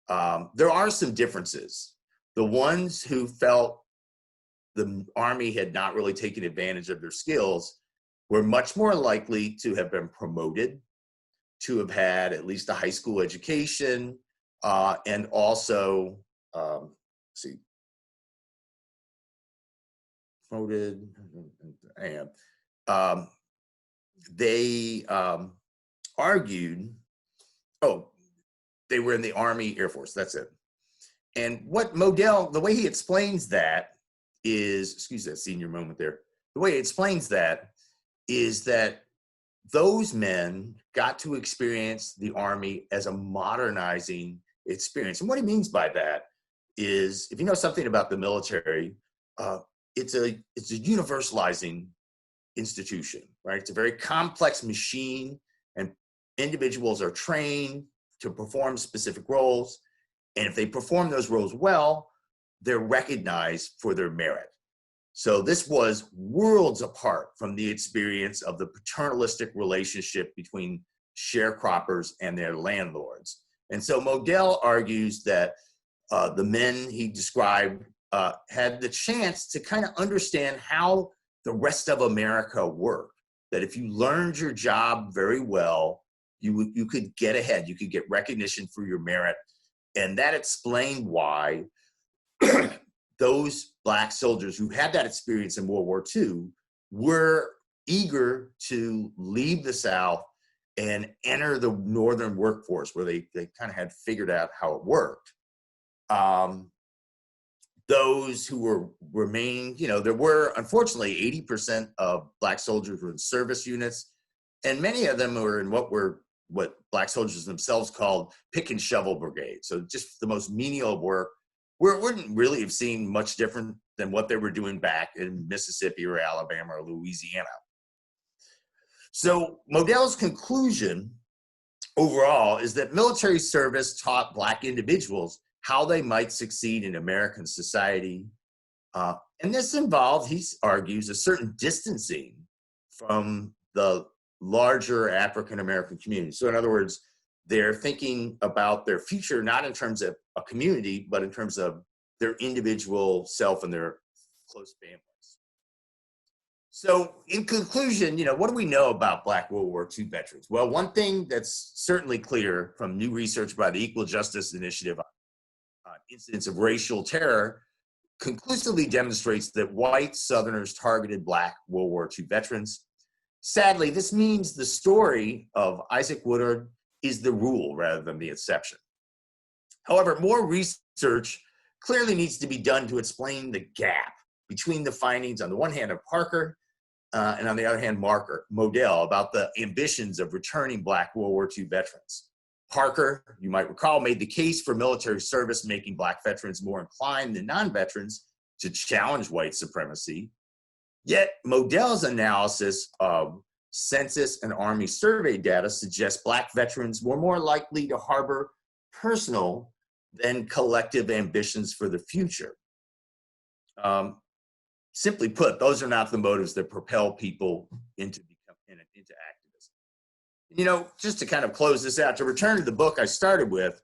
There are some differences. The ones who felt the Army had not really taken advantage of their skills were much more likely to have been promoted, to have had at least a high school education, and also, promoted, they argued, they were in the Army Air Force, that's it. And what Modell, the way he explains that is, excuse that senior moment there, the way he explains that is that those men got to experience the Army as a modernizing experience. And what he means by that is, if you know something about the military, it's a universalizing institution, right? It's a very complex machine, and individuals are trained to perform specific roles. And if they perform those roles well, they're recognized for their merit. So this was worlds apart from the experience of the paternalistic relationship between sharecroppers and their landlords. And so Modell argues that the men he described had the chance to kind of understand how the rest of America worked. That if you learned your job very well, you could get ahead, you could get recognition for your merit. And that explained why those Black soldiers who had that experience in World War II were eager to leave the South and enter the Northern workforce, where they kind of had figured out how it worked. Those who remained, there were, unfortunately, 80% of Black soldiers were in service units, and many of them were in what Black soldiers themselves called pick and shovel brigades. So just the most menial work, where it wouldn't really have seemed much different than what they were doing back in Mississippi or Alabama or Louisiana. So Modell's conclusion overall is that military service taught Black individuals how they might succeed in American society. And this involved, he argues, a certain distancing from the larger African-American community. So in other words, they're thinking about their future, not in terms of a community, but in terms of their individual self and their close families. So in conclusion, what do we know about Black World War II veterans? Well, one thing that's certainly clear from new research by the Equal Justice Initiative on incidents of racial terror conclusively demonstrates that white Southerners targeted Black World War II veterans. Sadly, this means the story of Isaac Woodard is the rule rather than the exception. However, more research clearly needs to be done to explain the gap between the findings on the one hand of Parker and on the other hand Modell about the ambitions of returning Black World War II veterans. Parker, you might recall, made the case for military service making Black veterans more inclined than non-veterans to challenge white supremacy. Yet Modell's analysis of census and Army survey data suggests Black veterans were more likely to harbor personal than collective ambitions for the future. Simply put, those are not the motives that propel people into activism. Just to kind of close this out, to return to the book I started with,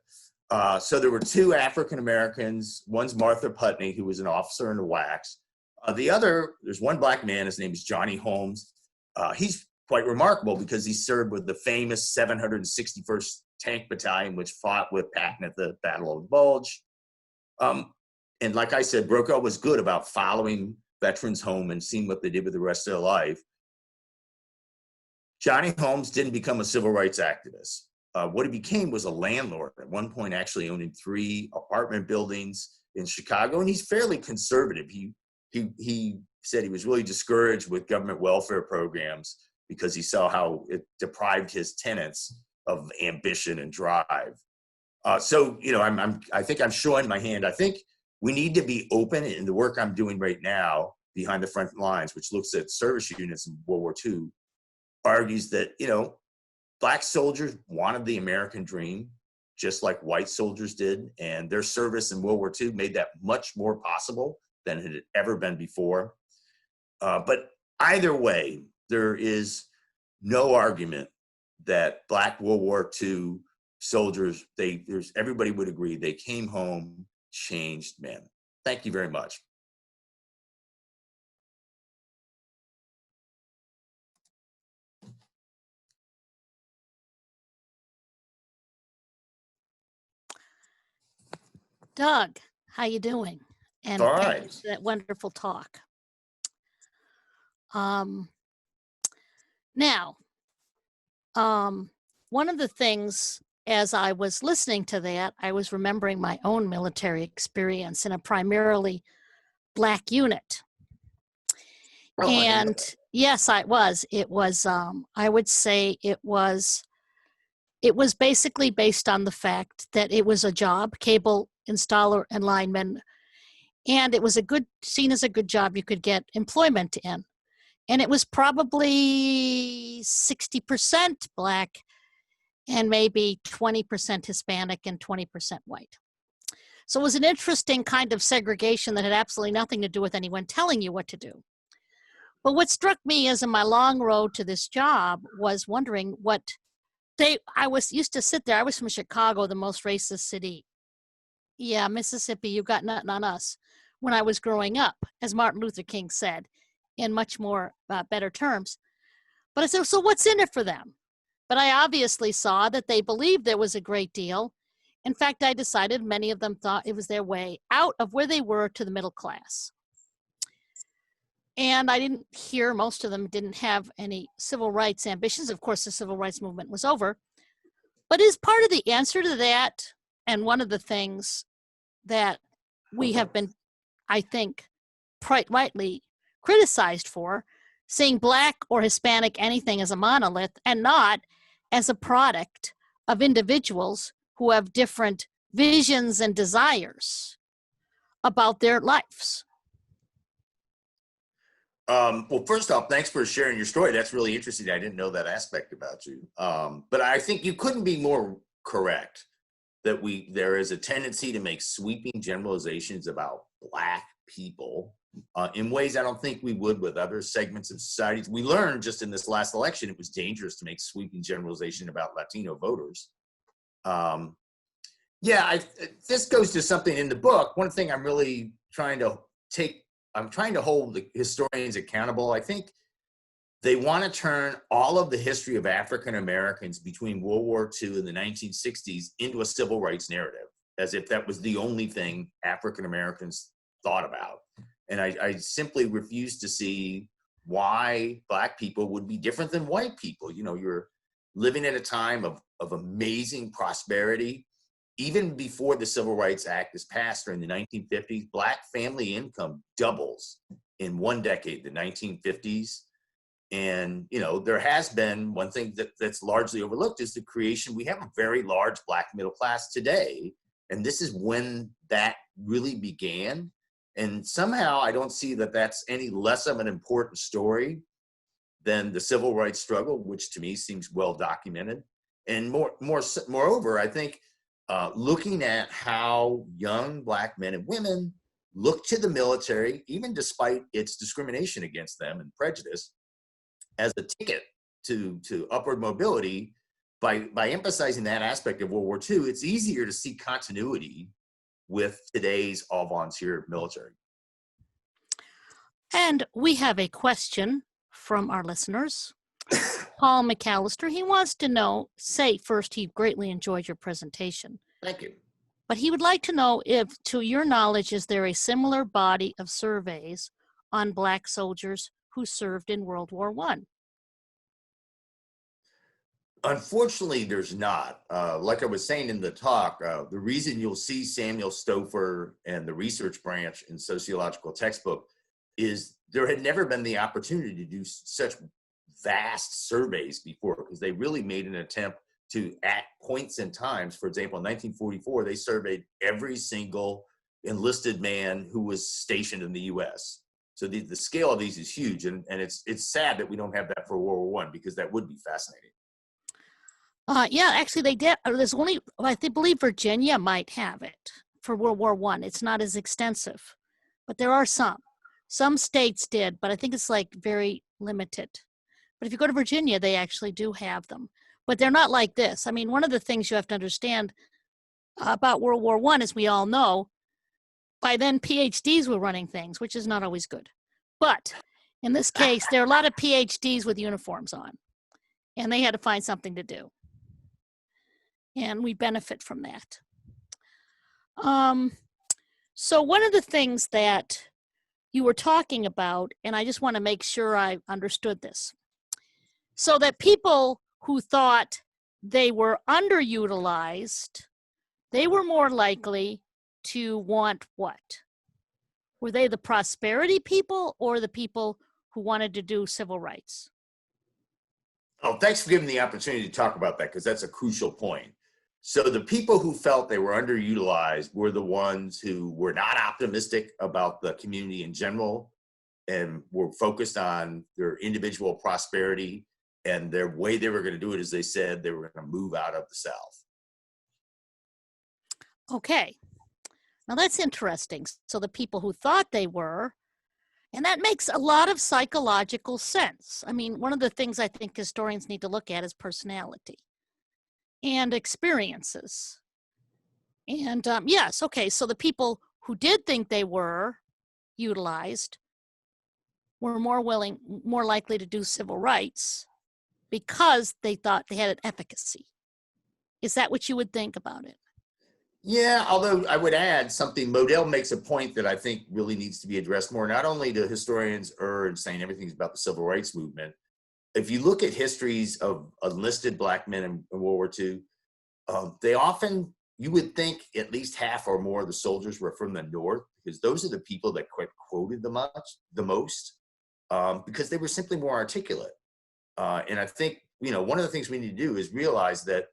so there were two African Americans. One's Martha Putney, who was an officer in the WACs. The other, there's one Black man, his name is Johnny Holmes. He's quite remarkable because he served with the famous 761st Tank Battalion, which fought with Patton at the Battle of the Bulge. And like I said, Brokaw was good about following veterans home and seeing what they did with the rest of their life. Johnny Holmes didn't become a civil rights activist. What he became was a landlord, at one point actually owning 3 apartment buildings in Chicago, and he's fairly conservative. He said he was really discouraged with government welfare programs because he saw how it deprived his tenants of ambition and drive. I think I'm showing my hand. I think we need to be open, in the work I'm doing right now behind the front lines, which looks at service units in World War II, argues that, Black soldiers wanted the American dream, just like white soldiers did, and their service in World War II made that much more possible than it had ever been before. But either way, there is no argument that Black World War II soldiers, everybody would agree, they came home changed men. Thank you very much. Doug, how you doing? And All thank right. you for that wonderful talk. Now, one of the things as I was listening to that, I was remembering my own military experience in a primarily Black unit. Oh, And yes, it was, I would say it was basically based on the fact that it was a job, cable installer and lineman, and it was seen as a good job you could get employment in. And it was probably 60% Black and maybe 20% Hispanic and 20% white. So it was an interesting kind of segregation that had absolutely nothing to do with anyone telling you what to do. But what struck me as in my long road to this job was wondering I used to sit there. I was from Chicago, the most racist city. Yeah, Mississippi, you got nothing on us. When I was growing up, as Martin Luther King said, in much more better terms. But I said, so what's in it for them? But I obviously saw that they believed there was a great deal. In fact, I decided many of them thought it was their way out of where they were to the middle class. And I didn't hear, most of them didn't have any civil rights ambitions. Of course, the civil rights movement was over. But is part of the answer to that, and one of the things that we have been, I think, rightly criticized for, seeing Black or Hispanic anything as a monolith and not as a product of individuals who have different visions and desires about their lives. Well, first off, thanks for sharing your story. That's really interesting. I didn't know that aspect about you. But I think you couldn't be more correct that there is a tendency to make sweeping generalizations about Black people in ways I don't think we would with other segments of societies. We learned just in this last election, it was dangerous to make sweeping generalization about Latino voters. This goes to something in the book. One thing I'm really trying to hold the historians accountable. I think they want to turn all of the history of African Americans between World War II and the 1960s into a civil rights narrative, as if that was the only thing African Americans thought about. And I simply refuse to see why Black people would be different than white people. You know, you're living at a time of amazing prosperity. Even before the Civil Rights Act is passed during the 1950s, Black family income doubles in one decade, the 1950s. And, you know, there has been one thing that's largely overlooked is the creation. We have a very large Black middle class today. And this is when that really began. And somehow I don't see that that's any less of an important story than the civil rights struggle, which to me seems well documented. And moreover, I think looking at how young Black men and women look to the military, even despite its discrimination against them and prejudice, as a ticket to upward mobility, by emphasizing that aspect of World War II, it's easier to see continuity with today's all-volunteer military. And we have a question from our listeners. Paul McAllister, he wants to know, first, he greatly enjoyed your presentation. Thank you. But he would like to know if, to your knowledge, is there a similar body of surveys on Black soldiers who served in World War I? Unfortunately, there's not. Like I was saying in the talk, the reason you'll see Samuel Stouffer and the research branch in sociological textbook is there had never been the opportunity to do such vast surveys before, because they really made an attempt to, at points in times, for example, in 1944, they surveyed every single enlisted man who was stationed in the US. So the scale of these is huge, and it's sad that we don't have that for World War I, because that would be fascinating. Yeah, actually they did. There's only, I believe Virginia might have it for World War I. It's not as extensive, but there are some. Some states did, but I think it's like very limited. But if you go to Virginia, they actually do have them. but they're not like this. I mean, one of the things you have to understand about World War I, as we all know, by then PhDs were running things, which is not always good. But in this case, there are a lot of PhDs with uniforms on, and they had to find something to do. And we benefit from that. So one of the things that you were talking about, and I just want to make sure I understood this, so that people who thought they were underutilized, they were more likely to want what? Were they the prosperity people or the people who wanted to do civil rights? Oh, thanks for giving me the opportunity to talk about that, because that's a crucial point. So the people who felt they were underutilized were the ones who were not optimistic about the community in general and were focused on their individual prosperity, and their way they were going to do it is they said they were going to move out of the South. Okay. Now that's interesting. So the people who thought they were, and that makes a lot of psychological sense. I mean, one of the things I think historians need to look at is personality and experiences. And yes, okay, so the people who did think they were utilized were more likely to do civil rights because they thought they had an efficacy. Is that what you would think about it? Yeah, although I would add something. Modell makes a point that I think really needs to be addressed more. Not only do historians err in saying everything's about the civil rights movement, if you look at histories of enlisted Black men in World War II, they often, you would think at least half or more of the soldiers were from the North, because those are the people that quoted the most, because they were simply more articulate. And I think, one of the things we need to do is realize that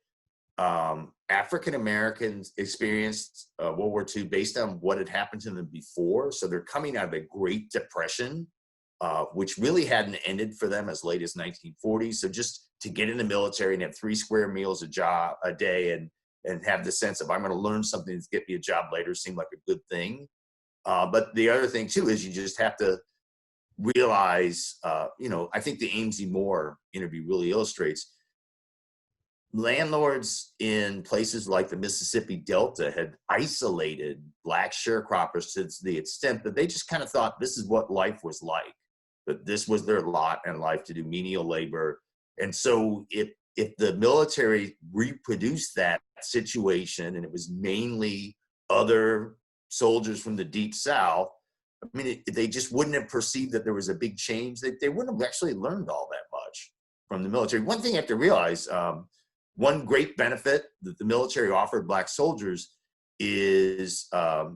African Americans experienced World War II based on what had happened to them before. So they're coming out of a Great Depression, which really hadn't ended for them as late as 1940. So just to get in the military and have 3 square meals a day and have the sense of I'm going to learn something to get me a job later seemed like a good thing. But the other thing too is you just have to realize, I think the Amesy Moore interview really illustrates landlords in places like the Mississippi Delta had isolated Black sharecroppers to the extent that they just kind of thought this is what life was like, that this was their lot in life to do menial labor. And so if the military reproduced that situation, and it was mainly other soldiers from the Deep South, I mean, they just wouldn't have perceived that there was a big change. They wouldn't have actually learned all that much from the military. One thing you have to realize, one great benefit that the military offered Black soldiers is at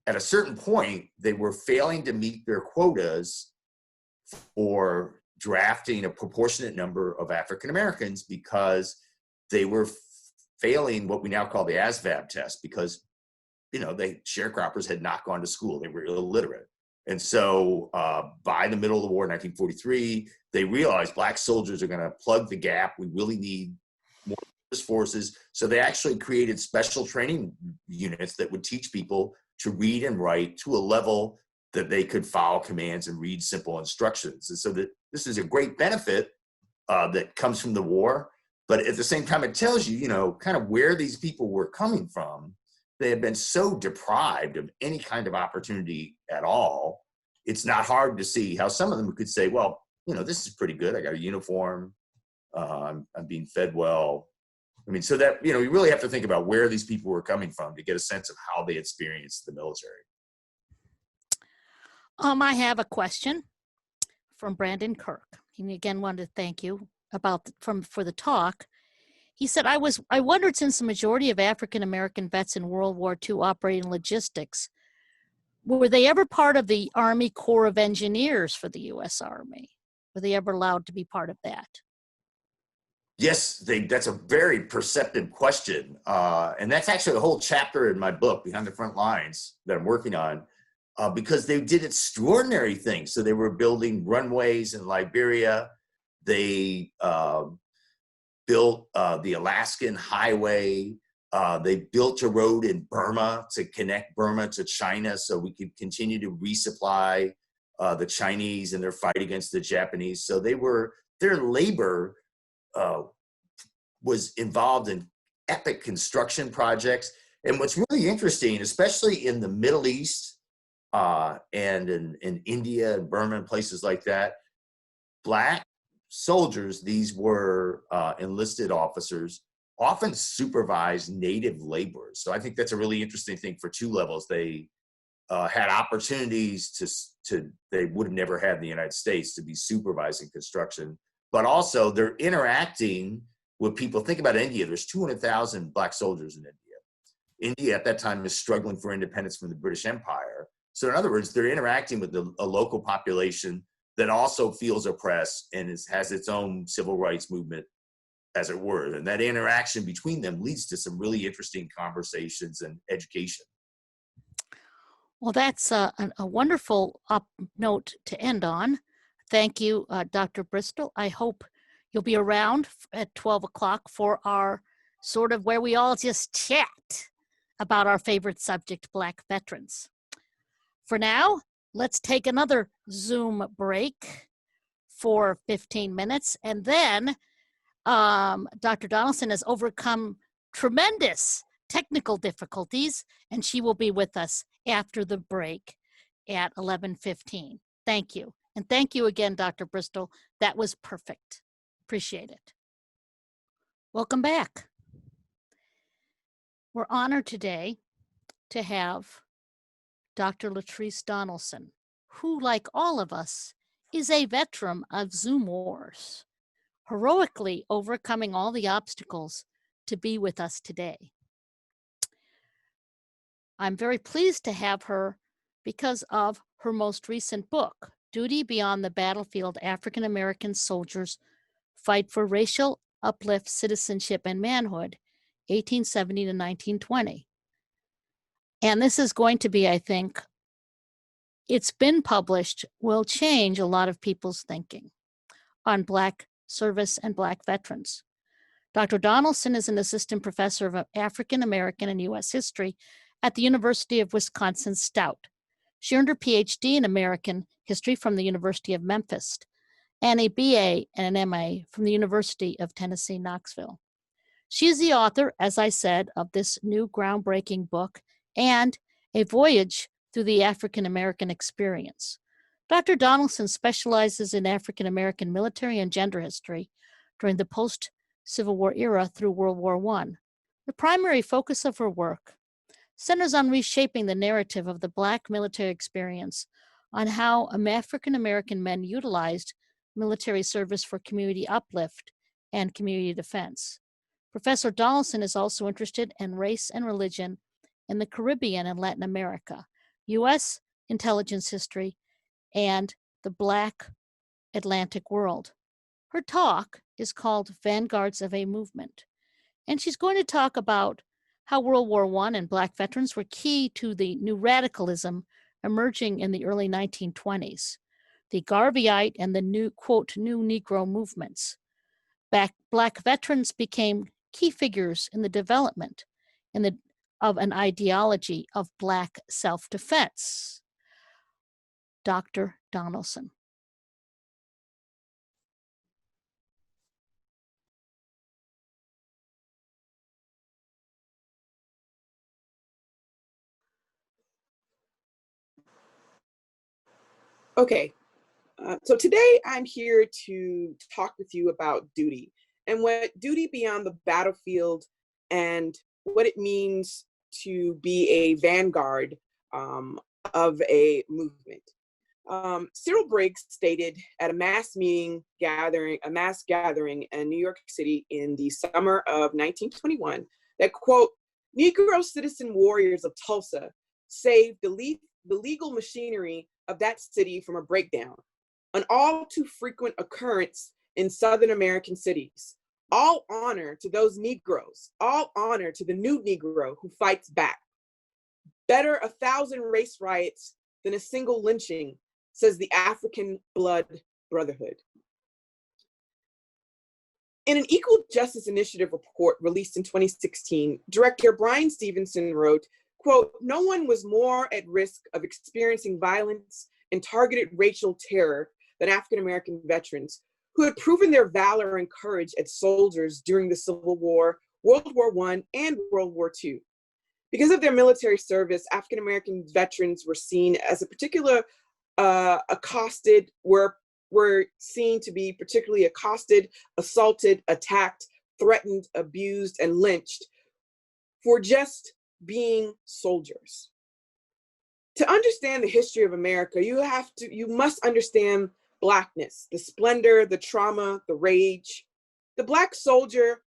a certain point, they were failing to meet their quotas for drafting a proportionate number of African Americans because they were failing what we now call the ASVAB test, because sharecroppers had not gone to school. They were illiterate. And so by the middle of the war, 1943, they realized Black soldiers are going to plug the gap. We really need more forces. So they actually created special training units that would teach people to read and write to a level that they could follow commands and read simple instructions. And so that this is a great benefit that comes from the war. But at the same time, it tells you, kind of where these people were coming from. They have been so deprived of any kind of opportunity at all. It's not hard to see how some of them could say, well, this is pretty good. I got a uniform. I'm being fed well. I mean, so that, you really have to think about where these people were coming from to get a sense of how they experienced the military. I have a question from Brandon Kirk. He again wanted to thank you for the talk. He said, I wondered, since the majority of African American vets in World War II operated in logistics, were they ever part of the Army Corps of Engineers for the U.S. Army? Were they ever allowed to be part of that? Yes, that's a very perceptive question. And that's actually a whole chapter in my book, Behind the Front Lines, that I'm working on, because they did extraordinary things. So they were building runways in Liberia. They built the Alaskan Highway. They built a road in Burma to connect Burma to China so we could continue to resupply the Chinese in their fight against the Japanese. So their labor was involved in epic construction projects. And what's really interesting, especially in the Middle East and in India and Burma and places like that, Black soldiers, these were enlisted officers, often supervised native laborers. So I think that's a really interesting thing for two levels. They had opportunities to they would have never had in the United States to be supervising construction, but also they're interacting with people. Think about India. There's 200,000 Black soldiers in India. India at that time is struggling for independence from the British Empire. So in other words, they're interacting with a local population that also feels oppressed and has its own civil rights movement, as it were. And that interaction between them leads to some really interesting conversations and education. Well, that's a wonderful note to end on. Thank you, Dr. Bristol. I hope you'll be around at 12 o'clock for our sort of where we all just chat about our favorite subject, Black veterans. For now, let's take another Zoom break for 15 minutes. And then Dr. Donaldson has overcome tremendous technical difficulties, and she will be with us after the break at 11:15. Thank you. And thank you again, Dr. Bristol. That was perfect. Appreciate it. Welcome back. We're honored today to have Dr. Trice Donaldson, who, like all of us, is a veteran of Zoom wars, heroically overcoming all the obstacles to be with us today. I'm very pleased to have her because of her most recent book, Duty Beyond the Battlefield: African American Soldiers Fight for Racial Uplift, Citizenship, and Manhood, 1870 to 1920. And this is going to be, I think, it's been published, will change a lot of people's thinking on Black service and Black veterans. Dr. Donaldson is an assistant professor of African American and U.S. history at the University of Wisconsin-Stout. She earned her PhD in American history from the University of Memphis and a BA and an MA from the University of Tennessee, Knoxville. She is the author, as I said, of this new groundbreaking book and A Voyage Through the African American Experience. Dr. Donaldson specializes in African American military and gender history during the post-Civil War era through World War I. The primary focus of her work centers on reshaping the narrative of the Black military experience, on how African American men utilized military service for community uplift and community defense. Professor Donaldson is also interested in race and religion in the Caribbean and Latin America, U.S. intelligence history, and the Black Atlantic world. Her talk is called Vanguards of a Movement, and she's going to talk about how World War I and Black veterans were key to the new radicalism emerging in the early 1920s, the Garveyite and the new, quote, new Negro movements. Black veterans became key figures in the development of an ideology of Black self-defense. Dr. Donaldson. Okay, so today I'm here to talk with you about duty and what duty beyond the battlefield and what it means to be a vanguard of a movement. Cyril Briggs stated at a mass gathering in New York City in the summer of 1921 that, quote, Negro citizen warriors of Tulsa saved the legal machinery of that city from a breakdown, an all too frequent occurrence in Southern American cities. All honor to those Negroes, all honor to the new Negro who fights back. Better 1,000 race riots than a single lynching, says the African Blood Brotherhood. In an Equal Justice Initiative report released in 2016, Director Brian Stevenson wrote, quote, no one was more at risk of experiencing violence and targeted racial terror than African American veterans who had proven their valor and courage as soldiers during the Civil War, World War I, and World War II. Because of their military service, African American veterans were seen as a particular accosted, were seen to be particularly accosted, assaulted, attacked, threatened, abused, and lynched for just being soldiers. To understand the history of America, you must understand Blackness, the splendor, the trauma, the rage. The Black soldier,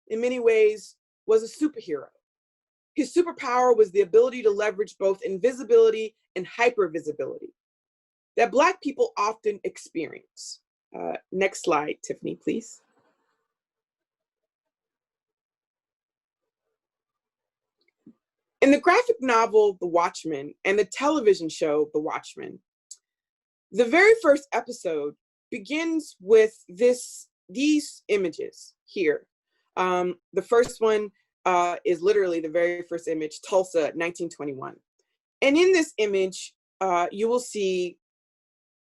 in many ways, was a superhero. His superpower was the ability to leverage both invisibility and hypervisibility that Black people often experience. Next slide, Tiffany, please. In the graphic novel, The Watchmen, and the television show, The Watchmen, the very first episode begins with these images here. The first one is literally the very first image, Tulsa, 1921. And in this image, you will see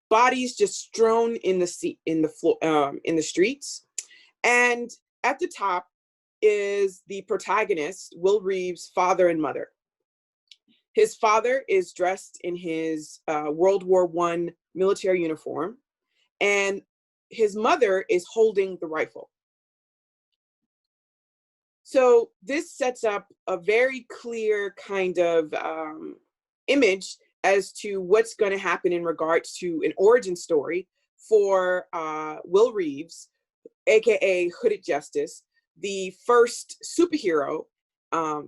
bodies just strewn in the streets. And at the top is the protagonist, Will Reeves' father and mother. His father is dressed in his World War I military uniform, and his mother is holding the rifle. So this sets up a very clear kind of image as to what's going to happen in regards to an origin story for Will Reeves, AKA Hooded Justice, the first superhero,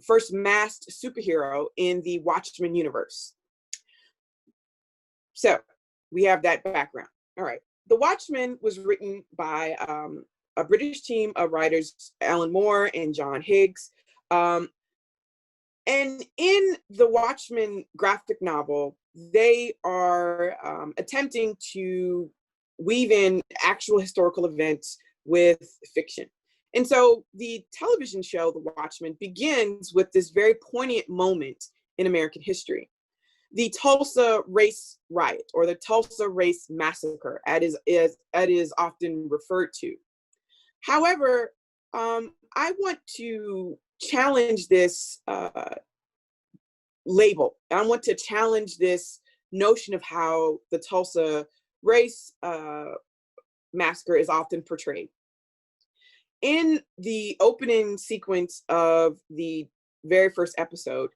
first masked superhero in the Watchmen universe. So we have that background. All right. The Watchmen was written by a British team of writers, Alan Moore and John Higgs. And in the Watchmen graphic novel, they are attempting to weave in actual historical events with fiction. And so the television show, The Watchmen, begins with this very poignant moment in American history. The Tulsa Race Riot, or the Tulsa Race Massacre, as it is often referred to. However, I want to challenge this label. I want to challenge this notion of how the Tulsa Race Massacre is often portrayed. In the opening sequence of the very first episode,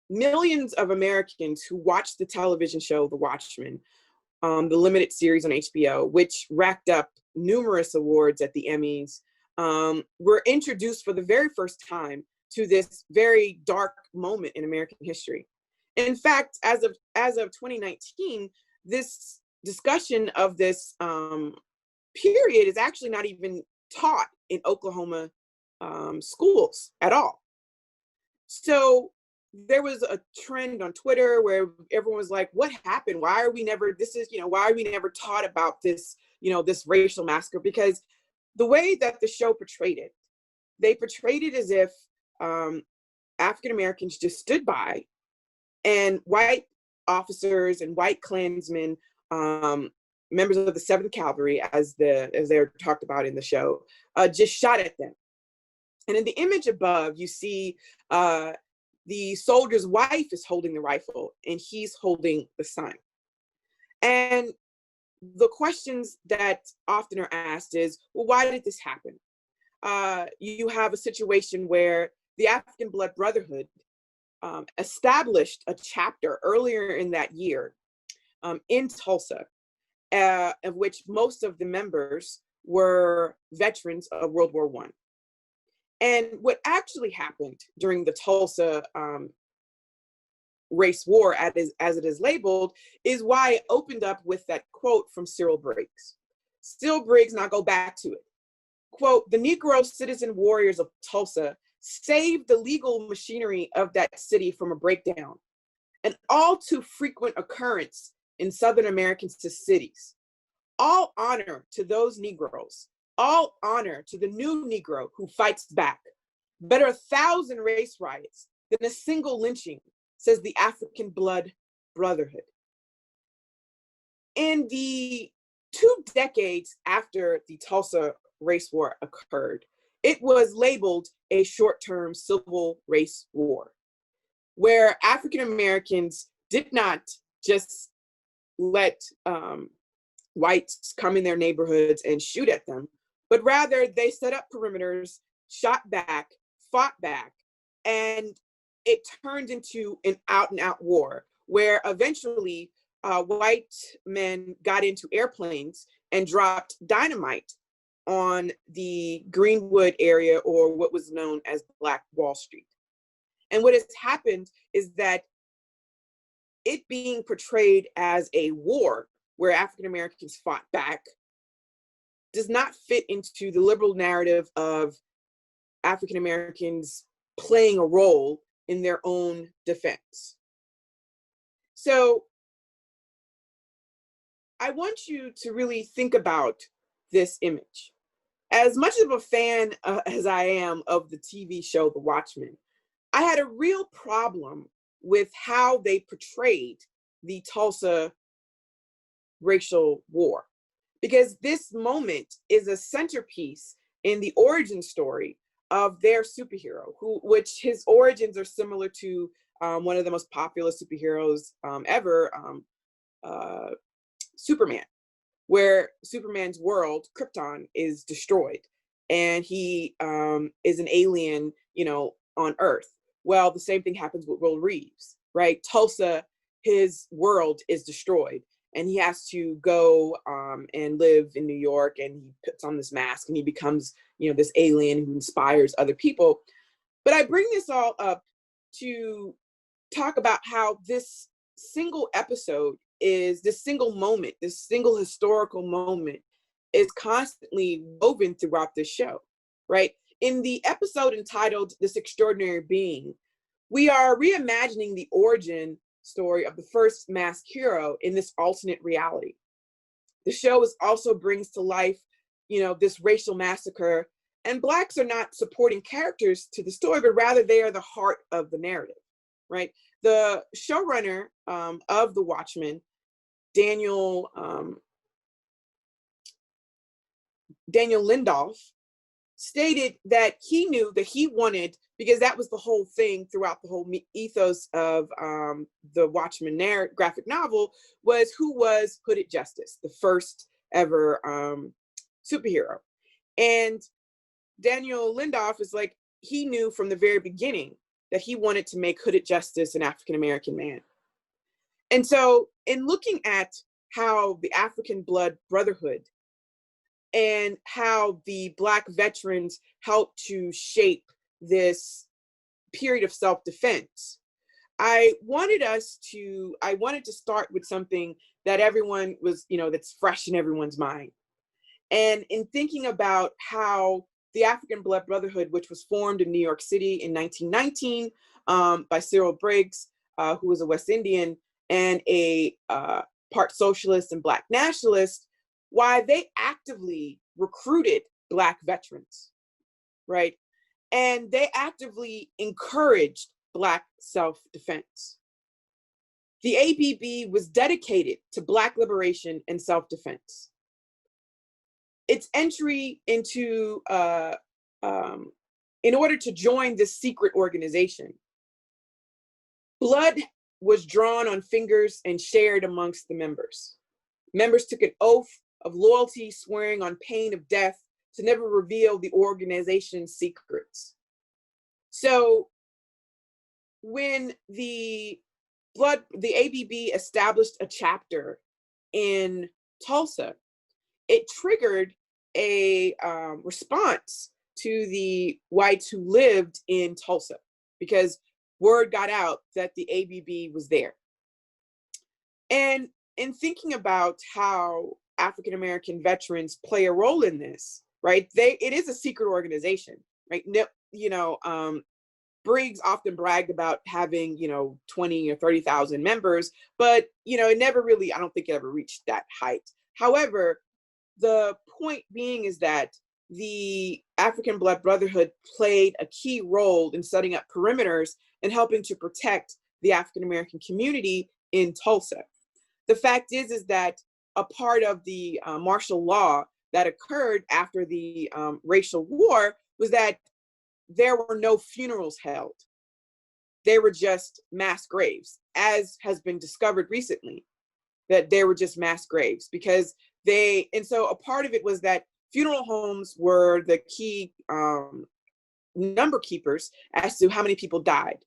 millions of Americans who watched the television show The Watchmen, the limited series on HBO, which racked up numerous awards at the Emmys, were introduced for the very first time to this very dark moment in American history. In fact, as of 2019, this discussion of this period is actually not even taught in Oklahoma schools at all. So there was a trend on Twitter where everyone was like, what happened? Why are we never taught about this, this racial massacre? Because the way that the show portrayed it, they portrayed it as if African Americans just stood by and white officers and white Klansmen, members of the 7th Cavalry, as they're talked about in the show, just shot at them. And in the image above, you see the soldier's wife is holding the rifle and he's holding the sign. And the questions that often are asked is, well, why did this happen? You have a situation where the African Blood Brotherhood established a chapter earlier in that year in Tulsa, of which most of the members were veterans of World War I. And what actually happened during the Tulsa race war, as it is labeled, is why it opened up with that quote from Cyril Briggs. Cyril Briggs, and I'll go back to it. Quote, "The Negro citizen warriors of Tulsa saved the legal machinery of that city from a breakdown, an all too frequent occurrence in Southern American cities. All honor to those Negroes. All honor to the new Negro who fights back. Better 1,000 race riots than a single lynching, says the African Blood Brotherhood." In the 2 decades after the Tulsa race war occurred, it was labeled a short-term civil race war, where African Americans did not just let whites come in their neighborhoods and shoot at them, but rather they set up perimeters, shot back, fought back, and it turned into an out-and-out war, where eventually white men got into airplanes and dropped dynamite on the Greenwood area, or what was known as Black Wall Street. And what has happened is that it being portrayed as a war where African Americans fought back does not fit into the liberal narrative of African Americans playing a role in their own defense. So I want you to really think about this image. As much of a fan as I am of the TV show The Watchmen, I had a real problem with how they portrayed the Tulsa racial war, because this moment is a centerpiece in the origin story of their superhero, which his origins are similar to one of the most popular superheroes ever, Superman, where Superman's world, Krypton, is destroyed, and he is an alien, on Earth. Well, the same thing happens with Will Reeves, right? Tulsa, his world is destroyed, and he has to go and live in New York, and he puts on this mask, and he becomes, this alien who inspires other people. But I bring this all up to talk about how this single episode is, this single moment, this single historical moment is constantly woven throughout this show, right? In the episode entitled This Extraordinary Being, we are reimagining the origin story of the first masked hero in this alternate reality. The show also brings to life, this racial massacre, and Blacks are not supporting characters to the story, but rather they are the heart of the narrative, right? The showrunner of The Watchmen, Daniel Lindoff, stated that he knew that he wanted, because that was the whole thing throughout the whole ethos of the Watchmen graphic novel, was who was Hooded Justice, the first ever superhero. And Daniel Lindoff is like, he knew from the very beginning that he wanted to make Hooded Justice an African-American man. And so in looking at how the African Blood Brotherhood and how the Black veterans helped to shape this period of self-defense, I wanted to start with something that everyone was, that's fresh in everyone's mind. And in thinking about how the African Blood Brotherhood, which was formed in New York City in 1919 by Cyril Briggs, who was a West Indian and a part socialist and Black nationalist, why they actively recruited Black veterans, right? And they actively encouraged Black self-defense. The ABB was dedicated to Black liberation and self-defense. Its entry into, in order to join this secret organization, blood was drawn on fingers and shared amongst the members. Members took an oath of loyalty, swearing on pain of death to never reveal the organization's secrets. So when the ABB established a chapter in Tulsa, it triggered a response to the whites who lived in Tulsa, because word got out that the ABB was there. And in thinking about how African-American veterans play a role in this, right? It is a secret organization, right? Briggs often bragged about having, 20 or 30,000 members, but, it never really, I don't think it ever reached that height. However, the point being is that the African Blood Brotherhood played a key role in setting up perimeters and helping to protect the African-American community in Tulsa. The fact is that a part of the martial law that occurred after the racial war was that there were no funerals held. They were just mass graves, as has been discovered recently, that they were just mass graves because and so a part of it was that funeral homes were the key number keepers as to how many people died.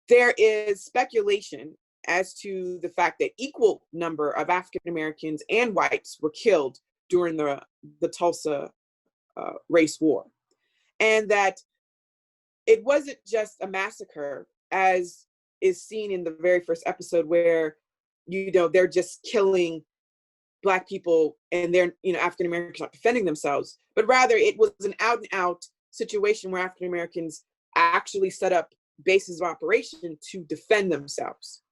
There is speculation as to the fact that equal number of African Americans and whites were killed during the Tulsa race war. And that it wasn't just a massacre, as is seen in the very first episode, where, they're just killing Black people and they're, African Americans not defending themselves, but rather it was an out and out situation where African Americans actually set up bases of operation to defend themselves.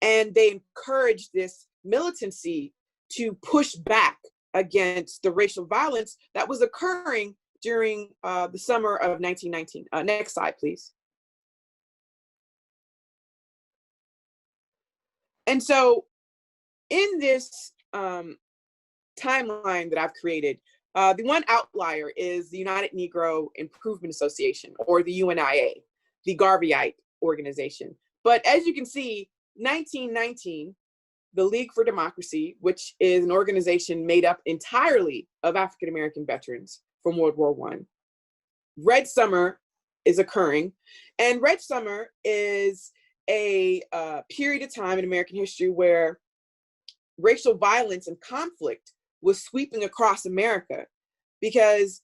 And they encouraged this militancy to push back against the racial violence that was occurring during the summer of 1919. Next slide, please. And so in this timeline that I've created, the one outlier is the United Negro Improvement Association, or the UNIA, the Garveyite organization. But as you can see, 1919, the League for Democracy, which is an organization made up entirely of African American veterans from World War I. Red Summer is occurring, and Red Summer is a period of time in American history where racial violence and conflict was sweeping across America because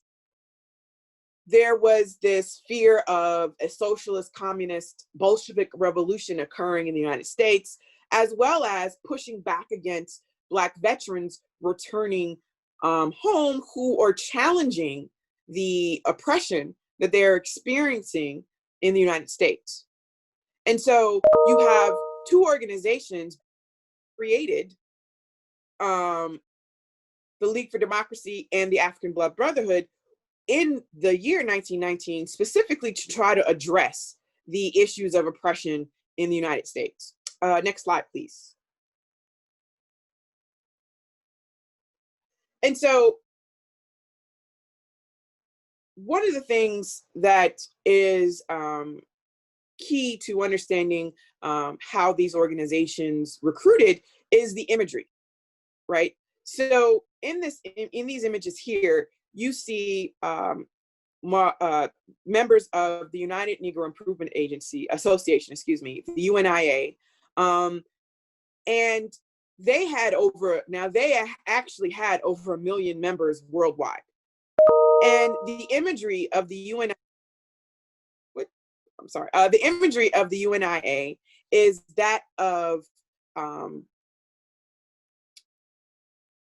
there was this fear of a socialist, communist, Bolshevik revolution occurring in the United States, as well as pushing back against Black veterans returning home who are challenging the oppression that they're experiencing in the United States. And so you have two organizations created, the League for Democracy and the African Blood Brotherhood, in the year 1919, specifically to try to address the issues of oppression in the United States. Next slide, please. And so one of the things that is key to understanding how these organizations recruited is the imagery, right? So in these images here, you see members of the United Negro Improvement Association, the UNIA, and they actually had over 1 million members worldwide. And the imagery of the the imagery of the UNIA is that of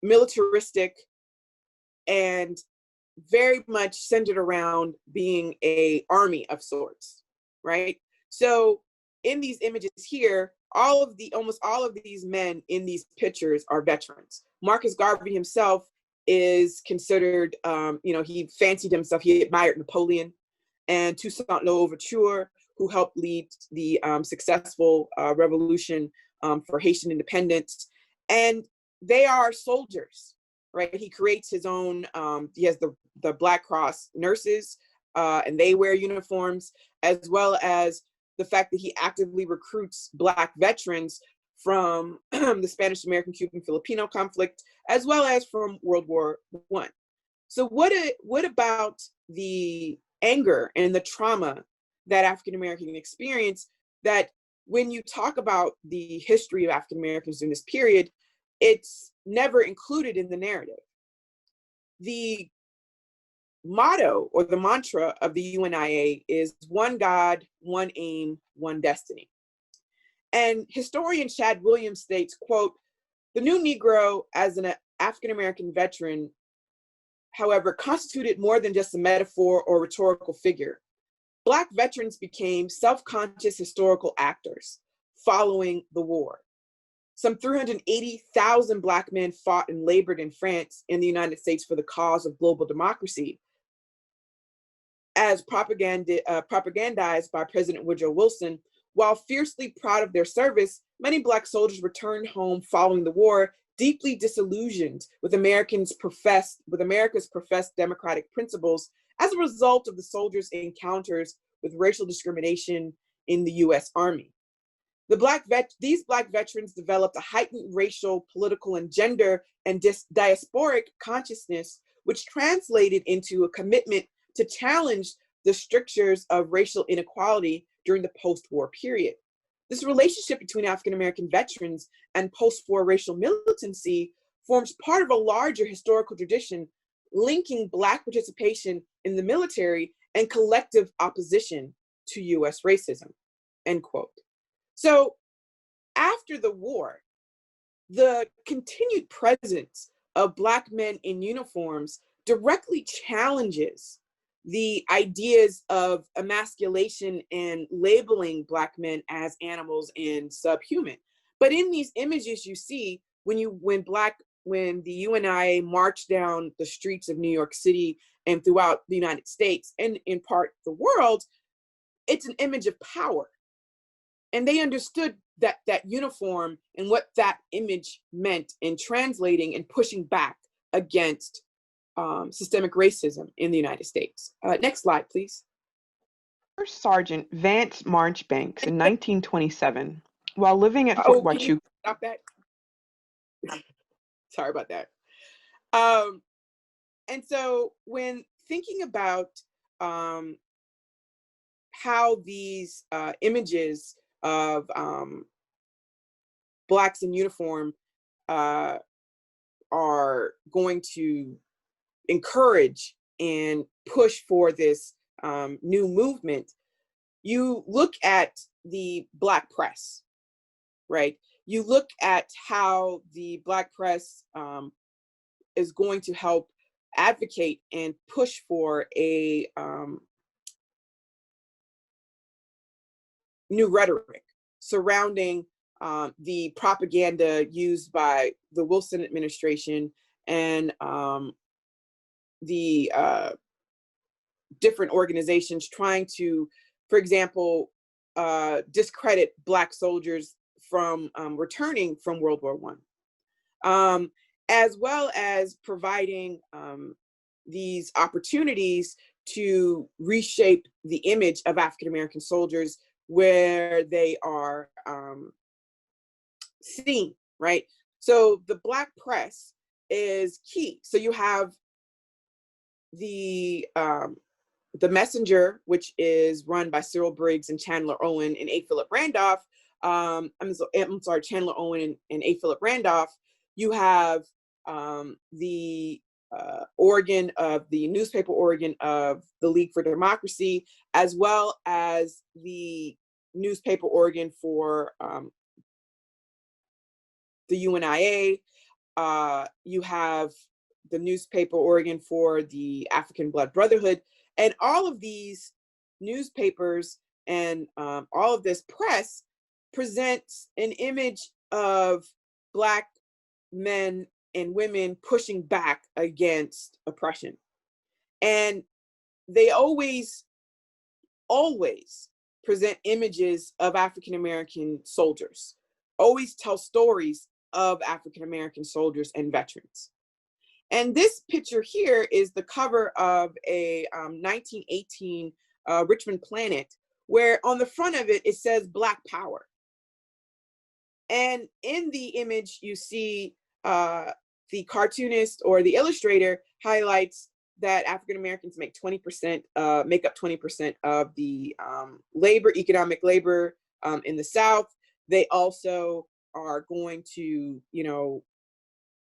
militaristic and very much centered around being an army of sorts, right? So in these images here, almost all of these men in these pictures are veterans. Marcus Garvey himself is considered, he fancied himself, he admired Napoleon, and Toussaint Louverture, who helped lead the successful revolution for Haitian independence. And they are soldiers, right? He creates his own, he has the Black Cross nurses, and they wear uniforms, as well as the fact that he actively recruits Black veterans from the Spanish-American-Cuban-Filipino conflict, as well as from World War I. So what about the anger and the trauma that African Americans experience, that when you talk about the history of African Americans during this period, it's never included in the narrative? The motto or the mantra of the UNIA is one God, one aim, one destiny. And historian Chad Williams states, quote, "The new Negro as an African-American veteran, however, constituted more than just a metaphor or rhetorical figure. Black veterans became self-conscious historical actors following the war. Some 380,000 Black men fought and labored in France and the United States for the cause of global democracy. As propagandized by President Woodrow Wilson, while fiercely proud of their service, many Black soldiers returned home following the war, deeply disillusioned with America's professed democratic principles as a result of the soldiers' encounters with racial discrimination in the U.S. Army. These Black veterans developed a heightened racial, political, and gender and diasporic consciousness, which translated into a commitment to challenge the strictures of racial inequality during the post-war period. This relationship between African-American veterans and post-war racial militancy forms part of a larger historical tradition linking Black participation in the military and collective opposition to US racism, end quote. So after the war, the continued presence of Black men in uniforms directly challenges the ideas of emasculation and labeling Black men as animals and subhuman. But in these images you see, when the UNIA marched down the streets of New York City and throughout the United States and in part the world, it's an image of power. And they understood that uniform and what that image meant in translating and pushing back against systemic racism in the United States. Next slide, please. First Sergeant Vance Marchbanks in 1927, while living at Fort Can you Huachuca. stop that? Sorry about that. And so when thinking about how these images of Blacks in uniform are going to encourage and push for this new movement, you look at the Black press, right? You look at how the Black press is going to help advocate and push for a new rhetoric surrounding the propaganda used by the Wilson administration and the different organizations trying to, for example, discredit Black soldiers from returning from World War I, as well as providing these opportunities to reshape the image of African-American soldiers where they are seen, right? So the Black press is key. So you have the Messenger, which is run by Cyril Briggs and Chandler Owen and A. Philip Randolph. I'm sorry, Chandler Owen and A. Philip Randolph. You have the organ of the newspaper organ of the League for Democracy, as well as the newspaper organ for the UNIA. You have the newspaper organ for the African Blood Brotherhood. And all of these newspapers and all of this press presents an image of Black men and women pushing back against oppression. And they always present images of African-American soldiers, always tell stories of African-American soldiers and veterans. And this picture here is the cover of a 1918 Richmond Planet, where on the front of it, it says Black Power. And in the image, you see the cartoonist or the illustrator highlights that African-Americans make up 20% of the economic labor in the South. They also are going to,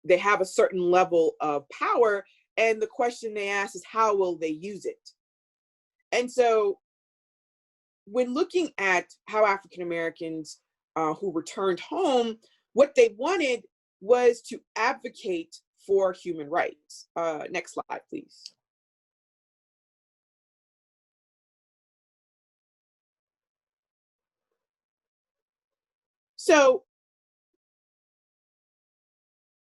they have a certain level of power. And the question they ask is, how will they use it? And so when looking at how African-Americans who returned home, what they wanted was to advocate for human rights. Next slide, please. So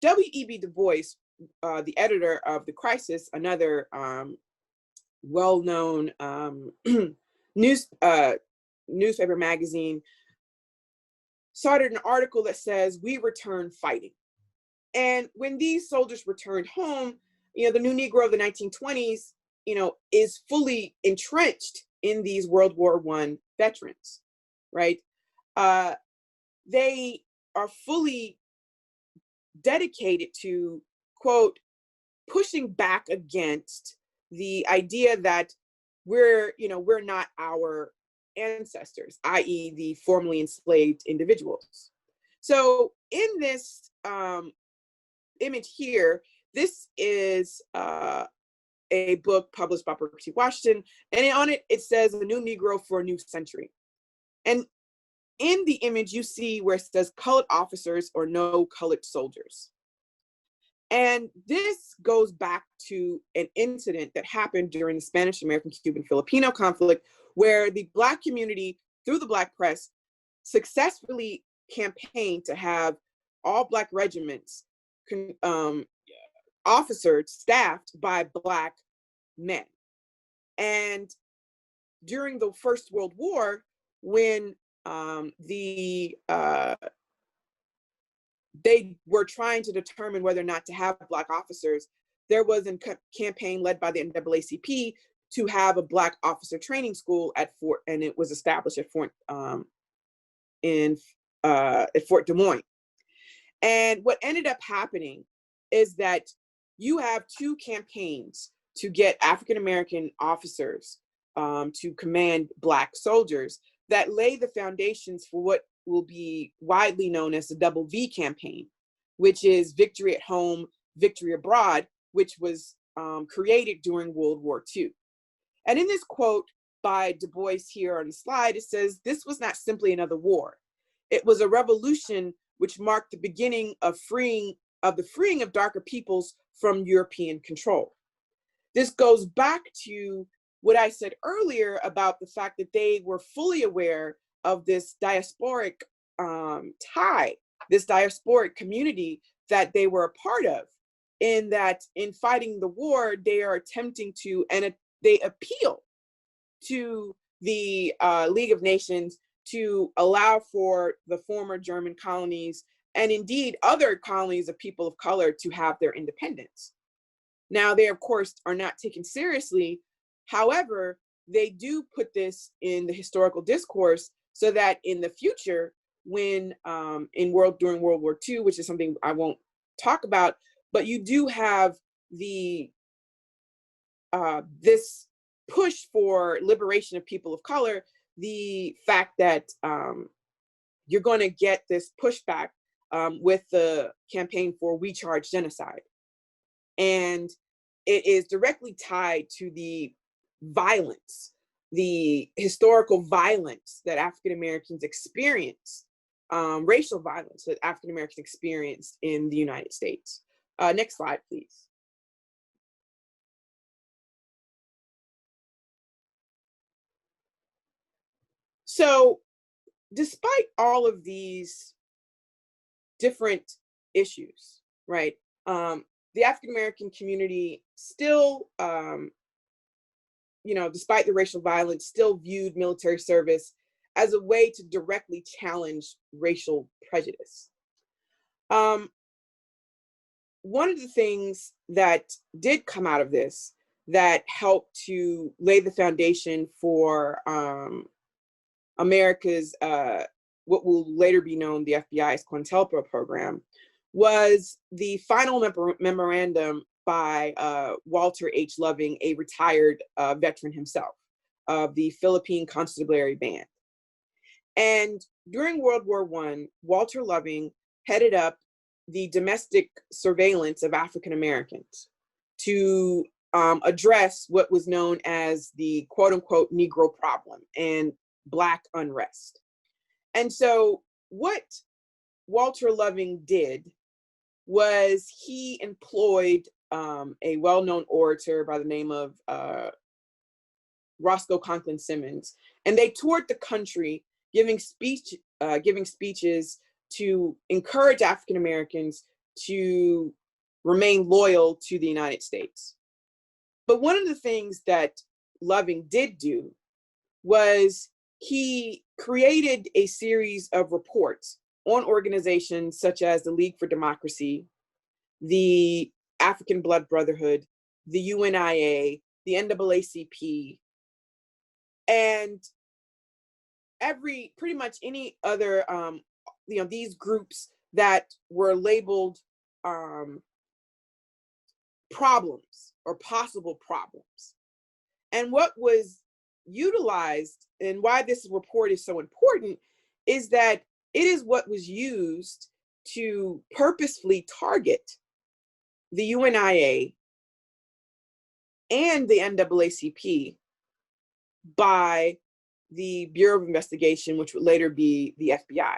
W.E.B. Du Bois, the editor of The Crisis, another well-known newspaper magazine, started an article that says, "We return fighting." And when these soldiers returned home, the new Negro of the 1920s, is fully entrenched in these World War I veterans, right? They are fully dedicated to, quote, pushing back against the idea that we're not our ancestors, i.e. the formerly enslaved individuals. So in this image here, this is a book published by Booker T. Washington, and on it, it says A New Negro for a New Century. And in the image, you see where it says colored officers or no colored soldiers. And this goes back to an incident that happened during the Spanish-American-Cuban-Filipino conflict, where the Black community, through the Black press, successfully campaigned to have all Black regiments officered, staffed by Black men. And during the First World War, when they were trying to determine whether or not to have Black officers, there was a campaign led by the NAACP to have a Black officer training school at Fort, and it was established at Fort Des Moines. And what ended up happening is that you have two campaigns to get African-American officers to command Black soldiers that lay the foundations for what will be widely known as the Double V campaign, which is victory at home, victory abroad, which was created during World War II. And in this quote by Du Bois here on the slide, it says, "This was not simply another war. It was a revolution which marked the beginning of the freeing of darker peoples from European control." This goes back to what I said earlier about the fact that they were fully aware of this diasporic tie, this diasporic community that they were a part of, in that in fighting the war, they are attempting to, and they appeal to the League of Nations to allow for the former German colonies and indeed other colonies of people of color to have their independence. Now, they of course are not taken seriously. However, they do put this in the historical discourse so that in the future, when during World War II, which is something I won't talk about, but you do have the this push for liberation of people of color, the fact that you're going to get this pushback with the campaign for We Charge Genocide. And it is directly tied to the violence, the historical violence that African Americans experienced, racial violence that African Americans experienced in the United States. Next slide, please. So, despite all of these different issues, right? The African American community still, despite the racial violence, still viewed military service as a way to directly challenge racial prejudice. One of the things that did come out of this that helped to lay the foundation for America's, what will later be known, the FBI's COINTELPRO program, was the final memorandum by Walter H. Loving, a retired veteran himself of the Philippine Constabulary Band. And during World War I, Walter Loving headed up the domestic surveillance of African Americans to address what was known as the quote unquote Negro problem and Black unrest. And so what Walter Loving did was he employed a well-known orator by the name of Roscoe Conklin Simmons, and they toured the country giving speeches to encourage African Americans to remain loyal to the United States. But one of the things that Loving did do was he created a series of reports on organizations such as the League for Democracy, the African Blood Brotherhood, the UNIA, the NAACP, and pretty much any other, these groups that were labeled problems or possible problems. And what was utilized, and why this report is so important, is that it is what was used to purposefully target the UNIA and the NAACP by the Bureau of Investigation, which would later be the FBI.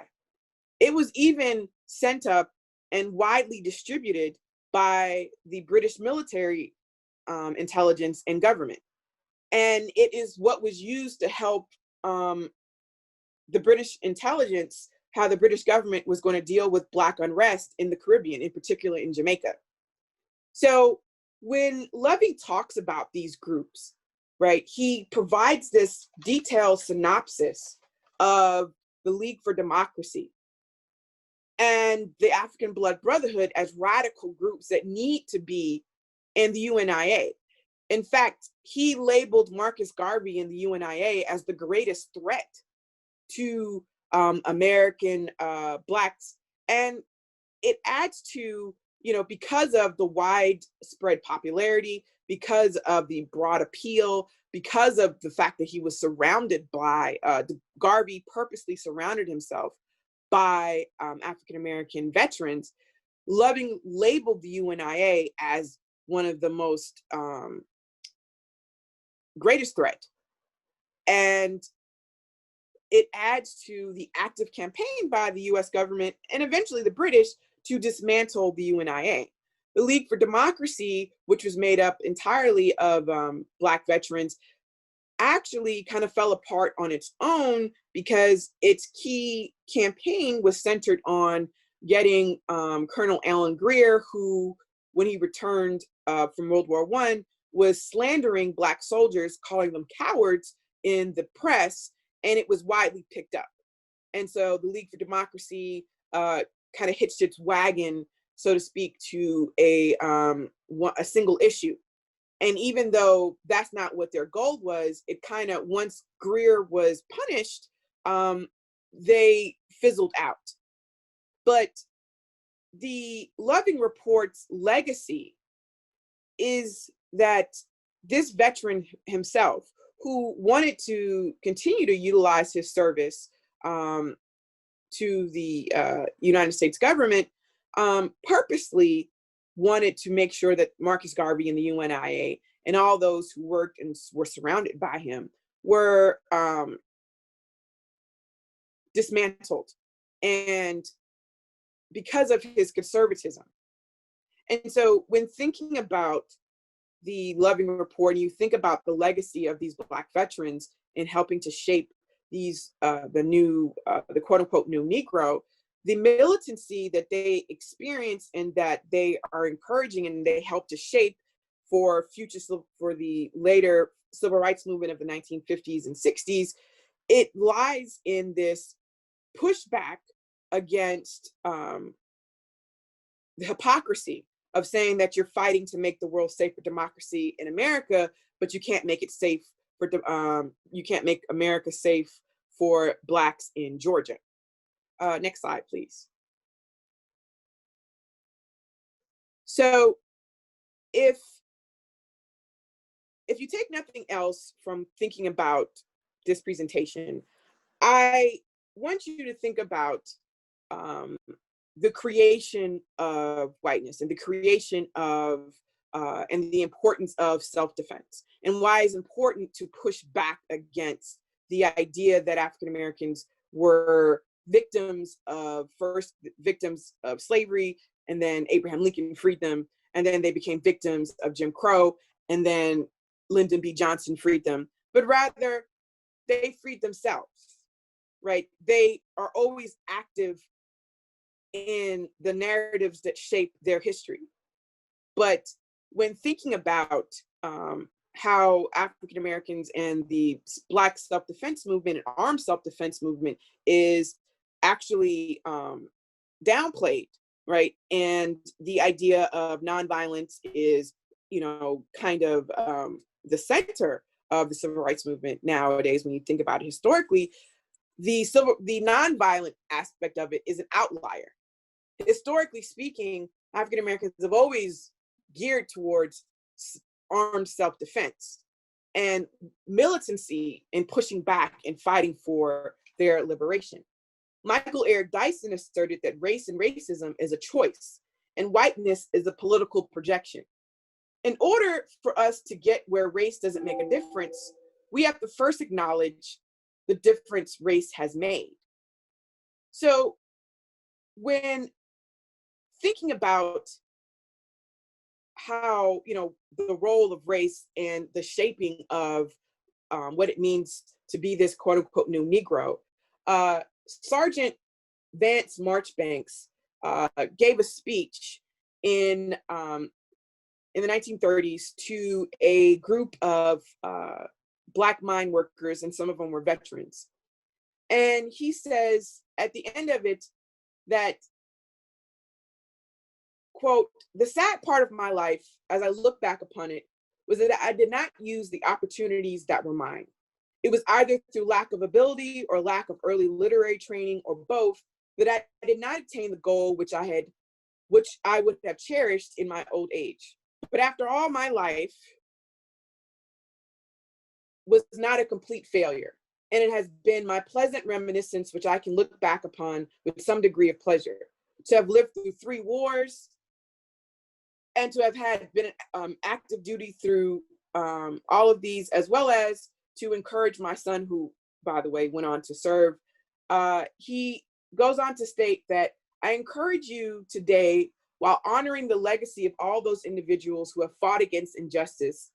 It was even sent up and widely distributed by the British military intelligence and government. And it is what was used to help the British intelligence, how the British government was going to deal with Black unrest in the Caribbean, in particular in Jamaica. So when Loving talks about these groups, right, he provides this detailed synopsis of the League for Democracy and the African Blood Brotherhood as radical groups that need to be in the UNIA. In fact, he labeled Marcus Garvey and the UNIA as the greatest threat to American Blacks. And it adds to, because of the widespread popularity, because of the broad appeal, because of the fact that he was surrounded by, Garvey purposely surrounded himself by African-American veterans. Loving labeled the UNIA as one of the most greatest threat. And it adds to the active campaign by the US government and eventually the British to dismantle the UNIA. The League for Democracy, which was made up entirely of Black veterans, actually kind of fell apart on its own because its key campaign was centered on getting Colonel Alan Greer, who, when he returned from World War I, was slandering Black soldiers, calling them cowards in the press, and it was widely picked up. And so the League for Democracy kind of hitched its wagon, so to speak, to a single issue. And even though that's not what their goal was, it kind of, once Greer was punished, they fizzled out. But the Loving Report's legacy is that this veteran himself, who wanted to continue to utilize his service to the United States government, purposely wanted to make sure that Marcus Garvey and the UNIA and all those who worked and were surrounded by him were dismantled, and because of his conservatism. And so when thinking about the Loving Report, and you think about the legacy of these Black veterans in helping to shape these, the quote unquote new Negro, the militancy that they experience and that they are encouraging and they help to shape for the later civil rights movement of the 1950s and 60s, it lies in this pushback against the hypocrisy of saying that you're fighting to make the world safe for democracy in America, but you can't make it safe for, you can't make America safe for Blacks in Georgia. Next slide, please. So if you take nothing else from thinking about this presentation, I want you to think about the creation of whiteness and the creation of and the importance of self-defense, and why it's important to push back against the idea that African Americans were victims of slavery, and then Abraham Lincoln freed them, and then they became victims of Jim Crow, and then Lyndon B. Johnson freed them, but rather they freed themselves, right? They are always active in the narratives that shape their history. But when thinking about how African Americans and the Black self-defense movement and armed self-defense movement is actually downplayed right? And the idea of nonviolence is, kind of the center of the civil rights movement nowadays. When you think about it historically, the nonviolent aspect of it is an outlier. Historically speaking, African Americans have always geared towards armed self-defense and militancy in pushing back and fighting for their liberation. Michael Eric Dyson asserted that race and racism is a choice and whiteness is a political projection. In order for us to get where race doesn't make a difference, we have to first acknowledge the difference race has made. So when thinking about how, the role of race and the shaping of what it means to be this quote unquote new Negro, Sergeant Vance Marchbanks gave a speech in the 1930s to a group of Black mine workers, and some of them were veterans. And he says at the end of it that, quote, "The sad part of my life, as I look back upon it, was that I did not use the opportunities that were mine. It was either through lack of ability or lack of early literary training, or both, that I did not attain the goal which I would have cherished in my old age. But after all, my life was not a complete failure, and it has been my pleasant reminiscence which I can look back upon with some degree of pleasure. To have lived through 3 wars, and to have been active duty through all of these, as well as to encourage my son, who, by the way, went on to serve." He goes on to state that, "I encourage you today, while honoring the legacy of all those individuals who have fought against injustice,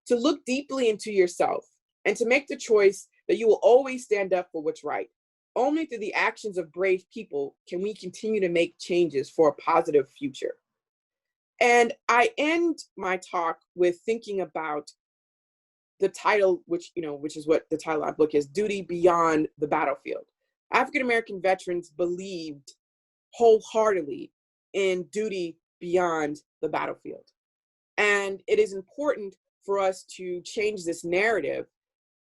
to look deeply into yourself and to make the choice that you will always stand up for what's right. Only through the actions of brave people can we continue to make changes for a positive future." And I end my talk with thinking about the title, which is what the title of my book is, Duty Beyond the Battlefield. African-American veterans believed wholeheartedly in duty beyond the battlefield. And it is important for us to change this narrative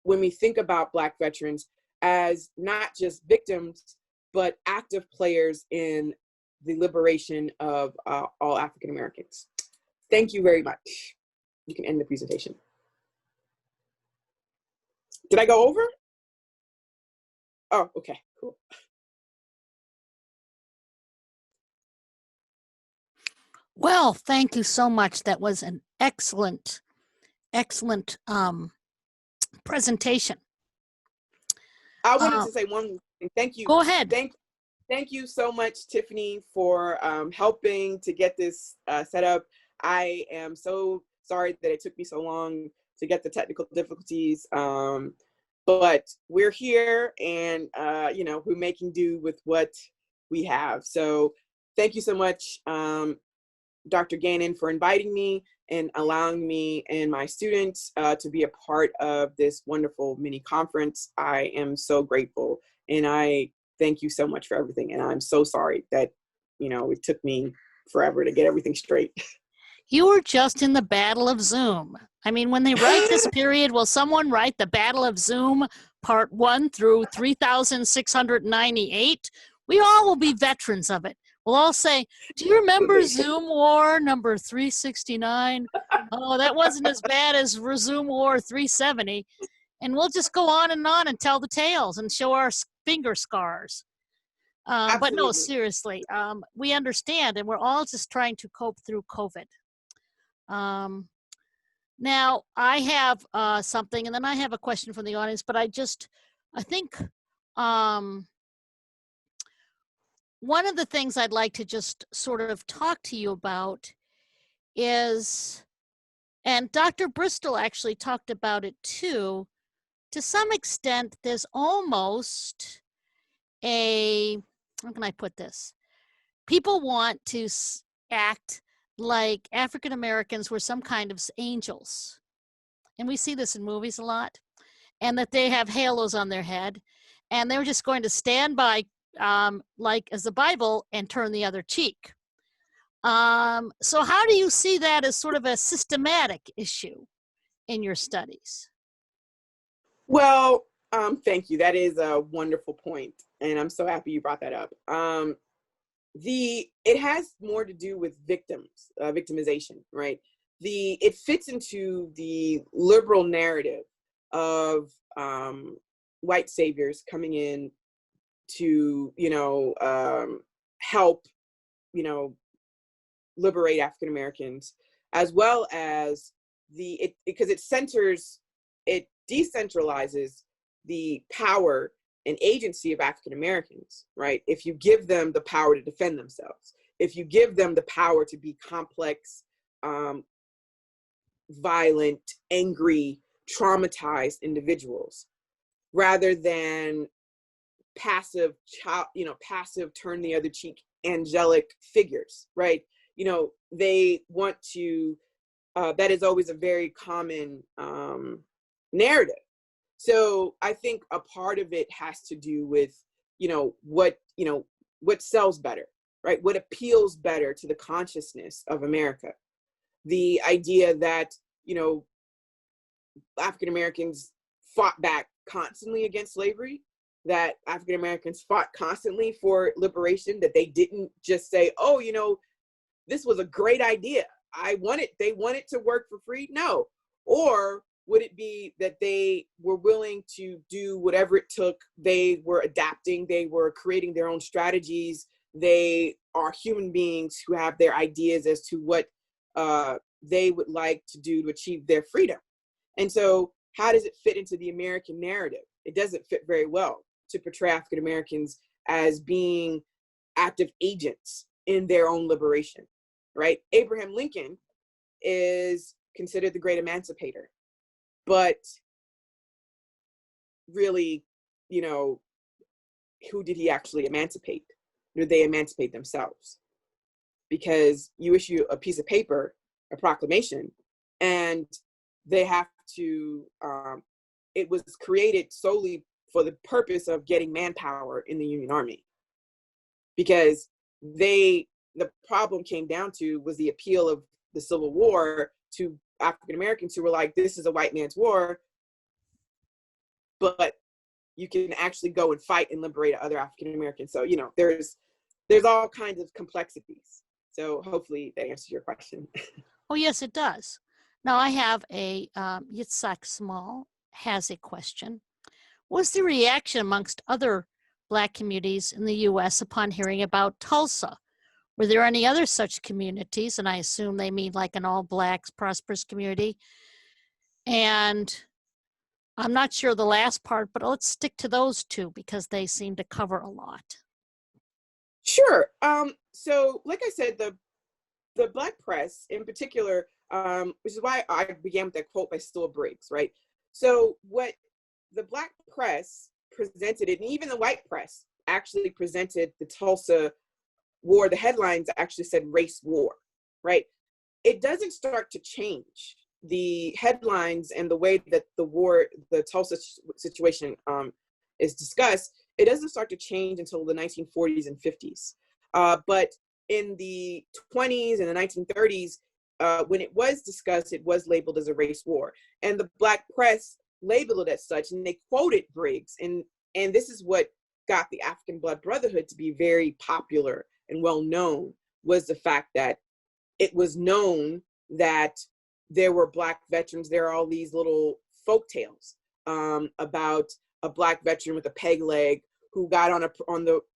when we think about Black veterans as not just victims, but active players in the liberation of all African Americans. Thank you very much. You can end the presentation. Did I go over? Oh, okay, cool. Well, thank you so much. That was an excellent presentation. I wanted to say one thing. Thank you. Go ahead. Thank you so much, Tiffany, for helping to get this set up. I am so sorry that it took me so long to get the technical difficulties, but we're here, and we're making do with what we have. So thank you so much, Dr. Gannon, for inviting me and allowing me and my students to be a part of this wonderful mini conference. I am so grateful, and I thank you so much for everything. And I'm so sorry that, it took me forever to get everything straight. You were just in the Battle of Zoom. I mean, when they write this period, will someone write the Battle of Zoom part 1 through 3,698? We all will be veterans of it. We'll all say, "Do you remember Zoom War number 369? Oh, that wasn't as bad as Zoom War 370. And we'll just go on and tell the tales and show our finger scars. But no, seriously, we understand, and we're all just trying to cope through COVID. Now, I have something, and then I have a question from the audience, but I think one of the things I'd like to just sort of talk to you about is, and Dr. Bristol actually talked about it too, to some extent, there's almost how can I put this? People want to act like African Americans were some kind of angels. And we see this in movies a lot. And that they have halos on their head. And they're just going to stand by, like as the Bible, and turn the other cheek. So how do you see that as sort of a systematic issue in your studies? Well, thank you. That is a wonderful point, and I'm so happy you brought that up. It has more to do with victimization, right? It fits into the liberal narrative of white saviors coming in to, help, liberate African Americans, as well as because it decentralizes the power and agency of African Americans, right? If you give them the power to defend themselves, if you give them the power to be complex, violent, angry, traumatized individuals, rather than passive passive turn the other cheek angelic figures, right? They want to, that is always a very common narrative. So I think a part of it has to do with, what sells better, right? What appeals better to the consciousness of America. The idea that, African Americans fought back constantly against slavery, that African Americans fought constantly for liberation, that they didn't just say, oh, this was a great idea, they wanted to work for free? No. Or would it be that they were willing to do whatever it took? They were adapting, they were creating their own strategies. They are human beings who have their ideas as to what they would like to do to achieve their freedom. And so how does it fit into the American narrative? It doesn't fit very well to portray African Americans as being active agents in their own liberation, right? Abraham Lincoln is considered the great emancipator, but really, who did he actually emancipate? Did they emancipate themselves? Because you issue a piece of paper, a proclamation, and they have to, it was created solely for the purpose of getting manpower in the Union Army. Because the problem came down to was the appeal of the Civil War to African Americans who were like, this is a white man's war, but you can actually go and fight and liberate other African Americans. So, there's all kinds of complexities. So hopefully that answers your question. Oh, yes, it does. Now I have Yitzhak Small has a question. What's the reaction amongst other Black communities in the U.S. upon hearing about Tulsa? Were there any other such communities? And I assume they mean like an all Blacks prosperous community. And I'm not sure the last part, but let's stick to those two because they seem to cover a lot. Sure. So like I said, the Black press in particular, which is why I began with that quote by Stuart Briggs, right? So what the Black press presented it, and even the white press actually presented the Tulsa war, the headlines actually said race war, right? It doesn't start to change. The headlines and the way that the Tulsa situation is discussed, it doesn't start to change until the 1940s and 50s. But in the 20s and the 1930s, when it was discussed, it was labeled as a race war. And the Black press labeled it as such, and they quoted Briggs. And this is what got the African Blood Brotherhood to be very popular and well known, was the fact that it was known that there were Black veterans. There are all these little folk tales about a Black veteran with a peg leg who got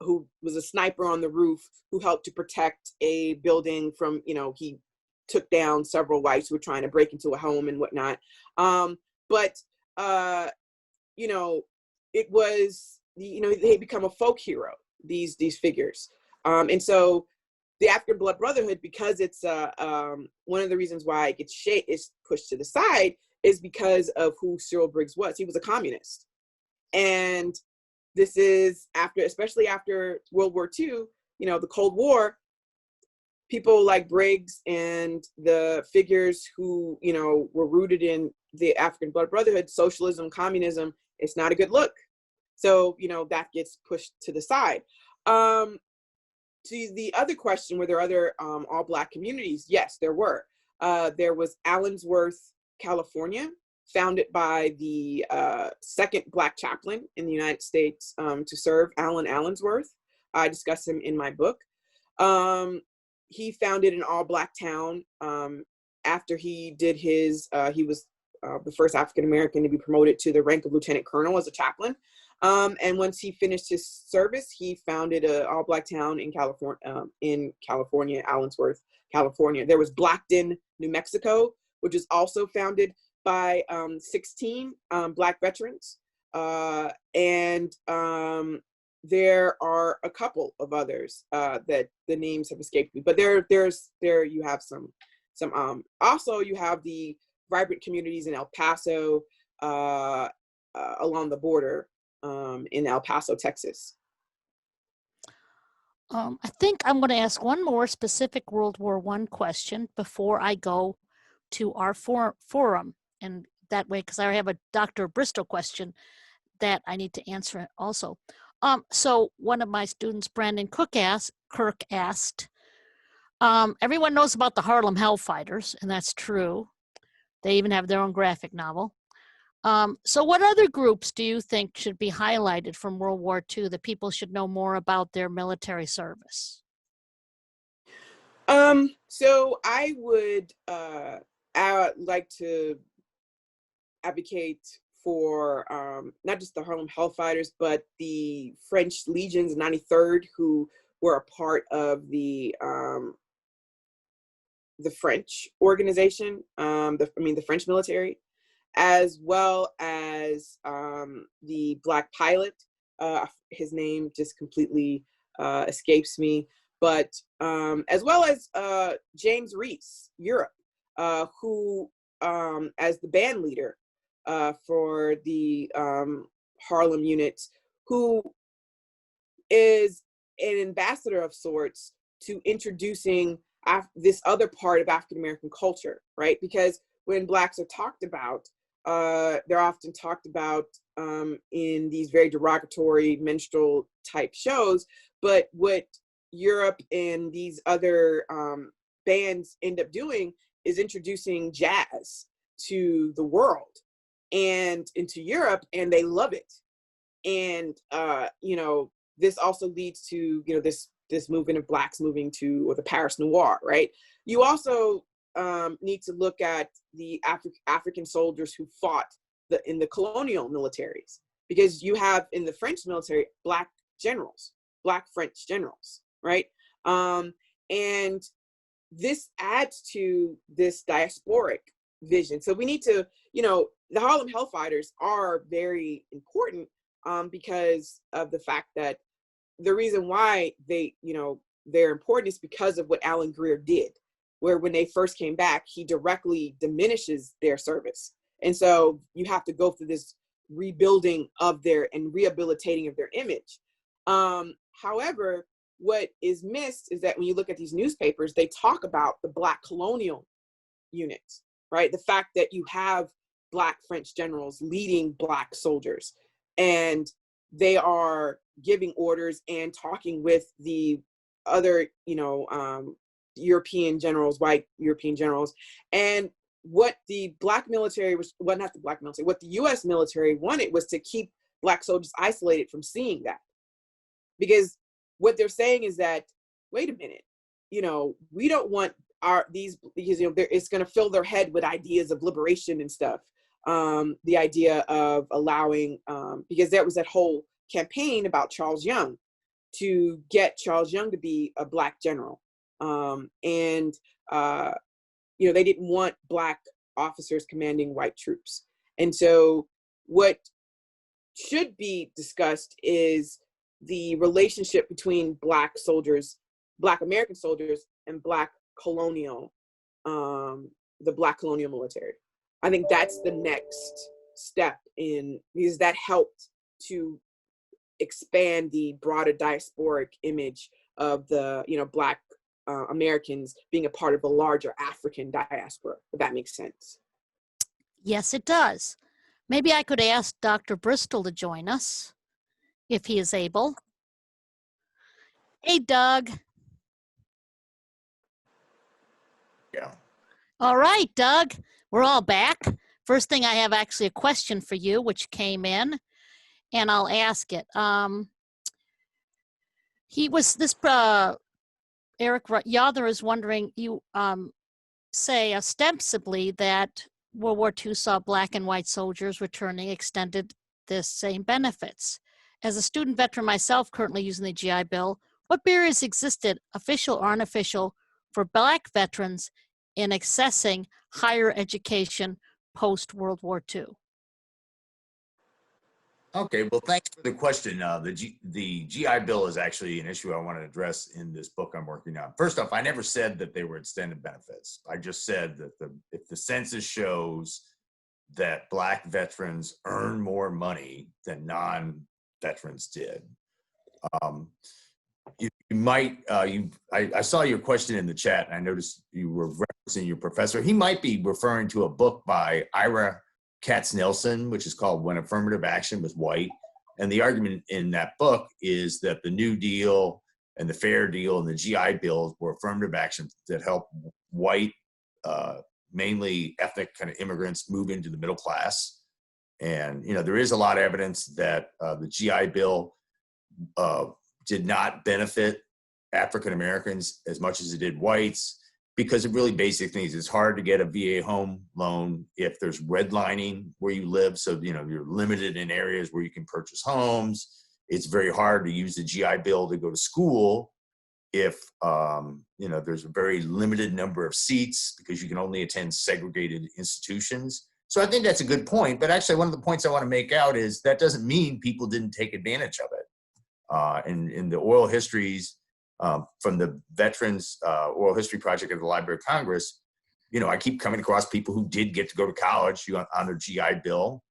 who was a sniper on the roof, who helped to protect a building from, he took down several whites who were trying to break into a home and whatnot. But it was, they become a folk hero, these figures. And so the African Blood Brotherhood, because it's one of the reasons why it gets is pushed to the side, is because of who Cyril Briggs was. He was a communist. And this is especially after World War II, the Cold War, people like Briggs and the figures who, were rooted in the African Blood Brotherhood, socialism, communism, it's not a good look. So, that gets pushed to the side. to the other question, were there other all Black communities? Yes, there were. There was Allensworth, California, founded by the second Black chaplain in the United States to serve, Allen Allensworth. I discuss him in my book. He founded an all Black town after he did his, he was the first African-American to be promoted to the rank of lieutenant colonel as a chaplain. And once he finished his service, he founded an all Black town in California, Allensworth, California. There was Blackton, New Mexico, which is also founded by 16 Black veterans. And there are a couple of others that the names have escaped me, but there you have some. Also, you have the vibrant communities in El Paso along the border in El Paso, Texas. I think I'm going to ask one more specific World War I question before I go to our forum. And that way, because I have a Dr. Bristol question that I need to answer also. So one of my students, Brandon Kirk asked, everyone knows about the Harlem Hellfighters, and that's true. They even have their own graphic novel. So what other groups do you think should be highlighted from World War II that people should know more about their military service? So I would like to advocate for not just the Harlem Hellfighters, but the French Legions 93rd, who were a part of the French organization, the French military, as well as the Black pilot. His name just completely escapes me, but as well as James Reese, Europe, who as the band leader for the Harlem units, who is an ambassador of sorts to introducing this other part of African-American culture, right? Because when Blacks are talked about, they're often talked about in these very derogatory minstrel type shows, but what Europe and these other bands end up doing is introducing jazz to the world and into Europe, and they love it. And this also leads to this movement of Blacks moving to, or the Paris Noir, right? You also need to look at the African soldiers who fought in the colonial militaries, because you have in the French military Black generals, Black French generals, right? And this adds to this diasporic vision. So we need to, the Harlem Hellfighters are very important because of the fact that the reason why they're important is because of what Alan Greer did, where when they first came back, he directly diminishes their service. And so you have to go through this rebuilding of and rehabilitating of their image. However, what is missed is that when you look at these newspapers, they talk about the Black colonial units, right? The fact that you have Black French generals leading Black soldiers, and they are giving orders and talking with the other, European generals, white European generals. And what the Black military was, well, not the Black military, what the US military wanted was to keep Black soldiers isolated from seeing that. Because what they're saying is that, wait a minute, we don't want because it's going to fill their head with ideas of liberation and stuff. The idea of allowing, because there was that whole campaign about Charles Young, to get Charles Young to be a Black general. They didn't want Black officers commanding white troops. And so what should be discussed is the relationship between Black soldiers, Black American soldiers, and Black colonial, the Black colonial military. I think that's the next step because that helped to expand the broader diasporic image of the, Black Americans being a part of a larger African diaspora, if that makes sense. Yes, it does. Maybe I could ask Dr. Bristol to join us if he is able. Hey, Doug. All right, Doug, we're all back. First thing, I have actually a question for you, which came in, and I'll ask it. Eric Yother is wondering, you say ostensibly that World War II saw black and white soldiers returning extended the same benefits. As a student veteran myself, currently using the GI Bill, what barriers existed, official or unofficial, for black veterans in accessing higher education post-World War II? Okay, well, thanks for the question. The GI Bill is actually an issue I want to address in this book I'm working on. First off, I never said that they were extended benefits. I just said that if the census shows that black veterans earn more money than non-veterans did. I saw your question in the chat, and I noticed you were referencing your professor. He might be referring to a book by Ira Katznelson, which is called When Affirmative Action Was White. And the argument in that book is that the New Deal and the Fair Deal and the GI Bill were affirmative actions that helped white, mainly ethnic kind of immigrants move into the middle class. And, there is a lot of evidence that the GI Bill did not benefit African Americans as much as it did whites, because of really basic things. It's hard to get a VA home loan if there's redlining where you live. So, you're limited in areas where you can purchase homes. It's very hard to use the GI Bill to go to school if, there's a very limited number of seats because you can only attend segregated institutions. So I think that's a good point. But actually, one of the points I want to make out is that doesn't mean people didn't take advantage of it. In the oral histories, from the Veterans Oral History Project at the Library of Congress, I keep coming across people who did get to go to college on their GI Bill.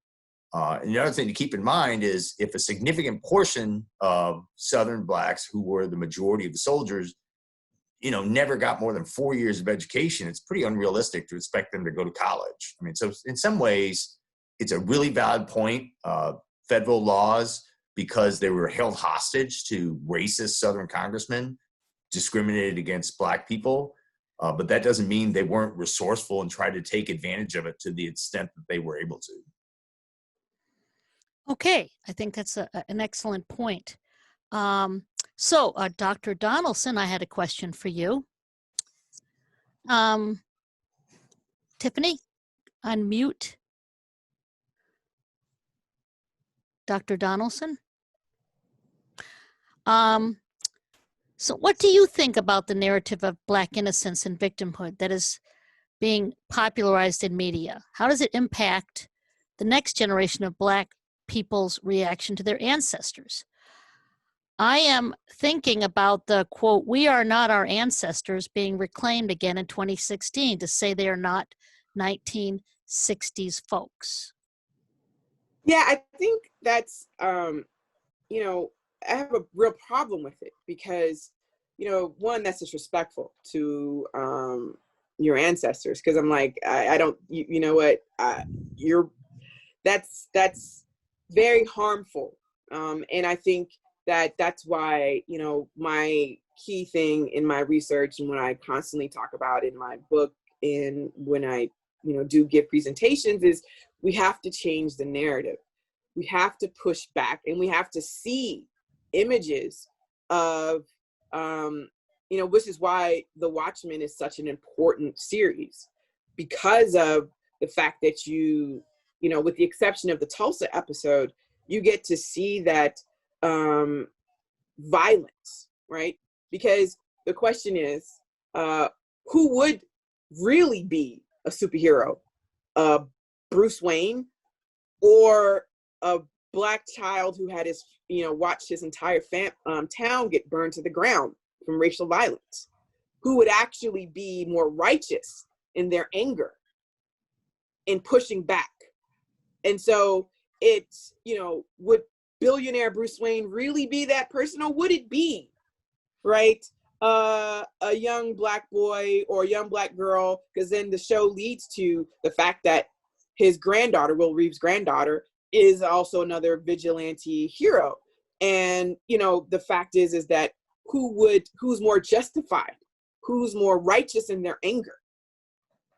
And the other thing to keep in mind is if a significant portion of Southern blacks who were the majority of the soldiers, never got more than 4 years of education, it's pretty unrealistic to expect them to go to college. I mean, so in some ways, it's a really valid point. Federal laws, because they were held hostage to racist Southern congressmen, discriminated against black people. But that doesn't mean they weren't resourceful and tried to take advantage of it to the extent that they were able to. Okay, I think that's an excellent point. So, Dr. Donaldson, I had a question for you. Tiffany, unmute. Dr. Donaldson? So what do you think about the narrative of Black innocence and victimhood that is being popularized in media? How does it impact the next generation of Black people's reaction to their ancestors? I am thinking about the quote, "We are not our ancestors," being reclaimed again in 2016 to say they are not 1960s folks. Yeah, I think that's, I have a real problem with it because, one, that's disrespectful to your ancestors. Because I'm like, I don't, you know what, that's very harmful. And I think that's why, my key thing in my research and when I constantly talk about in my book and when I, do give presentations is we have to change the narrative. We have to push back and we have to see images of, which is why The Watchmen is such an important series because of the fact that with the exception of the Tulsa episode, you get to see that violence, right? Because the question is, who would really be a superhero? Bruce Wayne or a Black child who had his, watched his entire town get burned to the ground from racial violence? Who would actually be more righteous in their anger in pushing back? And so it's, would billionaire Bruce Wayne really be that person, or would it be, right, a young Black boy or a young Black girl? Because then the show leads to the fact that his granddaughter, Will Reeves' granddaughter, is also another vigilante hero. And, the fact is that who's more justified? Who's more righteous in their anger?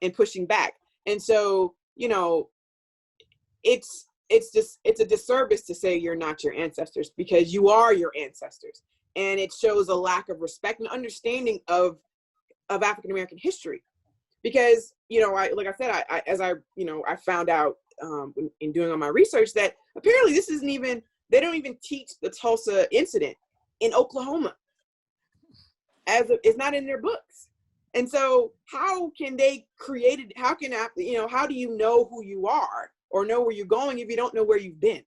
and pushing back. And so, you know, it's a disservice to say you're not your ancestors, because you are your ancestors. And it shows a lack of respect and understanding of African American history. Because, you know, like I said, I found out in doing all my research that apparently this isn't even, they don't even teach the Tulsa incident in Oklahoma. It's not in their books. And so how can they create it? How do you know who you are or know where you're going if you don't know where you've been?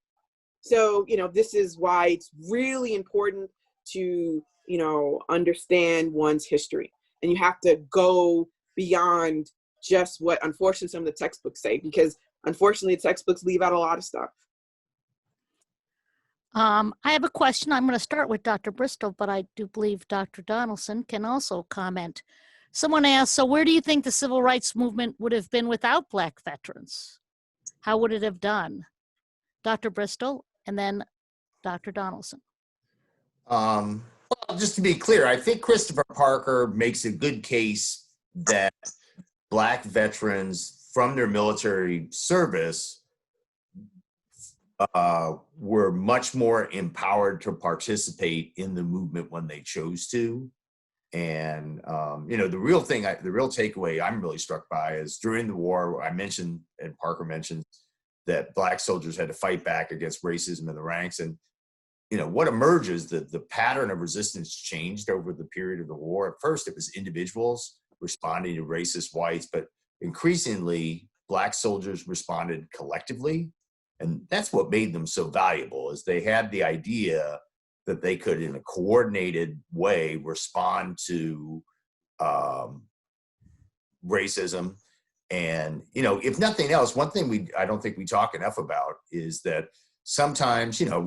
So, you know, this is why it's really important to, you know, understand one's history. And you have to go beyond just what, unfortunately, some of the textbooks say, because unfortunately, the textbooks leave out a lot of stuff. I have a question. I'm going to start with Dr. Bristol, but I do believe Dr. Donaldson can also comment. Someone asked, so where do you think the civil rights movement would have been without Black veterans? How would it have done? Dr. Bristol, and then Dr. Donaldson. Well, just to be clear, I think Christopher Parker makes a good case that Black veterans from their military service were much more empowered to participate in the movement when they chose to. And, you know, the real takeaway I'm really struck by is during the war, I mentioned, and Parker mentioned, that Black soldiers had to fight back against racism in the ranks. And, you know, what emerges, the pattern of resistance changed over the period of the war. At first, it was individuals responding to racist whites, but increasingly, Black soldiers responded collectively. And that's what made them so valuable, is they had the idea that they could, in a coordinated way, respond to racism. And, you know, if nothing else, one thing I don't think we talk enough about is that sometimes, you know,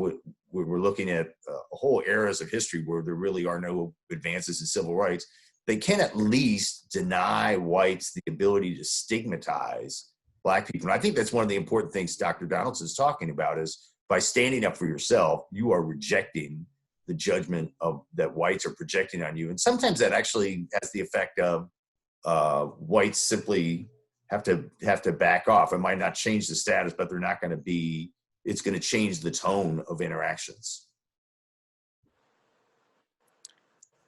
we're looking at whole eras of history where there really are no advances in civil rights. They can at least deny whites the ability to stigmatize Black people. And I think that's one of the important things Dr. Donaldson is talking about, is by standing up for yourself, you are rejecting the judgment that whites are projecting on you. And sometimes that actually has the effect of whites simply have to back off. It might not change the status, but it's going to change the tone of interactions.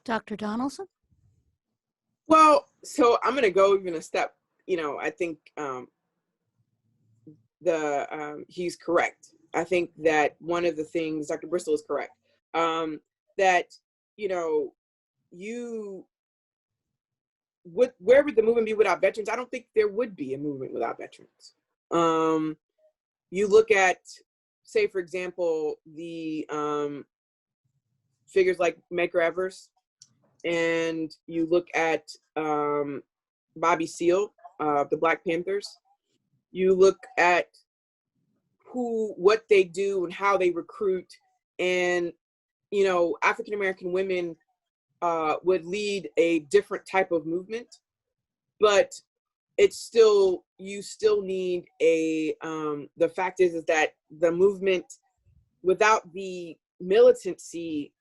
Dr. Donaldson? Well, so I'm going to go even a step, you know, I think he's correct. I think that one of the things, Dr. Bristol is correct, that, you know, where would the movement be without veterans? I don't think there would be a movement without veterans. You look at, say, for example, the figures like Medgar Evers, and you look at Bobby Seale, the Black Panthers. You look at what they do and how they recruit, and, you know, African American women would lead a different type of movement, but it's still, you still need the fact is that the movement, without the militancy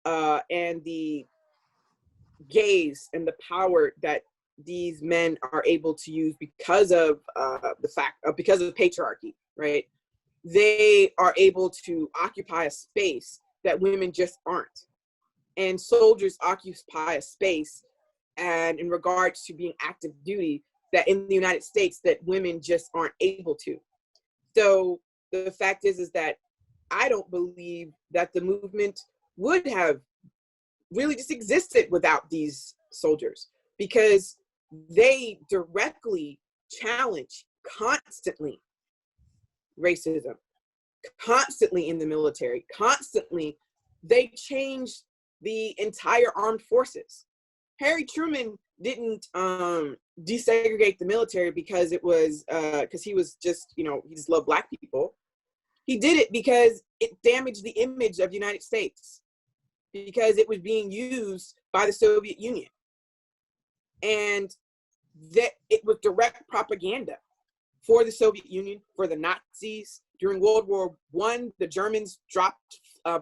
and the gaze and the power that these men are able to use because of because of patriarchy, right? They are able to occupy a space that women just aren't. And soldiers occupy a space, and in regards to being active duty, that in the United States that women just aren't able to. So the fact is that I don't believe that the movement would have really just existed without these soldiers, because they directly challenge constantly racism, constantly in the military, constantly. They changed the entire armed forces. Harry Truman didn't desegregate the military because it was because he was just, you know, he just loved Black people. He did it because it damaged the image of the United States, because it was being used by the Soviet Union, and that it was direct propaganda for the Soviet Union, for the Nazis. During World War I, the Germans dropped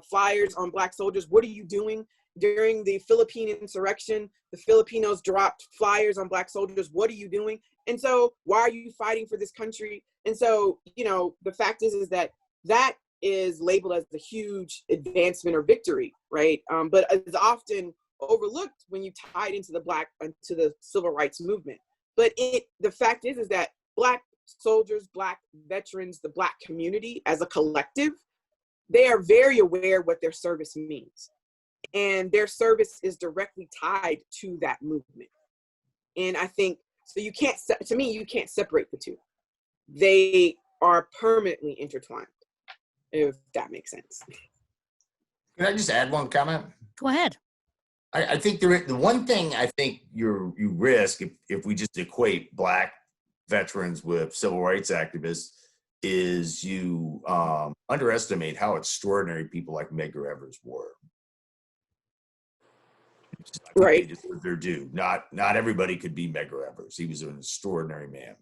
flyers on Black soldiers. What are you doing? During the Philippine insurrection, the Filipinos dropped flyers on Black soldiers. What are you doing? And so why are you fighting for this country? And so, you know, the fact is that that is labeled as a huge advancement or victory, right? But it's often overlooked when you tie it into the civil rights movement. But the fact is that Black soldiers, Black veterans, the Black community as a collective, they are very aware what their service means. And their service is directly tied to that movement. And I think, so you can't separate the two. They are permanently intertwined, if that makes sense. Can I just add one comment? Go ahead. I think the one thing I think you risk if we just equate Black veterans with civil rights activists is you underestimate how extraordinary people like Medgar Evers were. Right. They deserve their due. Not everybody could be Medgar Evers. He was an extraordinary man.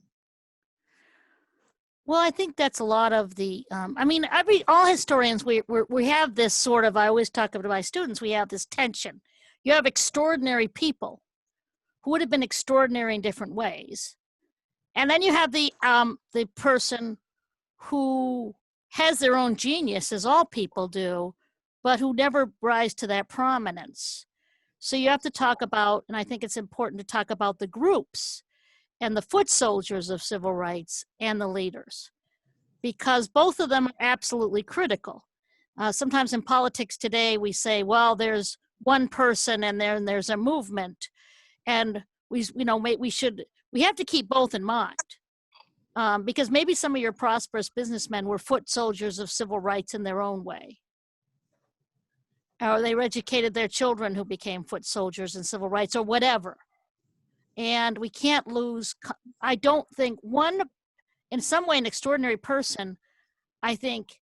Well, I think that's a lot of the, all historians, we have this sort of, I always talk about my students, we have this tension. You have extraordinary people who would have been extraordinary in different ways. And then you have the person who has their own genius, as all people do, but who never rise to that prominence. So you have to talk about, and I think it's important to talk about the groups and the foot soldiers of civil rights and the leaders, because both of them are absolutely critical. Sometimes in politics today, we say, well, there's one person and then there's a movement. And we have to keep both in mind. Because maybe some of your prosperous businessmen were foot soldiers of civil rights in their own way. Or they educated their children who became foot soldiers in civil rights or whatever. And we can't lose, I don't think in some way, an extraordinary person, I think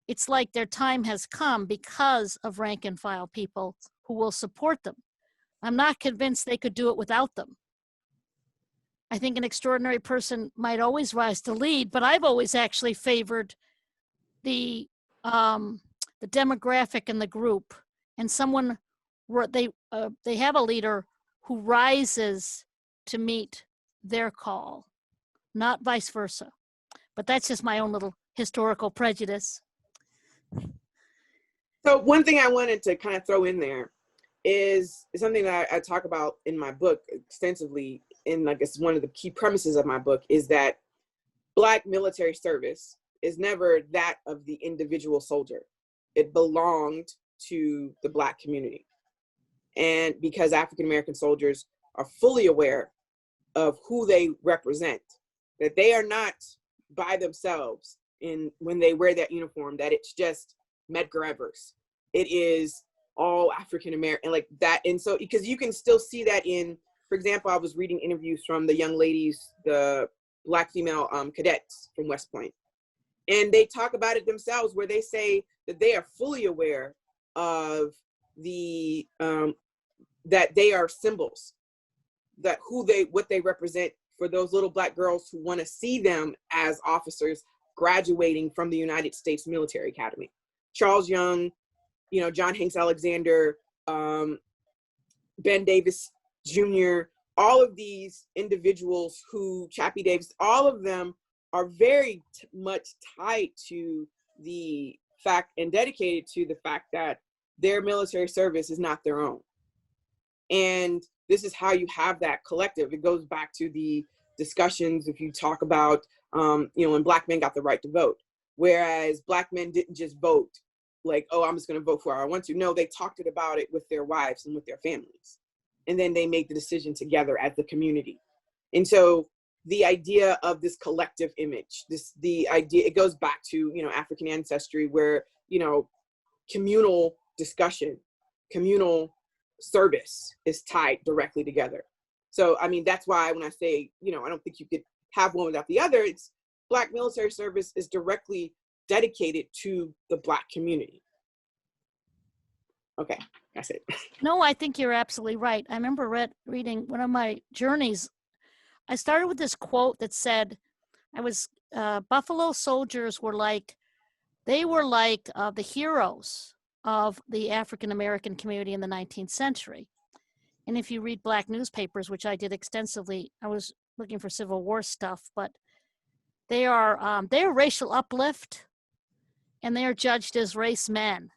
it's like their time has come because of rank and file people who will support them. I'm not convinced they could do it without them. I think an extraordinary person might always rise to lead, but I've always actually favored the demographic and the group, and someone where they have a leader who rises to meet their call, not vice versa. But that's just my own little historical prejudice. So one thing I wanted to kind of throw in there is something that I talk about in my book extensively, and I guess one of the key premises of my book is that Black military service is never that of the individual soldier. It belonged to the Black community. And because African-American soldiers are fully aware of who they represent, that they are not by themselves when they wear that uniform, that it's just Medgar Evers. It is all African-American, like that. And so, because you can still see that in, for example, I was reading interviews from the young ladies, the Black female cadets from West Point. And they talk about it themselves, where they say that they are fully aware of the, that they are symbols, that what they represent for those little Black girls who want to see them as officers graduating from the United States Military Academy. Charles Young, John Hanks Alexander, Ben Davis Jr., all of these individuals Chappie Davis, all of them are very much tied to the fact and dedicated to the fact that their military service is not their own. And this is how you have that collective. It goes back to the discussions, if you talk about, when Black men got the right to vote, whereas Black men didn't just vote like, oh, I'm just going to vote for who I want to. No, they talked about it with their wives and with their families. And then they made the decision together as the community. And so the idea of this collective image, it goes back to, African ancestry, where, communal discussion, communal service is tied directly together. So, that's why when I say, I don't think you could have one without the other, it's Black military service is directly dedicated to the Black community. Okay, that's it. No, I think you're absolutely right. I remember reading one of my journeys. I started with this quote that said, Buffalo soldiers were like the heroes of the African-American community in the 19th century. And if you read Black newspapers, which I did extensively, I was looking for Civil War stuff, but they're racial uplift, and they are judged as race men,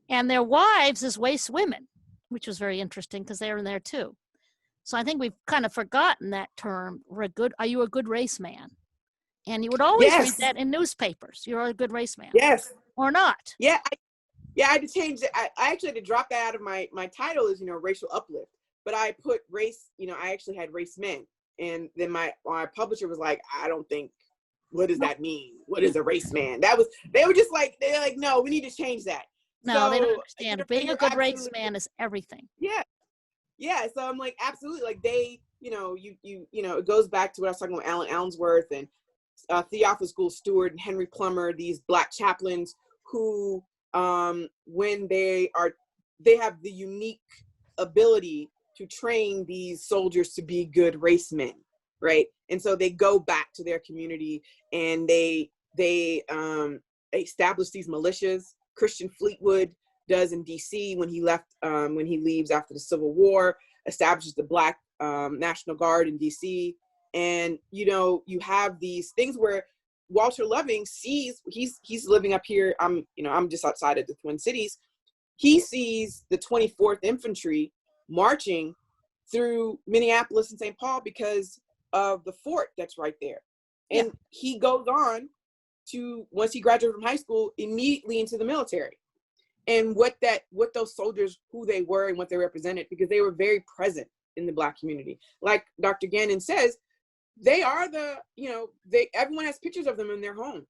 and their wives as race women, which was very interesting because they're in there too. So I think we've kind of forgotten that term. Are you a good race man? And you would always read Yes. that in newspapers. You're a good race man. Yes. Or not. Yeah. I had to change it. I actually had to drop that out of my title is, racial uplift. But I put race, I actually had race men. And then my publisher was like, I don't think, what does that mean? What is a race man? They were like, no, we need to change that. No, they don't So, understand. Being a good race man is everything. Yeah. Yeah. So I'm like, absolutely. Like they, it goes back to what I was talking about, Alan Allensworth and Theophilus Gould Stewart and Henry Plummer, these Black chaplains who, when they have the unique ability to train these soldiers to be good race men, right? And so they go back to their community and they establish these militias. Christian Fleetwood does in DC when he leaves after the Civil War, establishes the Black National Guard in DC. And, you have these things where Walter Loving sees, he's living up here. I'm just outside of the Twin Cities. He sees the 24th Infantry marching through Minneapolis and St. Paul because of the fort that's right there. And he goes on to, once he graduated from high school, immediately into the military. And what those soldiers, who they were and what they represented, because they were very present in the Black community. Like Dr. Gannon says, they are everyone has pictures of them in their homes.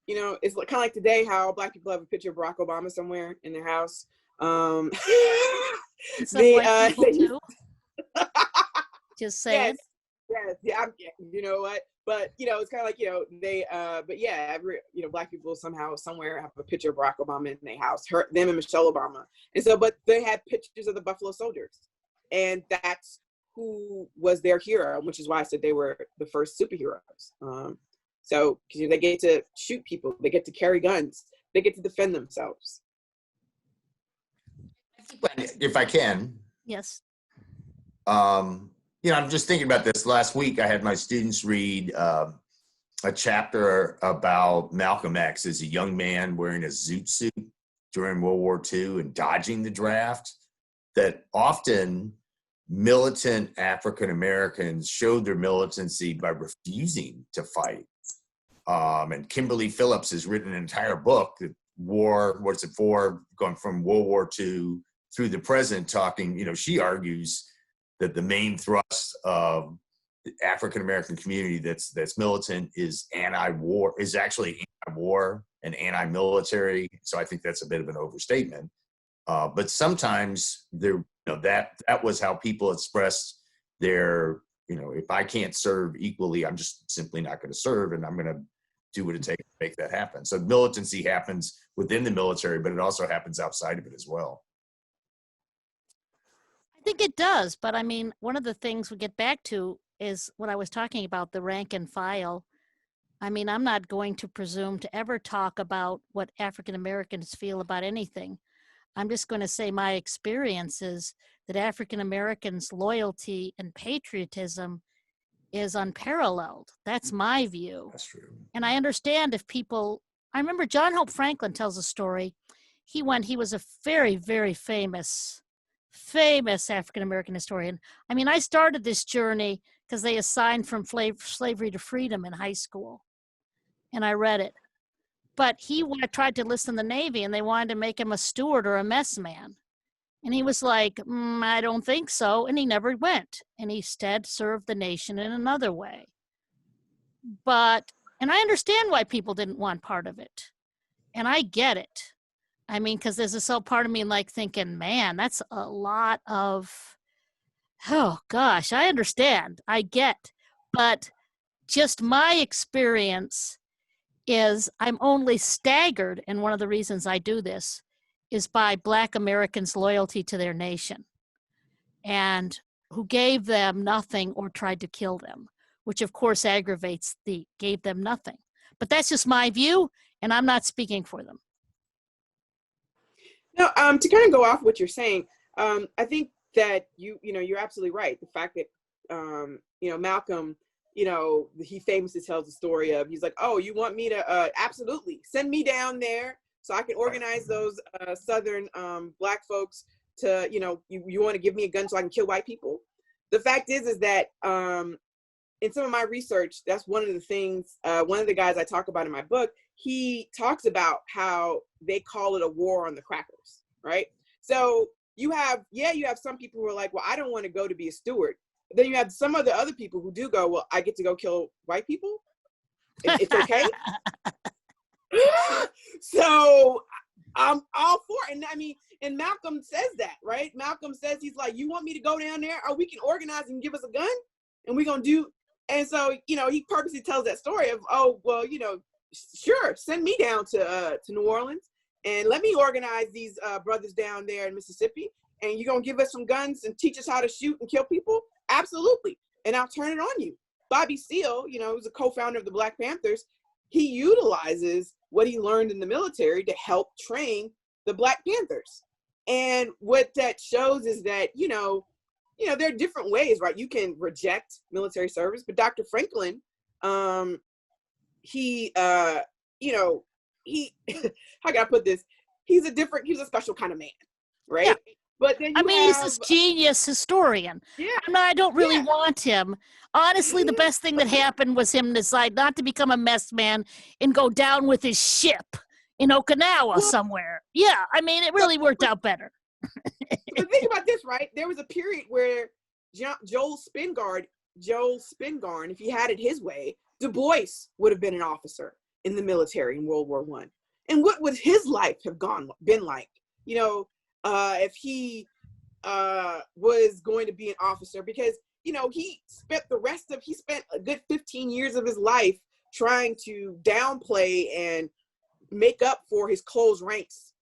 It's kind of like today how Black people have a picture of Barack Obama somewhere in their house. White people too. Just saying. Yes, yeah. You know what? But it's kind of like they. But yeah, Black people somehow somewhere have a picture of Barack Obama in their house. Them and Michelle Obama, and so but they had pictures of the Buffalo Soldiers, and that's who was their hero, which is why I said they were the first superheroes. So because they get to shoot people, they get to carry guns, they get to defend themselves. If I can. Yes. I'm just thinking about this. Last week, I had my students read a chapter about Malcolm X as a young man wearing a zoot suit during World War II and dodging the draft, that often militant African Americans showed their militancy by refusing to fight. And Kimberly Phillips has written an entire book, that going from World War II through the present, talking, she argues that the main thrust of the African American community that's militant is actually anti-war and anti-military. So I think that's a bit of an overstatement. But sometimes that was how people expressed their, if I can't serve equally, I'm just simply not going to serve, and I'm going to do what it takes to make that happen. So militancy happens within the military, but it also happens outside of it as well. I think it does, but I mean, one of the things we get back to is what I was talking about, the rank and file. I mean, I'm not going to presume to ever talk about what African Americans feel about anything. I'm just going to say my experience is that African Americans' loyalty and patriotism is unparalleled. That's my view. That's true. And I understand if people, I remember John Hope Franklin tells a story. He was a very, very famous African-American historian. I mean, I started this journey because they assigned From Slavery to Freedom in high school. And I read it. But he tried to enlist in the Navy, and they wanted to make him a steward or a mess man. And he was like, I don't think so. And he never went. And he instead served the nation in another way. And I understand why people didn't want part of it. And I get it. I mean, because there's this whole part of me like thinking, man, that's a lot of, oh gosh, I understand. I get. But just my experience is I'm only staggered, and one of the reasons I do this is by Black Americans' loyalty to their nation, and who gave them nothing or tried to kill them, which of course aggravates gave them nothing. But that's just my view, and I'm not speaking for them. No, to kind of go off what you're saying, I think that you're absolutely right. The fact that Malcolm, he famously tells the story of, he's like, oh, you want me to, absolutely, send me down there so I can organize those Southern Black folks to, you want to give me a gun so I can kill white people? The fact is that in some of my research, that's one of the things, one of the guys I talk about in my book, he talks about how they call it a war on the crackers, right? So you have some people who are like, well, I don't want to go to be a steward. But then you have some of the other people who do go, well, I get to go kill white people? It's okay? So I'm all for it. And I mean, and Malcolm says that, right? Malcolm says, he's like, you want me to go down there? Or we can organize and give us a gun? And we're going to do. And so, he purposely tells that story of, oh, well, sure, send me down to New Orleans and let me organize these brothers down there in Mississippi. And you're going to give us some guns and teach us how to shoot and kill people? Absolutely. And I'll turn it on you. Bobby Seale, who's a co-founder of the Black Panthers, he utilizes what he learned in the military to help train the Black Panthers. And what that shows is that, there are different ways, right? You can reject military service, but Dr. Franklin, he, how can I put this? He's a special kind of man, right? Yeah. But then he's this genius historian. Yeah. I don't really want him. Honestly, the best thing that happened was him decide not to become a mess man and go down with his ship in Okinawa somewhere. Yeah, it really worked out better. But think about this, right? There was a period where Joel Spingarn, if he had it his way, Du Bois would have been an officer in the military in World War I. And what would his life have been like? If he was going to be an officer, because he spent a good 15 years of his life trying to downplay and make up for his closed ranks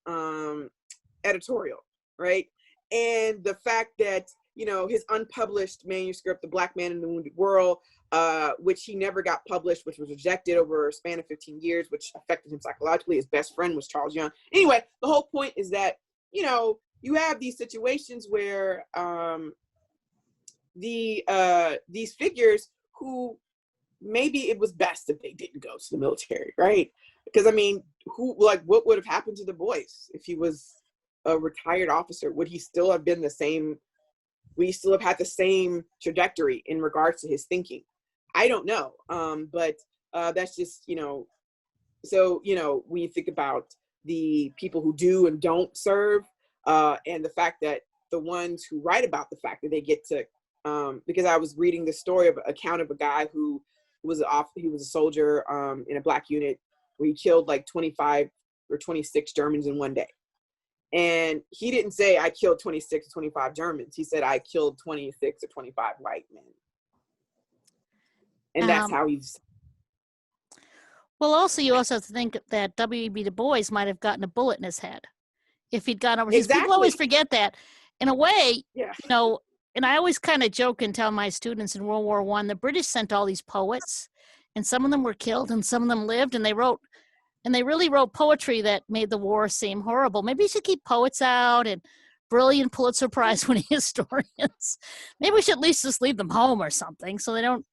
editorial, right? And the fact that his unpublished manuscript, The Black Man in the Wounded World, which he never got published, which was rejected over a span of 15 years, which affected him psychologically. His best friend was Charles Young. Anyway, the whole point is that you have these situations where these figures who maybe it was best if they didn't go to the military, right? Because what would have happened to Du Bois if he was a retired officer? Would he still have been the same? Would he still have had the same trajectory in regards to his thinking? I don't know. But that's just, so, when you think about the people who do and don't serve, and the fact that the ones who write about the fact that they get to, because I was reading the story of an account of a guy who was a soldier in a Black unit where he killed like 25 or 26 Germans in one day. And he didn't say, I killed 26 or 25 Germans. He said, I killed 26 or 25 white men. And that's how he's. Well, also, you also have to think that W.E.B. Du Bois might have gotten a bullet in his head if he'd gone over. Exactly. People always forget that. In a way, and I always kind of joke and tell my students in World War I, the British sent all these poets, and some of them were killed and some of them lived, and they really wrote poetry that made the war seem horrible. Maybe we should keep poets out and brilliant Pulitzer Prize winning historians. Maybe we should at least just leave them home or something so they don't,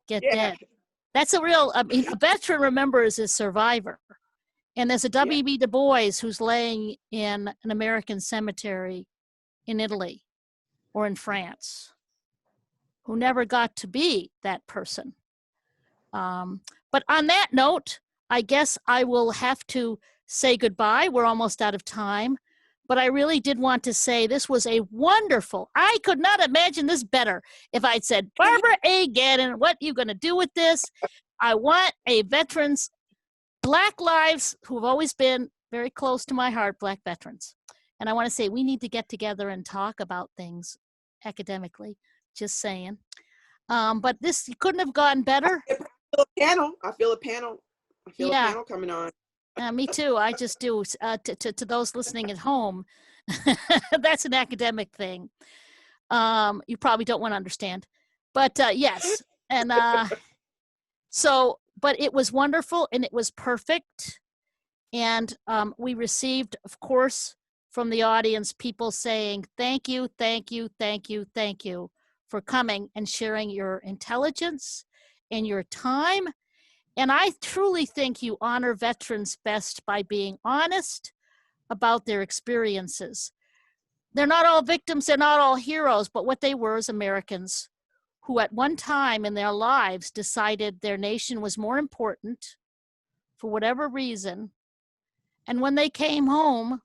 get dead. That's a real, a veteran remembers his survivor. And there's a W.B. Du Bois who's laying in an American cemetery in Italy or in France who never got to be that person. But on that note, I guess I will have to say goodbye. We're almost out of time. But I really did want to say this was a wonderful, I could not imagine this better if I'd said, Barbara A. Gannon, what are you going to do with this? I want a veterans, Black lives who have always been very close to my heart, Black veterans. And I want to say we need to get together and talk about things academically, just saying. But this couldn't have gone better. I feel a panel coming on. Me too. I just do. To those listening at home, that's an academic thing. You probably don't want to understand. But yes. And but it was wonderful and it was perfect. And we received, of course, from the audience, people saying, thank you, thank you, thank you, thank you for coming and sharing your intelligence and your time. And I truly think you honor veterans best by being honest about their experiences. They're not all victims, they're not all heroes, but what they were as Americans who at one time in their lives decided their nation was more important for whatever reason. And when they came home,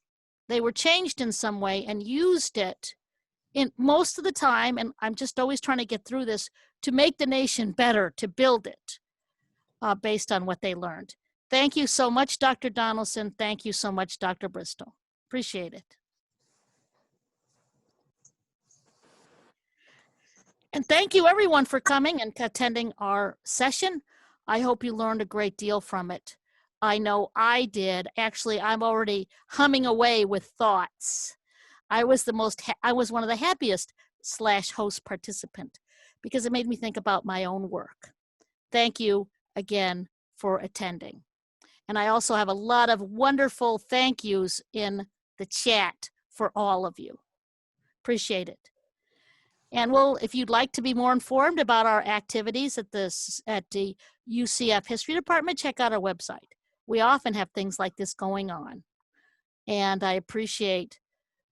they were changed in some way and used it in most of the time, and I'm just always trying to get through this, to make the nation better, to build it based on what they learned. Thank you so much, Dr. Donaldson. Thank you so much, Dr. Bristol. Appreciate it. And thank you everyone for coming and attending our session. I hope you learned a great deal from it. I know I did. Actually, I'm already humming away with thoughts. I was one of the happiest /host participant because it made me think about my own work. Thank you again for attending. And I also have a lot of wonderful thank yous in the chat for all of you. Appreciate it. And well, if you'd like to be more informed about our activities at the UCF History Department, check out our website. We often have things like this going on. And I appreciate,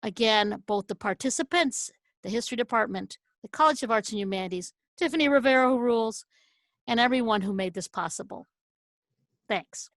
again, both the participants, the History Department, the College of Arts and Humanities, Tiffany Rivera who rules, and everyone who made this possible. Thanks.